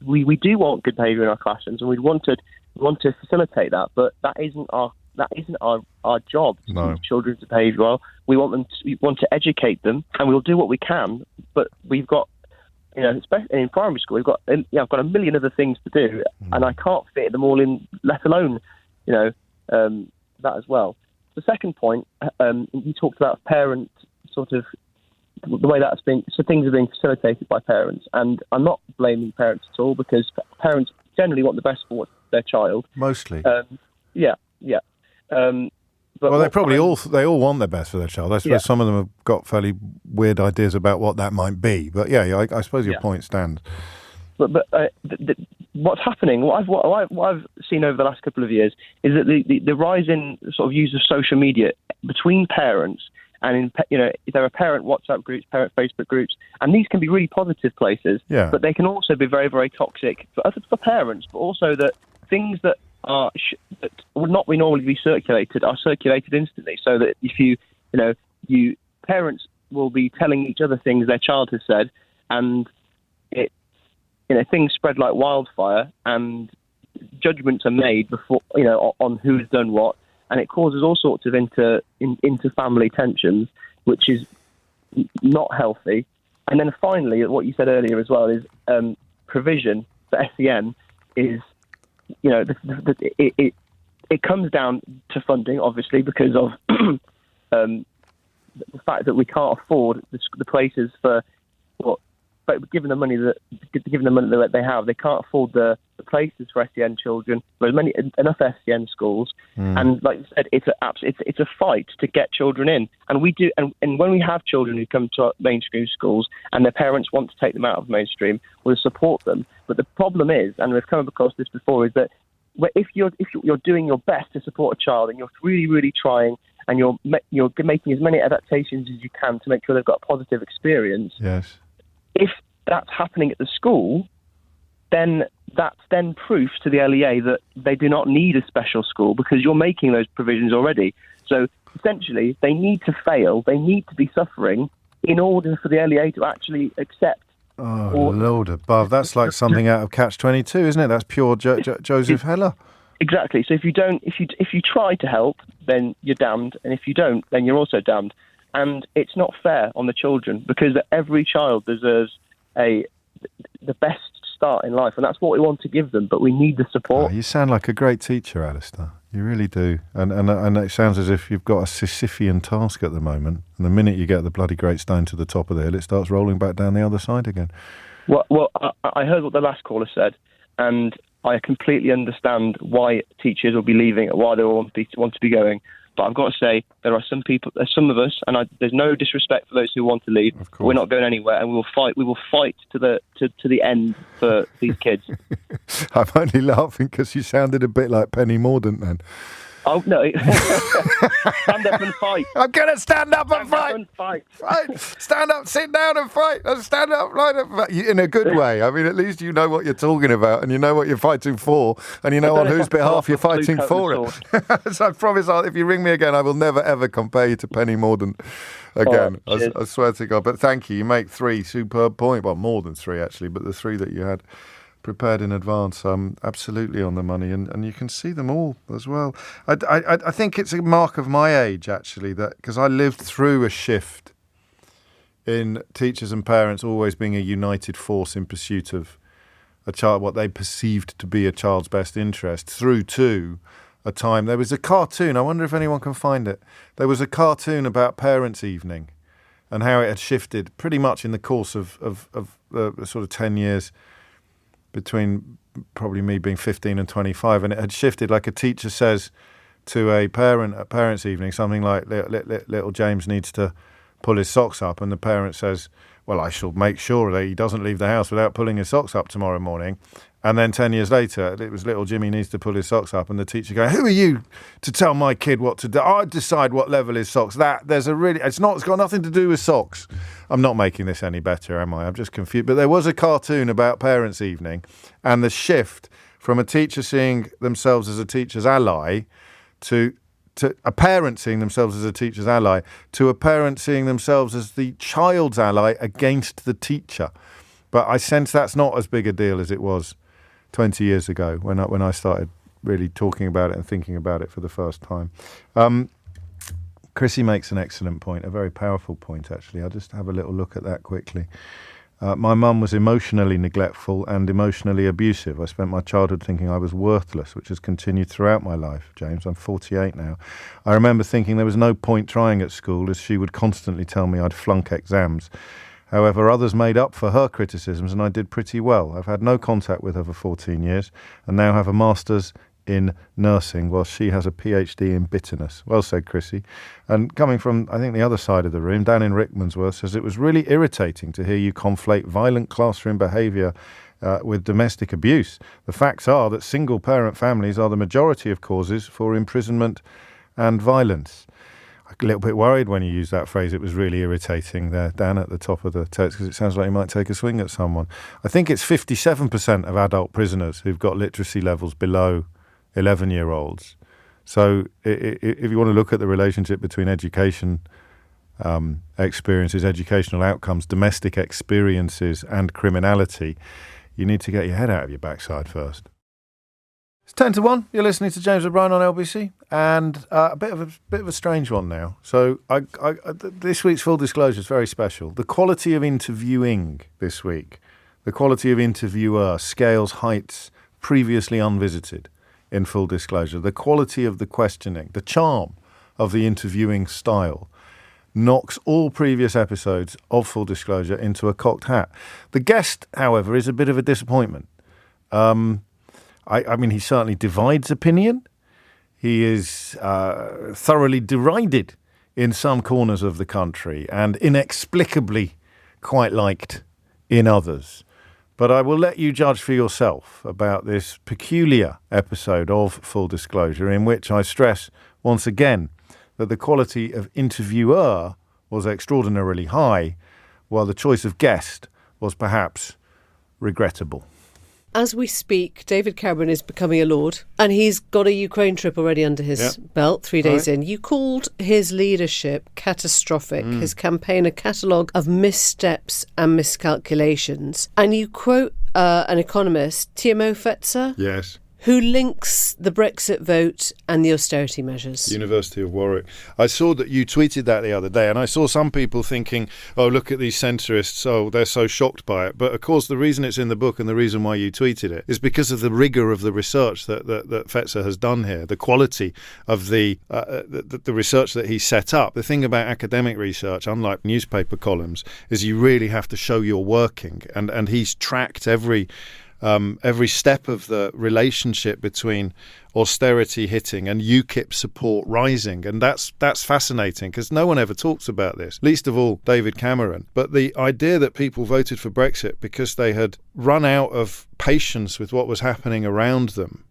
we do want good behaviour in our classrooms, and we want to facilitate that, but that isn't our job to teach children to behave well. We want to educate them, and we'll do what we can, but we've got especially in primary school, I've got a million other things to do, and I can't fit them all in, let alone, that as well. The second point, you talked about parent sort of the way that's being, so things are being facilitated by parents, and I'm not blaming parents at all, because parents generally want the best for their child. Mostly. Yeah. Well, they all want their best for their child. I suppose some of them have got fairly weird ideas about what that might be. But I suppose your point stands. But what's happening? What I've seen over the last couple of years is that the rise in sort of use of social media between parents, and there are parent WhatsApp groups, parent Facebook groups, and these can be really positive places. Yeah. But they can also be very, very toxic for parents, but also that things that that would not normally be circulated are circulated instantly. So that if you parents will be telling each other things their child has said, and things spread like wildfire, and judgments are made before on who's done what, and it causes all sorts of inter-family tensions, which is not healthy. And then finally, what you said earlier as well is provision for SEN is. It comes down to funding, obviously, because of the fact that we can't afford the places for given the money that they have, they can't afford the places for SEN children. There's enough SEN schools, and like you said, it's a fight to get children in, and we do. And when we have children who come to our mainstream schools and their parents want to take them out of mainstream, we'll support them. But the problem is, and we've come across this before, is that if you're doing your best to support a child, and you're really, really trying, and you're making as many adaptations as you can to make sure they've got a positive experience. Yes. If that's happening at the school, then that's then proof to the LEA that they do not need a special school, because you're making those provisions already. So essentially, they need to fail, they need to be suffering in order for the LEA to actually accept. Oh, Lord above. That's like something out of Catch-22, isn't it? That's pure Joseph Heller. Exactly. So if you try to help, then you're damned, and if you don't, then you're also damned. And it's not fair on the children, because every child deserves the best start in life, and that's what we want to give them, but we need the support. Oh, you sound like a great teacher, Alistair. You really do. And it sounds as if you've got a Sisyphean task at the moment, and the minute you get the bloody great stone to the top of the hill, it starts rolling back down the other side again. Well, I heard what the last caller said, and I completely understand why teachers will be leaving, why they want to be going. But I've got to say, there are some people, some of us, and there's no disrespect for those who want to leave. But we're not going anywhere, and we will fight. We will fight to the end for these kids. I'm only laughing because you sounded a bit like Penny Mordaunt then. Oh no! Stand up and fight. I'm gonna stand up and fight. Right. Stand up, sit down and fight. Stand up, line up, in a good way. I mean, at least you know what you're talking about, and you know what you're fighting for, and you know on whose behalf you're fighting for it. So I promise, if you ring me again, I will never ever compare you to Penny Mordaunt again. I swear to God. But thank you. You make 3 superb points. Well, more than 3 actually, but the 3 that you had prepared in advance, absolutely on the money, and you can see them all as well. I think it's a mark of my age, actually, that because I lived through a shift in teachers and parents always being a united force in pursuit of a child, what they perceived to be a child's best interest, through to a time. There was a cartoon, I wonder if anyone can find it. There was a cartoon about Parents' Evening and how it had shifted pretty much in the course of sort of 10 years between probably me being 15 and 25, and it had shifted. Like a teacher says to a parent at Parents' Evening something like, little James needs to pull his socks up, and the parent says, well, I shall make sure that he doesn't leave the house without pulling his socks up tomorrow morning. And then 10 years later, it was little Jimmy needs to pull his socks up, and the teacher going, who are you to tell my kid what to do? I decide what level his socks. It's got nothing to do with socks. I'm not making this any better, am I? I'm just confused. But there was a cartoon about Parents' Evening, and the shift from a teacher seeing themselves as a teacher's ally to a parent seeing themselves as a teacher's ally to a parent seeing themselves as the child's ally against the teacher. But I sense that's not as big a deal as it was 20 years ago when I started really talking about it and thinking about it for the first time. Chrissy makes an excellent point, a very powerful point, actually. I'll just have a little look at that quickly. My mum was emotionally neglectful and emotionally abusive. I spent my childhood thinking I was worthless, which has continued throughout my life, James. I'm 48 now. I remember thinking there was no point trying at school, as she would constantly tell me I'd flunk exams. However, others made up for her criticisms and I did pretty well. I've had no contact with her for 14 years and now have a master's in nursing, while she has a PhD in bitterness. Well said, Chrissy. And coming from, I think, the other side of the room, Dan in Rickmansworth says it was really irritating to hear you conflate violent classroom behaviour with domestic abuse. The facts are that single-parent families are the majority of causes for imprisonment and violence. A little bit worried when you used that phrase. It was really irritating there, Dan, at the top of the text, because it sounds like you might take a swing at someone. I think it's 57% of adult prisoners who've got literacy levels below 11-year-olds. So if you want to look at the relationship between education experiences, educational outcomes, domestic experiences and criminality, you need to get your head out of your backside first. It's 10 to 1. You're listening to James O'Brien on LBC, and a bit of a strange one now. So this week's Full Disclosure is very special. The quality of interviewing this week, the quality of interviewer scales heights previously unvisited in Full Disclosure. The quality of the questioning, the charm of the interviewing style knocks all previous episodes of Full Disclosure into a cocked hat. The guest, however, is a bit of a disappointment. I mean, he certainly divides opinion. He is thoroughly derided in some corners of the country and inexplicably quite liked in others. But I will let you judge for yourself about this peculiar episode of Full Disclosure, in which I stress once again that the quality of interviewer was extraordinarily high, while the choice of guest was perhaps regrettable. As we speak, David Cameron is becoming a lord, and he's got a Ukraine trip already under his belt, 3 days in. You called his leadership catastrophic, his campaign a catalogue of missteps and miscalculations. And you quote an economist, Timo Fetzer? Yes. Who links the Brexit vote and the austerity measures. University of Warwick. I saw that you tweeted that the other day, and I saw some people thinking, oh, look at these centrists, oh, they're so shocked by it. But, of course, the reason it's in the book and the reason why you tweeted it is because of the rigour of the research that Fetzer has done here, the quality of the research that he set up. The thing about academic research, unlike newspaper columns, is you really have to show your working, and he's tracked every step of the relationship between austerity hitting and UKIP support rising. And that's fascinating, because no one ever talks about this, least of all David Cameron. But the idea that people voted for Brexit because they had run out of patience with what was happening around them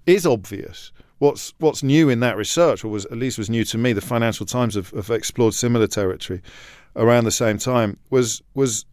is obvious. What's new in that research, or was new to me, the Financial Times have explored similar territory around the same time, was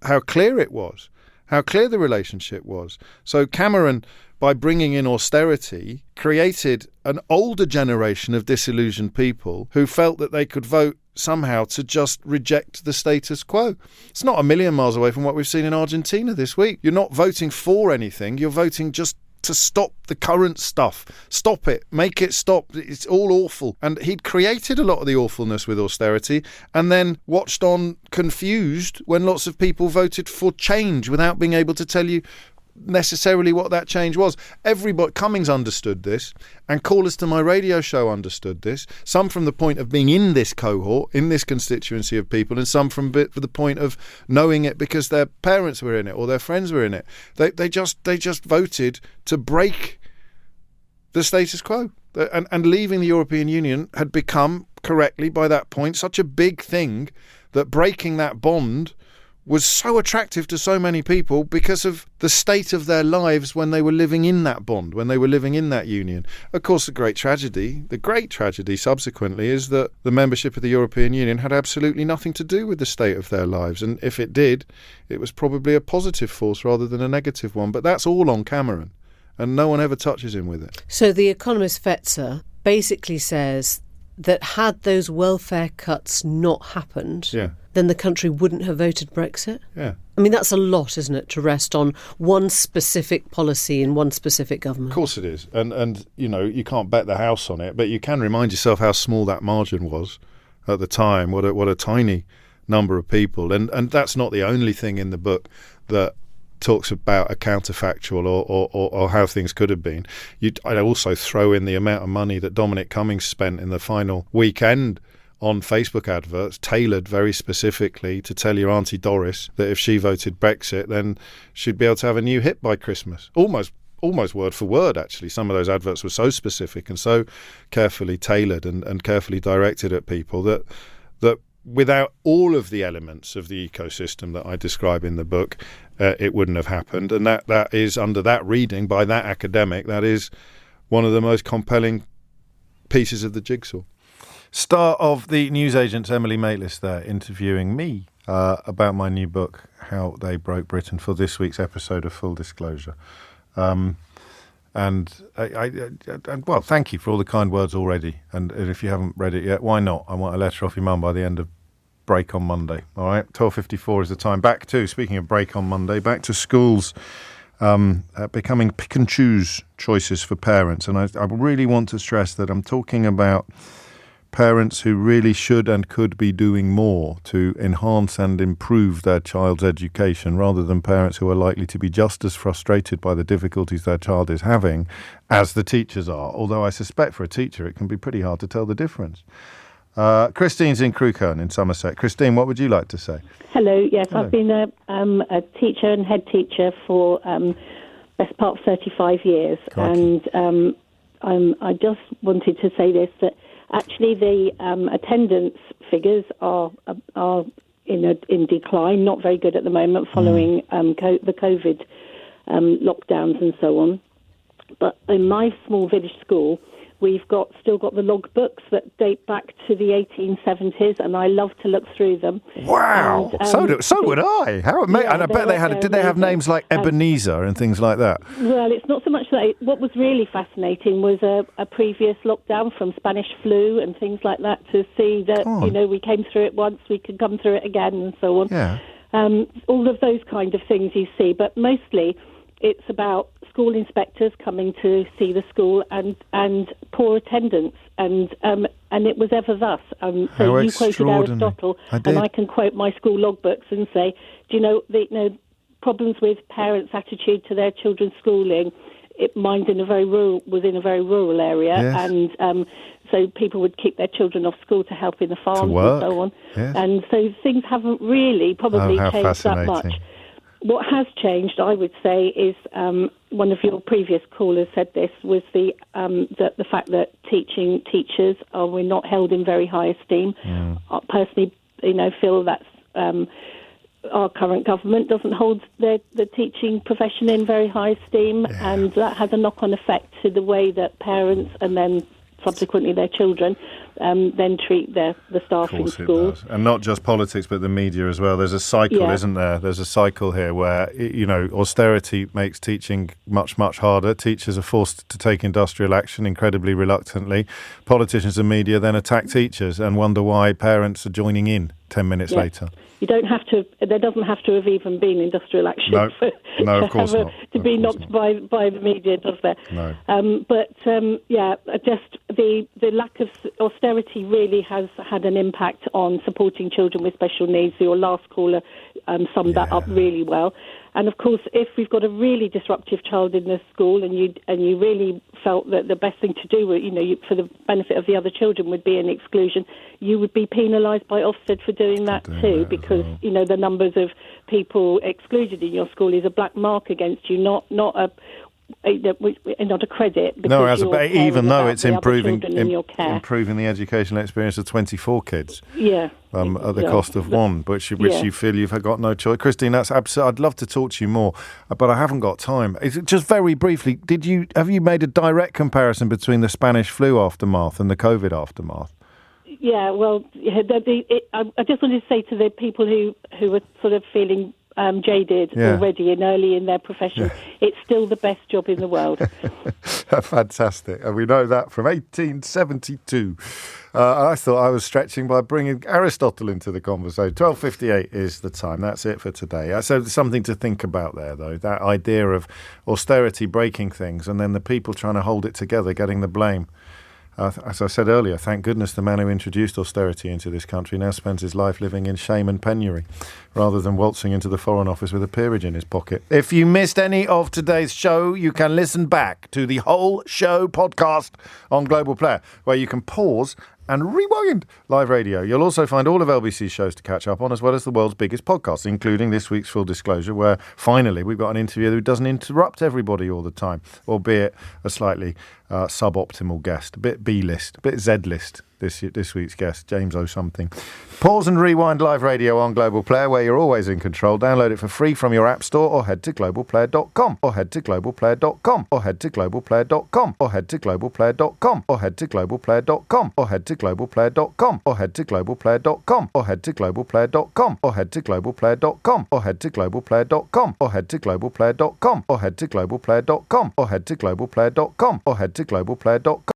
how clear it was. How clear the relationship was. So Cameron, by bringing in austerity, created an older generation of disillusioned people who felt that they could vote somehow to just reject the status quo. It's not a million miles away from what we've seen in Argentina this week. You're not voting for anything, you're voting just to stop the current stuff. Stop it. Make it stop. It's all awful. And he'd created a lot of the awfulness with austerity and then watched on confused when lots of people voted for change without being able to tell you necessarily what that change was. Everybody, Cummings understood this, and callers to my radio show understood this, some from the point of being in this cohort, in this constituency of people, and some from the point of knowing it because their parents were in it or their friends were in it. They just voted to break the status quo, and leaving the European Union had become, correctly by that point, such a big thing that breaking that bond was so attractive to so many people because of the state of their lives when they were living in that bond, when they were living in that union. Of course, the great tragedy subsequently is that the membership of the European Union had absolutely nothing to do with the state of their lives. And if it did, it was probably a positive force rather than a negative one. But that's all on Cameron, and no one ever touches him with it. So the economist Fetzer basically says that had those welfare cuts not happened, then the country wouldn't have voted Brexit? Yeah. I mean, that's a lot, isn't it, to rest on one specific policy in one specific government? Of course it is. And you know, you can't bet the house on it, but you can remind yourself how small that margin was at the time, what a tiny number of people. And that's not the only thing in the book that talks about a counterfactual or how things could have been. I also throw in the amount of money that Dominic Cummings spent in the final weekend on Facebook adverts, tailored very specifically to tell your Auntie Doris that if she voted Brexit, then she'd be able to have a new hit by Christmas. Almost word for word, actually. Some of those adverts were so specific and so carefully tailored and carefully directed at people that without all of the elements of the ecosystem that I describe in the book, it wouldn't have happened. And that is, under that reading by that academic, that is one of the most compelling pieces of the jigsaw. Star of the newsagent's Emily Maitlis there, interviewing me about my new book, How They Broke Britain, for this week's episode of Full Disclosure. And well, thank you for all the kind words already. And if you haven't read it yet, why not? I want a letter off your mum by the end of break on Monday. All right, 12:54 is the time. Back to, speaking of break on Monday, back to schools becoming pick and choose choices for parents. And I really want to stress that I'm talking about parents who really should and could be doing more to enhance and improve their child's education, rather than parents who are likely to be just as frustrated by the difficulties their child is having as the teachers are. Although I suspect for a teacher it can be pretty hard to tell the difference. Christine's in Crewkerne in Somerset. Christine, what would you like to say? Hello. Yes, Hello. I've been a teacher and head teacher for best part of 35 years. Crikey. And I just wanted to say this, that actually the attendance figures are in decline, not very good at the moment following the COVID lockdowns and so on. But in my small village school, we've still got the logbooks that date back to the 1870s, and I love to look through them. Wow, And, so would I. How amazing! Yeah, and I bet did they have names like Ebenezer and things like that? Well, it's not so much that. What was really fascinating was a previous lockdown from Spanish flu and things like that, to see that we came through it once, we could come through it again, and so on. Yeah. All of those kind of things you see, but mostly it's about school inspectors coming to see the school and poor attendance, and it was ever thus. So you quoted Aristotle, and I can quote my school logbooks and say, do you know the problems with parents' attitude to their children's schooling? Mine was in a very rural area, yes. And so people would keep their children off school to help in the farms and so on. Yes. And so things haven't really probably changed that much. What has changed, I would say, is one of your previous callers said this, was the fact that teachers we're not held in very high esteem. I personally, feel that's our current government doesn't hold the teaching profession in very high esteem, and that has a knock-on effect to the way that parents and then subsequently their children then treat the staff in schools. And not just politics, but the media as well. There's a cycle, isn't there? There's a cycle here where, austerity makes teaching much, much harder. Teachers are forced to take industrial action incredibly reluctantly. Politicians and media then attack teachers and wonder why parents are joining in 10 minutes later. You don't have to. There doesn't have to have even been industrial action of course not. To be knocked by the media, does there? No. Just the lack of austerity really has had an impact on supporting children with special needs. Your last caller summed that up really well. And of course, if we've got a really disruptive child in the school, and you really felt that the best thing to do, for the benefit of the other children, would be an exclusion, you would be penalised by Ofsted for doing that too, because the numbers of people excluded in your school is a black mark against you, not a credit. No, even though it's improving the educational experience of 24 kids. Yeah. At the cost of one, which you feel you've got no choice. Christine, that's absolutely. I'd love to talk to you more, but I haven't got time. Just very briefly, have you made a direct comparison between the Spanish flu aftermath and the COVID aftermath? Yeah, well, I just wanted to say to the people who are sort of feeling jaded already and early in their profession, it's still the best job in the world. Fantastic. And we know that from 1872. I thought I was stretching by bringing Aristotle into the conversation. 12:58 is the time. That's it for today. So there's something to think about there, though. That idea of austerity breaking things and then the people trying to hold it together, getting the blame. As I said earlier, thank goodness the man who introduced austerity into this country now spends his life living in shame and penury rather than waltzing into the Foreign Office with a peerage in his pocket. If you missed any of today's show, you can listen back to the whole show podcast on Global Player, where you can pause and rewind live radio. You'll also find all of LBC's shows to catch up on, as well as the world's biggest podcasts, including this week's Full Disclosure, where finally we've got an interview who doesn't interrupt everybody all the time, albeit a slightly suboptimal guest, a bit B-list, a bit Z-list. This week's guest, James O something. Pause and rewind live radio on Global Player, where you're always in control. Download it for free from your app store, or head to globalplayer.com, or head to globalplayer.com, or head to globalplayer.com, or head to globalplayer.com, or head to globalplayer.com, or head to globalplayer.com, or head to globalplayer.com, or head to globalplayer.com, or head to globalplayer.com, or head to globalplayer.com, or head to globalplayer.com, or head to globalplayer.com, or head to globalplayer.com, or head to globalplayer.com.